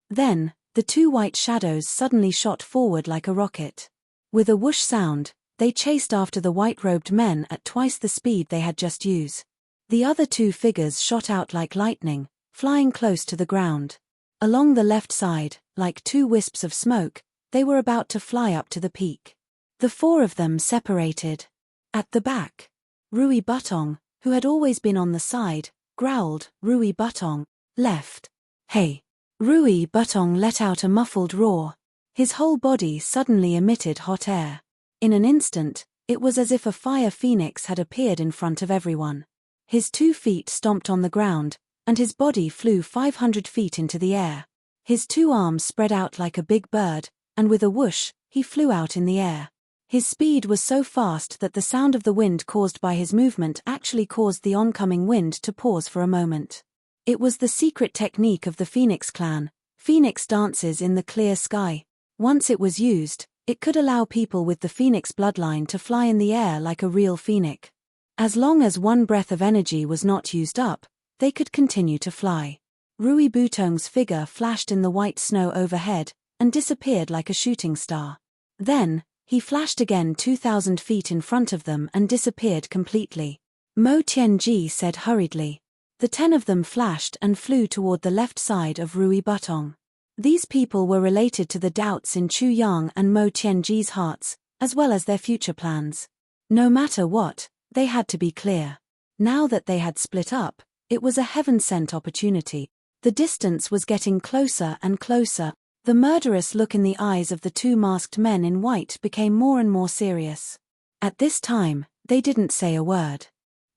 Then, the 2 white shadows suddenly shot forward like a rocket. With a whoosh sound, they chased after the white-robed men at twice the speed they had just used. The other 2 figures shot out like lightning, flying close to the ground. Along the left side, like 2 wisps of smoke, they were about to fly up to the peak. The four of them separated. At the back, Rui Butong, who had always been on the side, growled, "Rui Butong, left." "Hey!" Rui Butong let out a muffled roar. His whole body suddenly emitted hot air. In an instant, it was as if a fire phoenix had appeared in front of everyone. His 2 feet stomped on the ground, and his body flew 500 feet into the air. His 2 arms spread out like a big bird, and with a whoosh, he flew out in the air. His speed was so fast that the sound of the wind caused by his movement actually caused the oncoming wind to pause for a moment. It was the secret technique of the Phoenix clan, Phoenix dances in the clear sky. Once it was used, it could allow people with the Phoenix bloodline to fly in the air like a real phoenix. As long as one breath of energy was not used up, they could continue to fly. Rui Butong's figure flashed in the white snow overhead, and disappeared like a shooting star. Then, he flashed again 2,000 feet in front of them and disappeared completely. Mo Tianji said hurriedly. The 10 of them flashed and flew toward the left side of Rui Butong. These people were related to the doubts in Chu Yang and Mo Tianji's hearts, as well as their future plans. No matter what, they had to be clear. Now that they had split up, it was a heaven-sent opportunity. The distance was getting closer and closer. The murderous look in the eyes of the 2 masked men in white became more and more serious. At this time, they didn't say a word.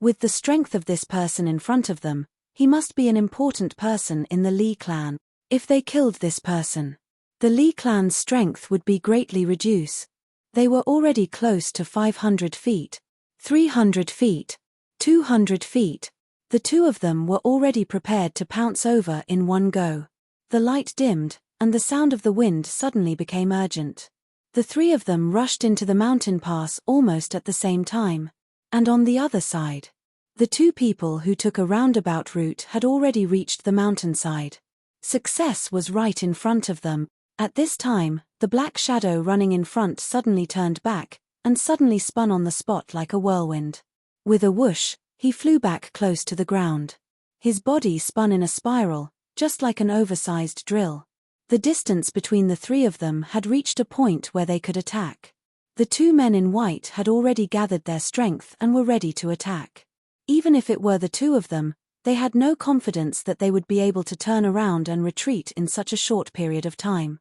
With the strength of this person in front of them, he must be an important person in the Li clan. If they killed this person, the Li clan's strength would be greatly reduced. They were already close to 500 feet, 300 feet, 200 feet. The 2 of them were already prepared to pounce over in one go. The light dimmed, and the sound of the wind suddenly became urgent. The 3 of them rushed into the mountain pass almost at the same time. And on the other side, the 2 people who took a roundabout route had already reached the mountainside. Success was right in front of them. At this time, the black shadow running in front suddenly turned back, and suddenly spun on the spot like a whirlwind. With a whoosh, he flew back close to the ground. His body spun in a spiral, just like an oversized drill. The distance between the 3 of them had reached a point where they could attack. The 2 men in white had already gathered their strength and were ready to attack. Even if it were the 2 of them, they had no confidence that they would be able to turn around and retreat in such a short period of time.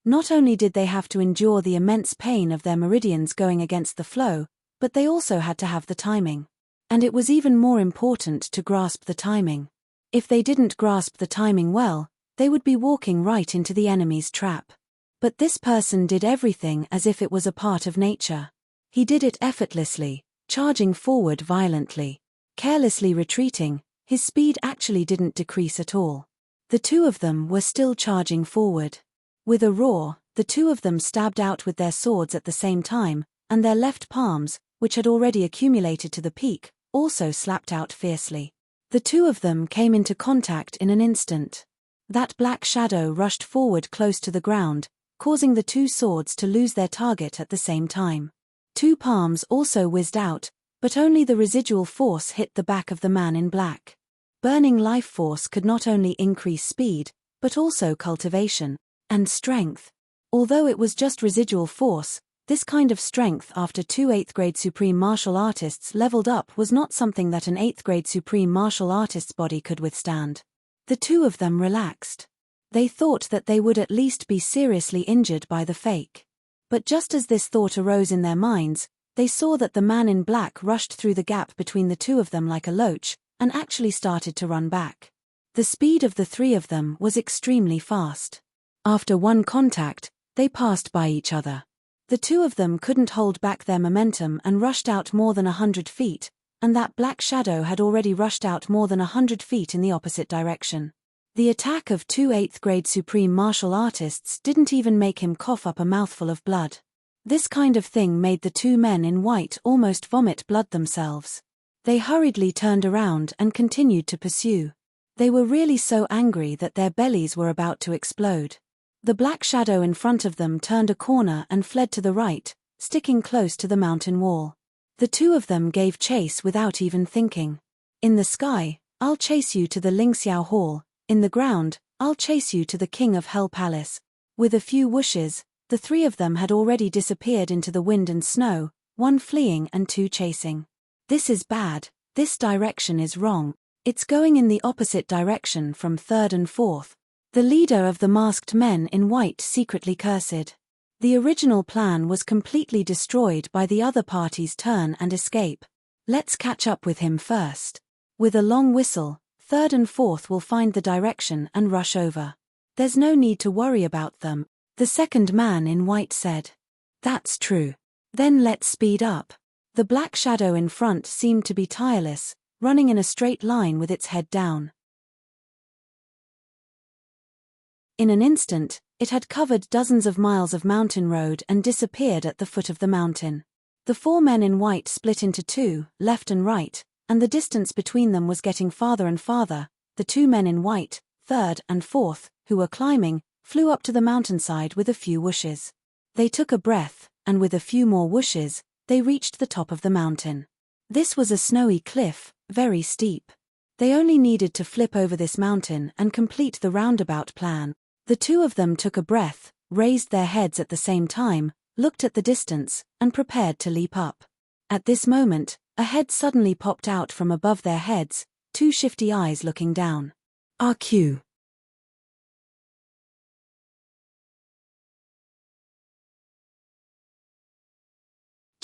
Not only did they have to endure the immense pain of their meridians going against the flow, but they also had to have the timing. And it was even more important to grasp the timing. If they didn't grasp the timing well, they would be walking right into the enemy's trap. But this person did everything as if it was a part of nature. He did it effortlessly, charging forward violently. Carelessly retreating, his speed actually didn't decrease at all. The 2 of them were still charging forward. With a roar, the 2 of them stabbed out with their swords at the same time, and their left palms, which had already accumulated to the peak, also slapped out fiercely. The 2 of them came into contact in an instant. That black shadow rushed forward close to the ground, causing the 2 swords to lose their target at the same time. 2 palms also whizzed out, but only the residual force hit the back of the man in black. Burning life force could not only increase speed, but also cultivation and strength. Although it was just residual force, this kind of strength after 2 8th grade supreme martial artists leveled up was not something that an 8th grade supreme martial artist's body could withstand. The 2 of them relaxed. They thought that they would at least be seriously injured by the fake. But just as this thought arose in their minds, they saw that the man in black rushed through the gap between the 2 of them like a loach, and actually started to run back. The speed of the 3 of them was extremely fast. After one contact, they passed by each other. The 2 of them couldn't hold back their momentum and rushed out more than 100 feet, and that black shadow had already rushed out more than 100 feet in the opposite direction. The attack of 2 8th grade supreme martial artists didn't even make him cough up a mouthful of blood. This kind of thing made the 2 men in white almost vomit blood themselves. They hurriedly turned around and continued to pursue. They were really so angry that their bellies were about to explode. The black shadow in front of them turned a corner and fled to the right, sticking close to the mountain wall. The 2 of them gave chase without even thinking. In the sky, "I'll chase you to the Lingxiao Hall." In the ground, "I'll chase you to the King of Hell Palace." With a few whooshes, The three of them had already disappeared into the wind and snow, one fleeing and two chasing. This is bad, this direction is wrong, it's going in the opposite direction from third and fourth. The leader of the masked men in white secretly cursed. The original plan was completely destroyed by the other party's turn and escape. Let's catch up with him first. With a long whistle, third and fourth will find the direction and rush over. There's no need to worry about them, the second man in white said. That's true. Then let's speed up. The black shadow in front seemed to be tireless, running in a straight line with its head down. In an instant, it had covered dozens of miles of mountain road and disappeared at the foot of the mountain. The four men in white split into two, left and right, and the distance between them was getting farther and farther. The two men in white, third and fourth, who were climbing, flew up to the mountainside with a few whooshes. They took a breath, and with a few more whooshes, they reached the top of the mountain. This was a snowy cliff, very steep. They only needed to flip over this mountain and complete the roundabout plan. The two of them took a breath, raised their heads at the same time, looked at the distance, and prepared to leap up. At this moment, a head suddenly popped out from above their heads, two shifty eyes looking down. RQ.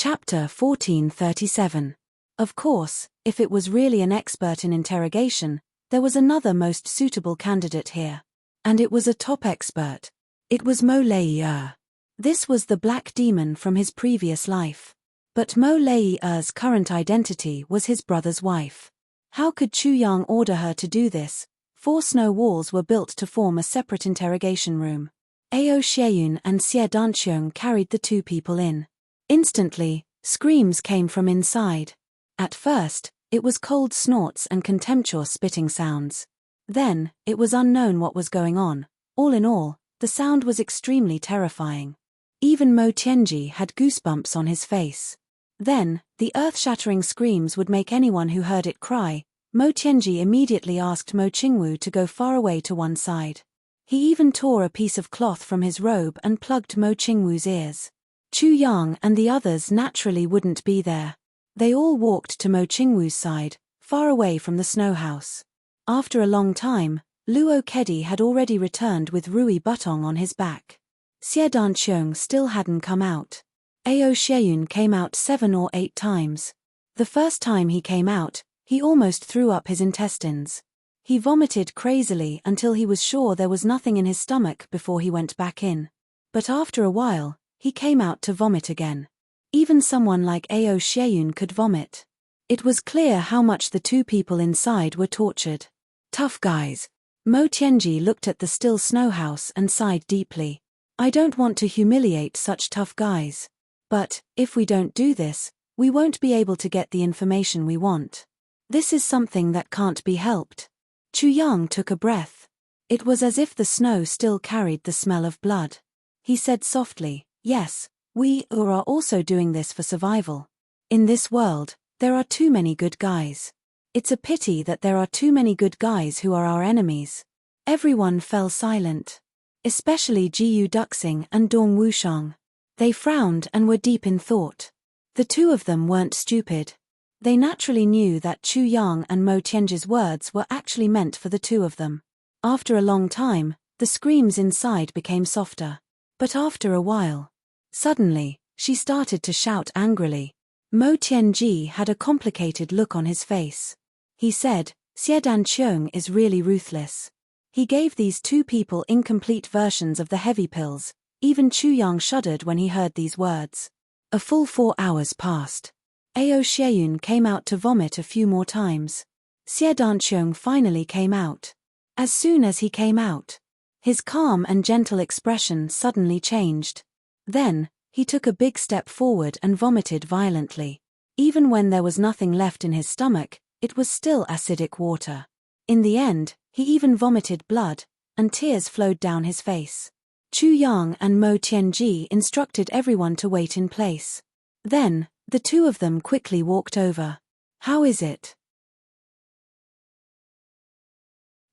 Chapter 1437. Of course, if it was really an expert in interrogation, there was another most suitable candidate here. And it was a top expert. It was Mo Lei-er. This was the black demon from his previous life. But Mo Lei-er's current identity was his brother's wife. How could Chu Yang order her to do this? 4 snow walls were built to form a separate interrogation room. Ao Xieyun and Xie Danqiong carried the two people in. Instantly, screams came from inside. At first, it was cold snorts and contemptuous spitting sounds. Then, it was unknown what was going on. All in all, the sound was extremely terrifying. Even Mo Tianji had goosebumps on his face. Then, the earth-shattering screams would make anyone who heard it cry. Mo Tianji immediately asked Mo Qingwu to go far away to one side. He even tore a piece of cloth from his robe and plugged Mo Qingwu's ears. Chu Yang and the others naturally wouldn't be there. They all walked to Mo Qingwu's side, far away from the snow house. After a long time, Luo Kedi had already returned with Rui Butong on his back. Xie Danqiong still hadn't come out. Ao Xieyun came out 7 or 8 times. The first time he came out, he almost threw up his intestines. He vomited crazily until he was sure there was nothing in his stomach before he went back in. But after a while, he came out to vomit again. Even someone like Ao Xieyun could vomit. It was clear how much the two people inside were tortured. Tough guys. Mo Tianji looked at the still snow house and sighed deeply. I don't want to humiliate such tough guys. But, if we don't do this, we won't be able to get the information we want. This is something that can't be helped. Chu Yang took a breath. It was as if the snow still carried the smell of blood. He said softly, yes, we are also doing this for survival. In this world, there are too many good guys. It's a pity that there are too many good guys who are our enemies. Everyone fell silent. Especially Jiyu Duxing and Dong Wushang. They frowned and were deep in thought. The two of them weren't stupid. They naturally knew that Chu Yang and Mo Tianji's words were actually meant for the two of them. After a long time, the screams inside became softer. But after a while, suddenly, she started to shout angrily. Mo Tianji had a complicated look on his face. He said, Xie Danqiong is really ruthless. He gave these two people incomplete versions of the heavy pills. Even Chu Yang shuddered when he heard these words. A full 4 hours passed. Ao Xieyun came out to vomit a few more times. Xie Danqiong finally came out. As soon as he came out, his calm and gentle expression suddenly changed. Then, he took a big step forward and vomited violently. Even when there was nothing left in his stomach, it was still acidic water. In the end, he even vomited blood, and tears flowed down his face. Chu Yang and Mo Tianji instructed everyone to wait in place. Then, the two of them quickly walked over. How is it?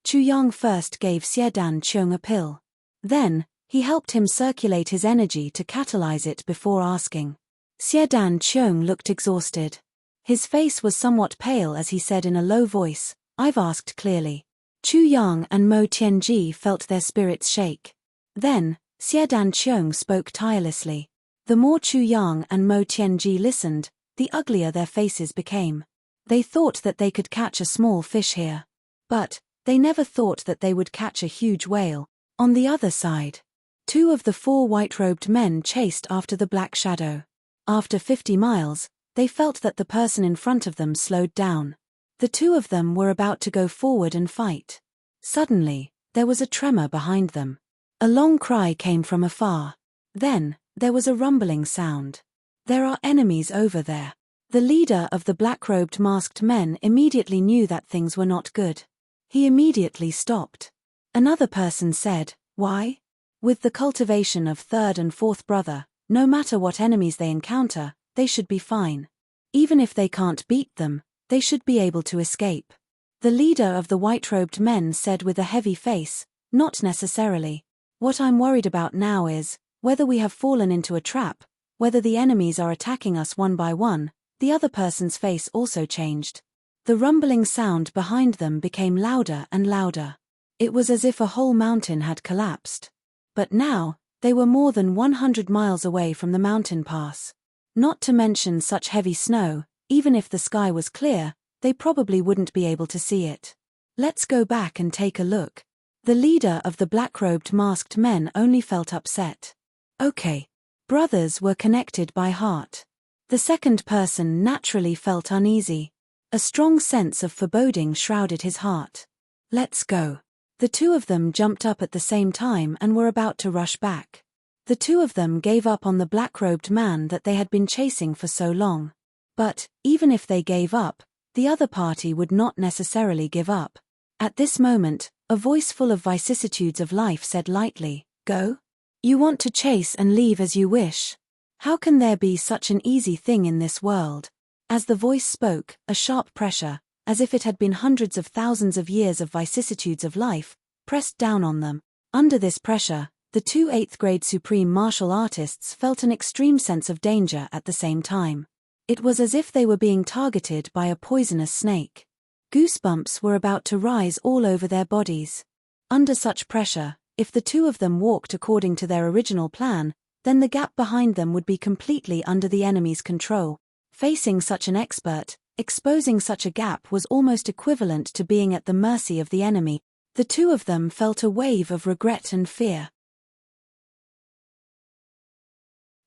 Chu Yang first gave Xie Danqiong a pill. Then, he He helped him circulate his energy to catalyze it before asking. Xiedan Qiong looked exhausted. His face was somewhat pale as he said in a low voice, "I've asked clearly." Chu Yang and Mo Tianji felt their spirits shake. Then, Xiedan Qiong spoke tirelessly. The more Chu Yang and Mo Tianji listened, the uglier their faces became. They thought that they could catch a small fish here. But, they never thought that they would catch a huge whale. On the other side, 2 of the 4 white-robed men chased after the black shadow. After 50 miles, they felt that the person in front of them slowed down. The 2 of them were about to go forward and fight. Suddenly, there was a tremor behind them. A long cry came from afar. Then, there was a rumbling sound. "There are enemies over there." The leader of the black-robed masked men immediately knew that things were not good. He immediately stopped. Another person said, "Why?" With the cultivation of 3rd and 4th brother, no matter what enemies they encounter, they should be fine. Even if they can't beat them, they should be able to escape. The leader of the white-robed men said with a heavy face, "Not necessarily. What I'm worried about now is, whether we have fallen into a trap, whether the enemies are attacking us one by one." The other person's face also changed. The rumbling sound behind them became louder and louder. It was as if a whole mountain had collapsed. But now, they were more than 100 miles away from the mountain pass. Not to mention such heavy snow, even if the sky was clear, they probably wouldn't be able to see it. "Let's go back and take a look." The leader of the black-robed masked men only felt upset. Okay. Brothers were connected by heart. The second person naturally felt uneasy. A strong sense of foreboding shrouded his heart. "Let's go." The 2 of them jumped up at the same time and were about to rush back. The 2 of them gave up on the black-robed man that they had been chasing for so long. But, even if they gave up, the other party would not necessarily give up. At this moment, a voice full of vicissitudes of life said lightly, "Go? You want to chase and leave as you wish? How can there be such an easy thing in this world?" As the voice spoke, a sharp pressure, as if it had been hundreds of thousands of years of vicissitudes of life, pressed down on them. Under this pressure, the 2 8th-grade supreme martial artists felt an extreme sense of danger at the same time. It was as if they were being targeted by a poisonous snake. Goosebumps were about to rise all over their bodies. Under such pressure, if the 2 of them walked according to their original plan, then the gap behind them would be completely under the enemy's control. Facing such an expert, exposing such a gap was almost equivalent to being at the mercy of the enemy. The 2 of them felt a wave of regret and fear.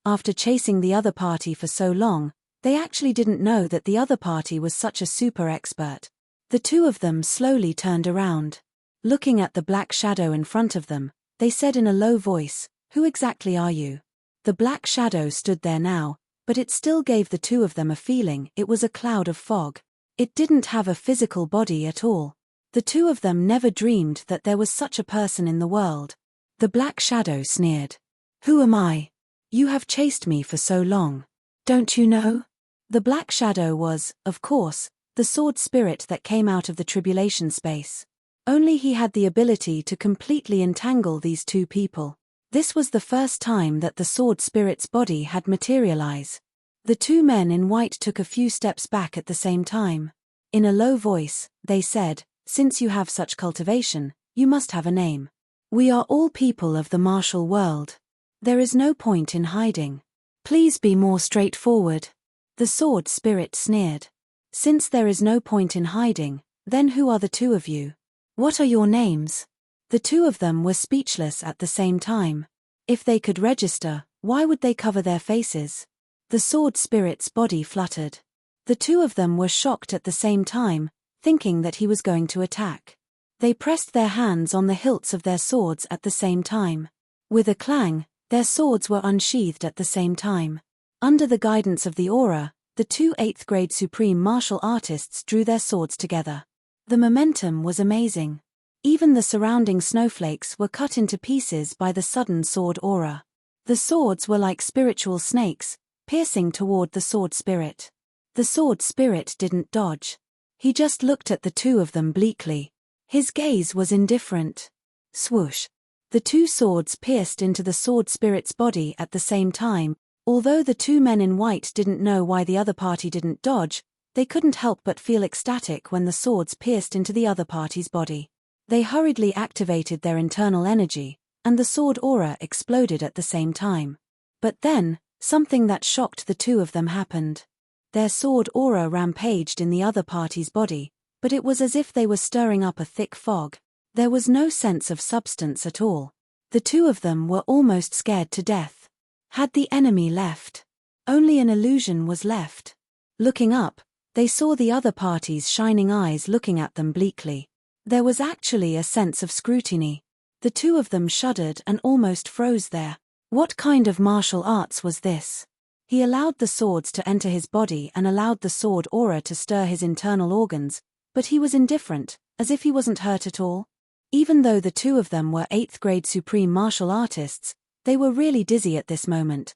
After chasing the other party for so long, they actually didn't know that the other party was such a super expert. The 2 of them slowly turned around. Looking at the black shadow in front of them, they said in a low voice, "Who exactly are you?" The black shadow stood there now, but it still gave the 2 of them a feeling. It was a cloud of fog. It didn't have a physical body at all. The 2 of them never dreamed that there was such a person in the world. The black shadow sneered. "Who am I? You have chased me for so long. Don't you know?" The black shadow was, of course, the sword spirit that came out of the tribulation space. Only he had the ability to completely entangle these 2 people. This was the first time that the sword spirit's body had materialized. The 2 men in white took a few steps back at the same time. In a low voice, they said, "Since you have such cultivation, you must have a name. We are all people of the martial world. There is no point in hiding. Please be more straightforward." The sword spirit sneered. "Since there is no point in hiding, then who are the 2 of you? What are your names?" The 2 of them were speechless at the same time. If they could register, why would they cover their faces? The sword spirit's body fluttered. The 2 of them were shocked at the same time, thinking that he was going to attack. They pressed their hands on the hilts of their swords at the same time. With a clang, their swords were unsheathed at the same time. Under the guidance of the aura, the 2 8th-grade supreme martial artists drew their swords together. The momentum was amazing. Even the surrounding snowflakes were cut into pieces by the sudden sword aura. The swords were like spiritual snakes, piercing toward the sword spirit. The sword spirit didn't dodge. He just looked at the 2 of them bleakly. His gaze was indifferent. Swoosh. The two swords pierced into the sword spirit's body at the same time. Although the two men in white didn't know why the other party didn't dodge, they couldn't help but feel ecstatic when the swords pierced into the other party's body. They hurriedly activated their internal energy, and the sword aura exploded at the same time. But then, something that shocked the two of them happened. Their sword aura rampaged in the other party's body, but it was as if they were stirring up a thick fog. There was no sense of substance at all. The two of them were almost scared to death. Had the enemy left? Only an illusion was left. Looking up, they saw the other party's shining eyes looking at them bleakly. There was actually a sense of scrutiny. The two of them shuddered and almost froze there. What kind of martial arts was this? He allowed the swords to enter his body and allowed the sword aura to stir his internal organs, but he was indifferent, as if he wasn't hurt at all. Even though the two of them were 8th grade supreme martial artists, they were really dizzy at this moment.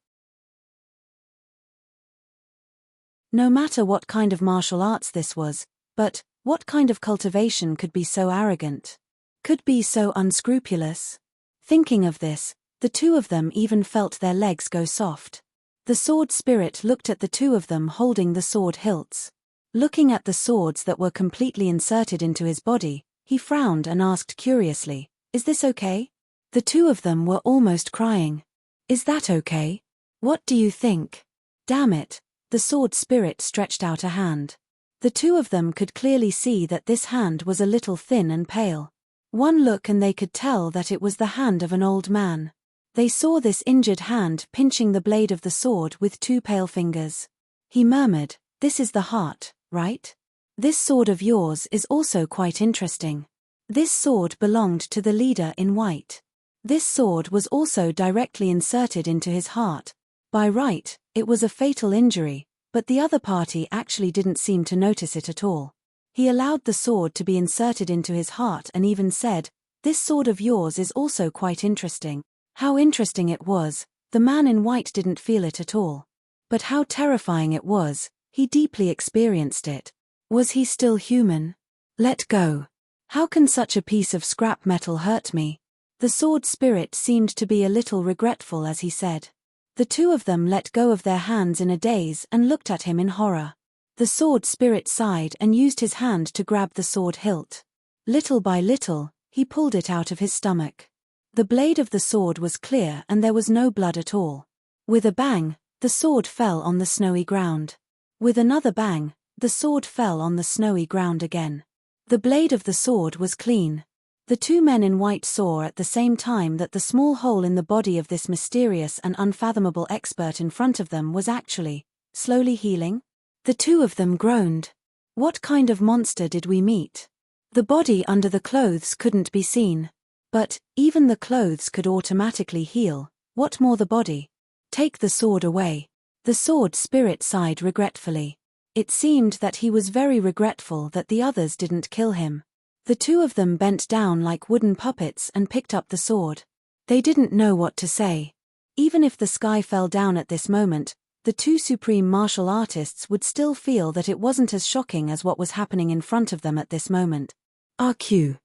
No matter what kind of martial arts this was, but what kind of cultivation could be so arrogant? Could be so unscrupulous? Thinking of this, the two of them even felt their legs go soft. The sword spirit looked at the two of them holding the sword hilts. Looking at the swords that were completely inserted into his body, he frowned and asked curiously, "Is this okay?" The two of them were almost crying. "Is that okay? What do you think?" Damn it, the sword spirit stretched out a hand. The two of them could clearly see that this hand was a little thin and pale. One look and they could tell that it was the hand of an old man. They saw this injured hand pinching the blade of the sword with two pale fingers. He murmured, "This is the heart, right? This sword of yours is also quite interesting. This sword belonged to the leader in white. This sword was also directly inserted into his heart. By right, it was a fatal injury, but the other party actually didn't seem to notice it at all. He allowed the sword to be inserted into his heart and even said, 'This sword of yours is also quite interesting.' How interesting it was, the man in white didn't feel it at all. But how terrifying it was, he deeply experienced it. Was he still human? Let go. How can such a piece of scrap metal hurt me? The sword spirit seemed to be a little regretful as he said. The two of them let go of their hands in a daze and looked at him in horror. The sword spirit sighed and used his hand to grab the sword hilt. Little by little, he pulled it out of his stomach. The blade of the sword was clear and there was no blood at all. With a bang, the sword fell on the snowy ground. With another bang, the sword fell on the snowy ground again. The blade of the sword was clean. The two men in white saw at the same time that the small hole in the body of this mysterious and unfathomable expert in front of them was actually slowly healing. The two of them groaned. What kind of monster did we meet? The body under the clothes couldn't be seen. But even the clothes could automatically heal, what more the body? Take the sword away. The sword spirit sighed regretfully. It seemed that he was very regretful that the others didn't kill him. The two of them bent down like wooden puppets and picked up the sword. They didn't know what to say. Even if the sky fell down at this moment, the two supreme martial artists would still feel that it wasn't as shocking as what was happening in front of them at this moment. RQ.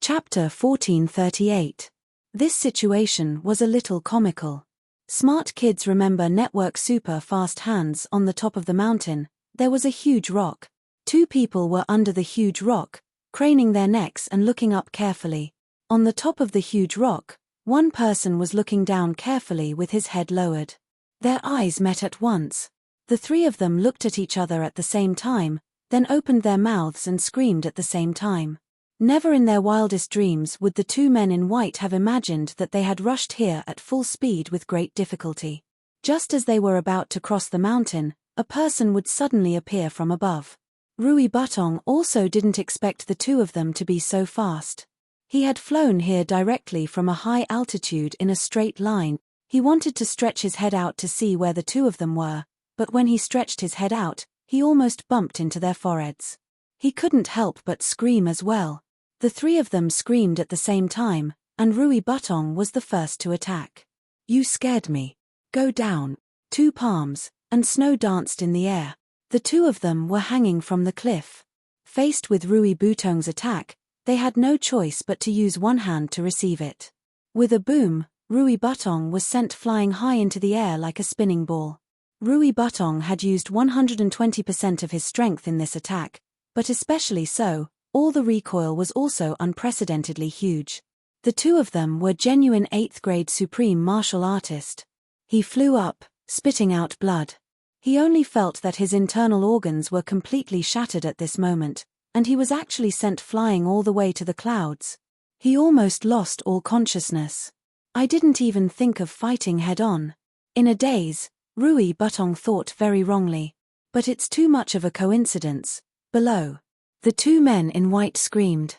Chapter 1438. This situation was a little comical. Smart kids remember network super fast hands on the top of the mountain. There was a huge rock. Two people were under the huge rock, craning their necks and looking up carefully. On the top of the huge rock, one person was looking down carefully with his head lowered. Their eyes met at once. The three of them looked at each other at the same time, then opened their mouths and screamed at the same time. Never in their wildest dreams would the two men in white have imagined that they had rushed here at full speed with great difficulty. Just as they were about to cross the mountain, a person would suddenly appear from above. Rui Butong also didn't expect the two of them to be so fast. He had flown here directly from a high altitude in a straight line. He wanted to stretch his head out to see where the two of them were, but when he stretched his head out, he almost bumped into their foreheads. He couldn't help but scream as well. The three of them screamed at the same time, and Rui Butong was the first to attack. "You scared me. Go down." Two palms, and snow danced in the air. The two of them were hanging from the cliff. Faced with Rui Butong's attack, they had no choice but to use one hand to receive it. With a boom, Rui Butong was sent flying high into the air like a spinning ball. Rui Butong had used 120% of his strength in this attack, but especially so, all the recoil was also unprecedentedly huge. The two of them were genuine 8th grade supreme martial artist. He flew up, spitting out blood. He only felt that his internal organs were completely shattered at this moment, and he was actually sent flying all the way to the clouds. He almost lost all consciousness. I didn't even think of fighting head-on. In a daze, Rui Butong thought very wrongly. But it's too much of a coincidence. Below. The two men in white screamed.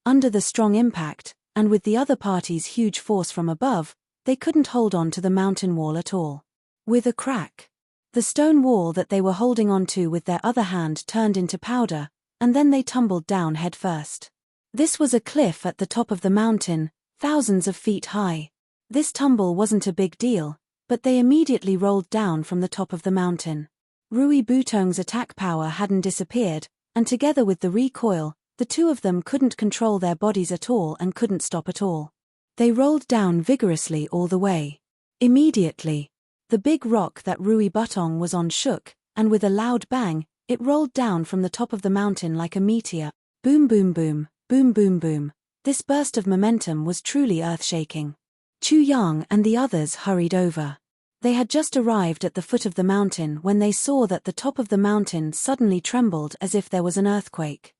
Under the strong impact, and with the other party's huge force from above, they couldn't hold on to the mountain wall at all. With a crack. The stone wall that they were holding onto with their other hand turned into powder, and then they tumbled down headfirst. This was a cliff at the top of the mountain, thousands of feet high. This tumble wasn't a big deal, but they immediately rolled down from the top of the mountain. Rui Butong's attack power hadn't disappeared, and together with the recoil, the two of them couldn't control their bodies at all and couldn't stop at all. They rolled down vigorously all the way. Immediately, the big rock that Rui Butong was on shook, and with a loud bang, it rolled down from the top of the mountain like a meteor. Boom boom boom, boom boom boom. This burst of momentum was truly earth-shaking. Chu Yang and the others hurried over. They had just arrived at the foot of the mountain when they saw that the top of the mountain suddenly trembled as if there was an earthquake.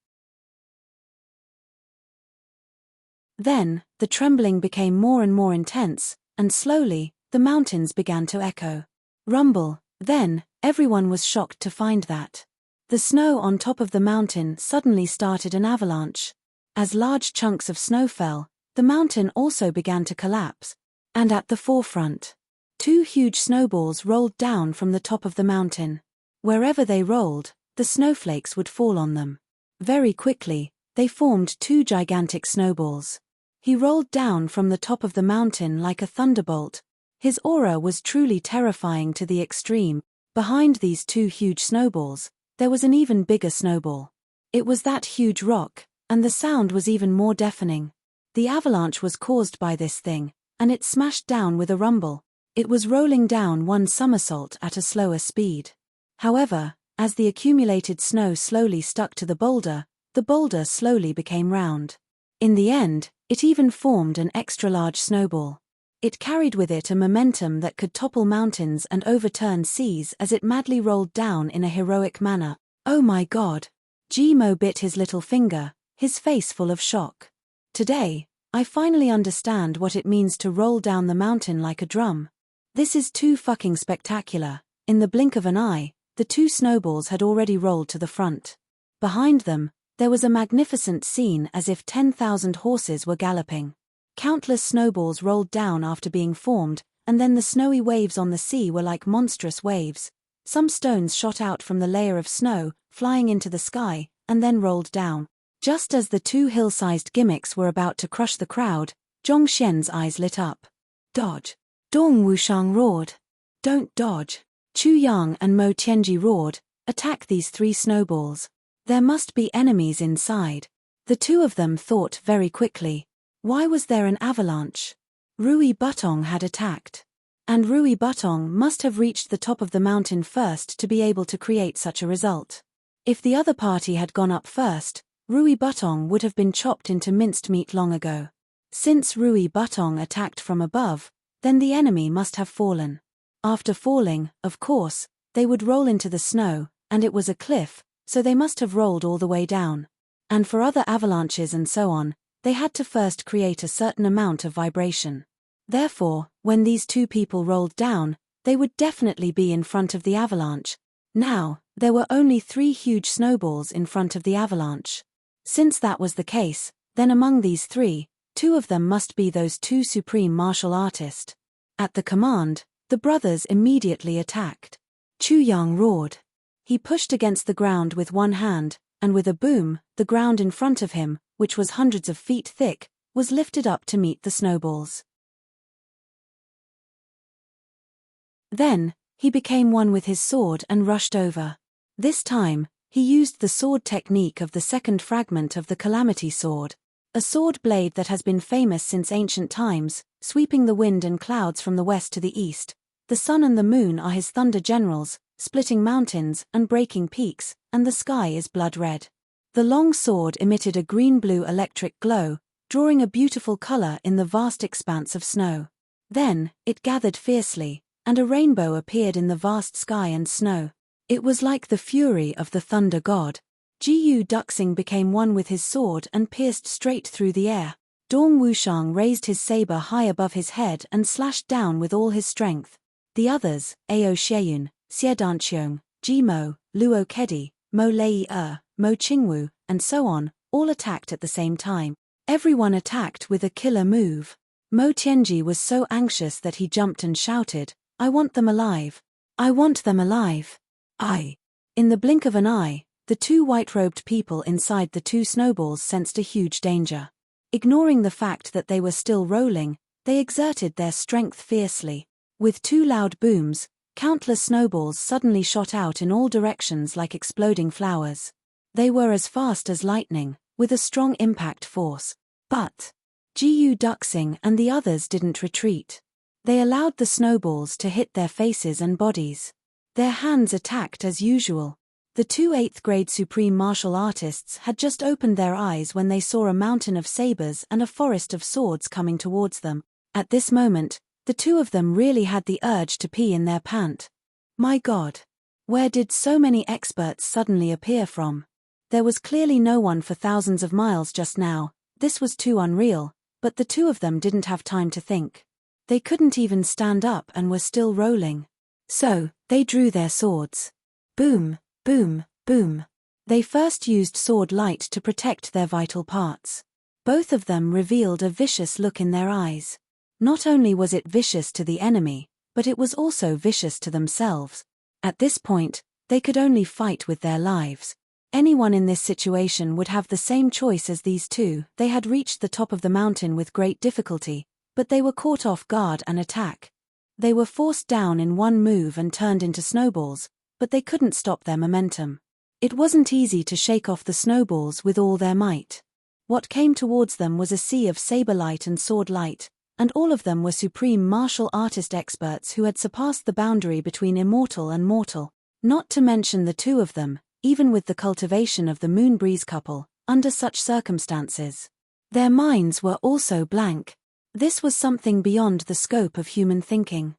Then, the trembling became more and more intense, and slowly, the mountains began to echo. Rumble. Then, everyone was shocked to find that the snow on top of the mountain suddenly started an avalanche. As large chunks of snow fell, the mountain also began to collapse. And at the forefront, two huge snowballs rolled down from the top of the mountain. Wherever they rolled, the snowflakes would fall on them. Very quickly, they formed two gigantic snowballs. He rolled down from the top of the mountain like a thunderbolt. His aura was truly terrifying to the extreme. Behind these two huge snowballs, there was an even bigger snowball. It was that huge rock, and the sound was even more deafening. The avalanche was caused by this thing, and it smashed down with a rumble. It was rolling down one somersault at a slower speed. However, as the accumulated snow slowly stuck to the boulder slowly became round. In the end, it even formed an extra-large snowball. It carried with it a momentum that could topple mountains and overturn seas as it madly rolled down in a heroic manner. Oh my God! Jimo bit his little finger, his face full of shock. Today, I finally understand what it means to roll down the mountain like a drum. This is too fucking spectacular. In the blink of an eye, the two snowballs had already rolled to the front. Behind them, there was a magnificent scene as if 10,000 horses were galloping. Countless snowballs rolled down after being formed, and then the snowy waves on the sea were like monstrous waves. Some stones shot out from the layer of snow, flying into the sky, and then rolled down. Just as the two hill-sized gimmicks were about to crush the crowd, Zhong Xian's eyes lit up. Dodge! Dong Wushang roared. Don't dodge. Chu Yang and Mo Tianji roared. Attack these three snowballs. There must be enemies inside. The two of them thought very quickly. Why was there an avalanche? Rui Butong had attacked. And Rui Butong must have reached the top of the mountain first to be able to create such a result. If the other party had gone up first, Rui Butong would have been chopped into minced meat long ago. Since Rui Butong attacked from above, then the enemy must have fallen. After falling, of course, they would roll into the snow, and it was a cliff, so they must have rolled all the way down. And for other avalanches and so on, they had to first create a certain amount of vibration. Therefore, when these two people rolled down, they would definitely be in front of the avalanche. Now, there were only 3 huge snowballs in front of the avalanche. Since that was the case, then among these 3, 2 of them must be those 2 supreme martial artists. At the command, the brothers immediately attacked. Chu Yang roared. He pushed against the ground with one hand, and with a boom, the ground in front of him, which was hundreds of feet thick, was lifted up to meet the snowballs. Then, he became one with his sword and rushed over. This time, he used the sword technique of the second fragment of the Calamity Sword. A sword blade that has been famous since ancient times, sweeping the wind and clouds from the west to the east. The sun and the moon are his thunder generals, splitting mountains and breaking peaks, and the sky is blood red. The long sword emitted a green-blue electric glow, drawing a beautiful color in the vast expanse of snow. Then, it gathered fiercely, and a rainbow appeared in the vast sky and snow. It was like the fury of the thunder god. Jiyu Duxing became one with his sword and pierced straight through the air. Dong Wushang raised his saber high above his head and slashed down with all his strength. The others, Ao Xieyun, Xie Danqiong, Ji Mo, Luo Kedi, Mo Lei Mo Qingwu, and so on, all attacked at the same time. Everyone attacked with a killer move. Mo Tianji was so anxious that he jumped and shouted, "I want them alive! I want them alive!" In the blink of an eye, the two white-robed people inside the two snowballs sensed a huge danger. Ignoring the fact that they were still rolling, they exerted their strength fiercely. With two loud booms, countless snowballs suddenly shot out in all directions like exploding flowers. They were as fast as lightning, with a strong impact force. But Jiyu Duxing and the others didn't retreat. They allowed the snowballs to hit their faces and bodies. Their hands attacked as usual. The two 8th grade supreme martial artists had just opened their eyes when they saw a mountain of sabers and a forest of swords coming towards them. At this moment, the two of them really had the urge to pee in their pant. My God! Where did so many experts suddenly appear from? There was clearly no one for thousands of miles just now. This was too unreal, but the two of them didn't have time to think. They couldn't even stand up and were still rolling. So, they drew their swords. Boom, boom, boom. They first used sword light to protect their vital parts. Both of them revealed a vicious look in their eyes. Not only was it vicious to the enemy, but it was also vicious to themselves. At this point, they could only fight with their lives. Anyone in this situation would have the same choice as these two. They had reached the top of the mountain with great difficulty, but they were caught off guard and attack. They were forced down in one move and turned into snowballs, but they couldn't stop their momentum. It wasn't easy to shake off the snowballs with all their might. What came towards them was a sea of saber light and sword light, and all of them were supreme martial artist experts who had surpassed the boundary between immortal and mortal. Not to mention the two of them, even with the cultivation of the Moonbreeze couple, under such circumstances. Their minds were also blank. This was something beyond the scope of human thinking.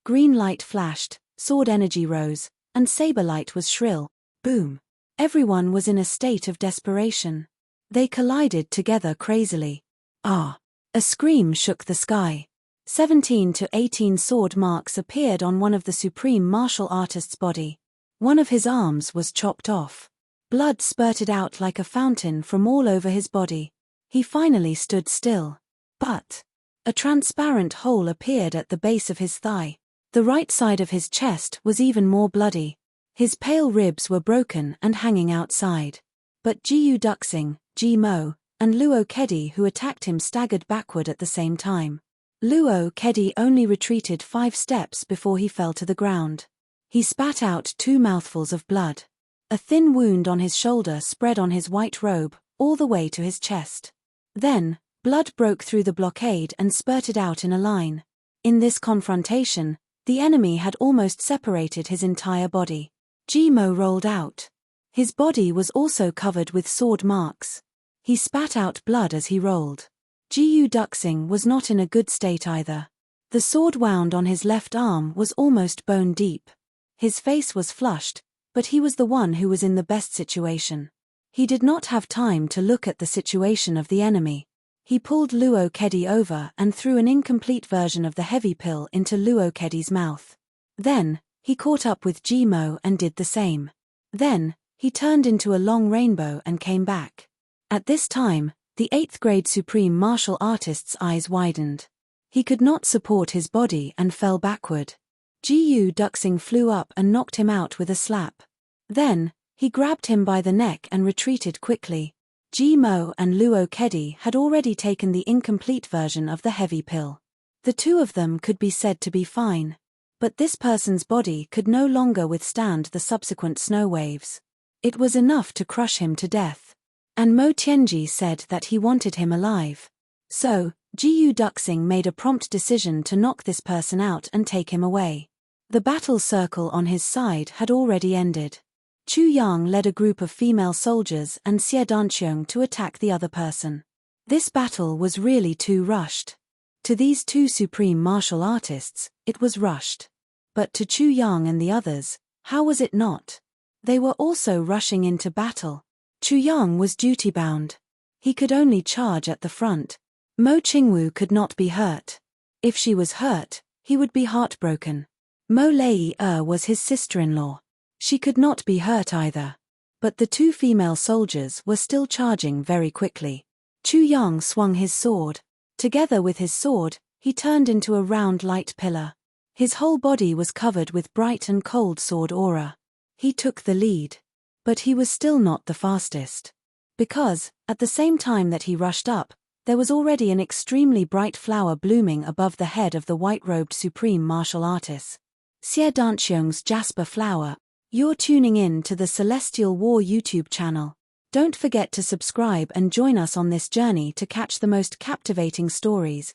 Green light flashed, sword energy rose, and saber light was shrill. Boom! Everyone was in a state of desperation. They collided together crazily. A scream shook the sky. 17 to 18 sword marks appeared on one of the supreme martial artist's body. One of his arms was chopped off. Blood spurted out like a fountain from all over his body. He finally stood still. But a transparent hole appeared at the base of his thigh. The right side of his chest was even more bloody. His pale ribs were broken and hanging outside. But Jiyu Duxing, Ji Mo, and Luo Kedi who attacked him staggered backward at the same time. Luo Kedi only retreated 5 steps before he fell to the ground. He spat out 2 mouthfuls of blood. A thin wound on his shoulder spread on his white robe, all the way to his chest. Then, blood broke through the blockade and spurted out in a line. In this confrontation, the enemy had almost separated his entire body. Ji Mo rolled out. His body was also covered with sword marks. He spat out blood as he rolled. Jiyu Duxing was not in a good state either. The sword wound on his left arm was almost bone deep. His face was flushed, but he was the one who was in the best situation. He did not have time to look at the situation of the enemy. He pulled Luo Kedi over and threw an incomplete version of the heavy pill into Luo Kedi's mouth. Then, he caught up with Ji Mo and did the same. Then, he turned into a long rainbow and came back. At this time, the 8th grade supreme martial artist's eyes widened. He could not support his body and fell backward. Jiyu Duxing flew up and knocked him out with a slap. Then, he grabbed him by the neck and retreated quickly. Ji Mo and Luo Kedi had already taken the incomplete version of the heavy pill. The two of them could be said to be fine. But this person's body could no longer withstand the subsequent snow waves. It was enough to crush him to death. And Mo Tianji said that he wanted him alive. So, Jiyu Duxing made a prompt decision to knock this person out and take him away. The battle circle on his side had already ended. Chu Yang led a group of female soldiers and Xie Danqiong to attack the other person. This battle was really too rushed. To these two supreme martial artists, it was rushed. But to Chu Yang and the others, how was it not? They were also rushing into battle. Chu Yang was duty-bound. He could only charge at the front. Mo Qingwu could not be hurt. If she was hurt, he would be heartbroken. Mo Lei was his sister-in-law. She could not be hurt either. But the two female soldiers were still charging very quickly. Chu Yang swung his sword. Together with his sword, he turned into a round light pillar. His whole body was covered with bright and cold sword aura. He took the lead. But he was still not the fastest. Because, at the same time that he rushed up, there was already an extremely bright flower blooming above the head of the white-robed supreme martial artist. Xie Danqiong's jasper flower. You're tuning in to the Celestial War YouTube channel. Don't forget to subscribe and join us on this journey to catch the most captivating stories,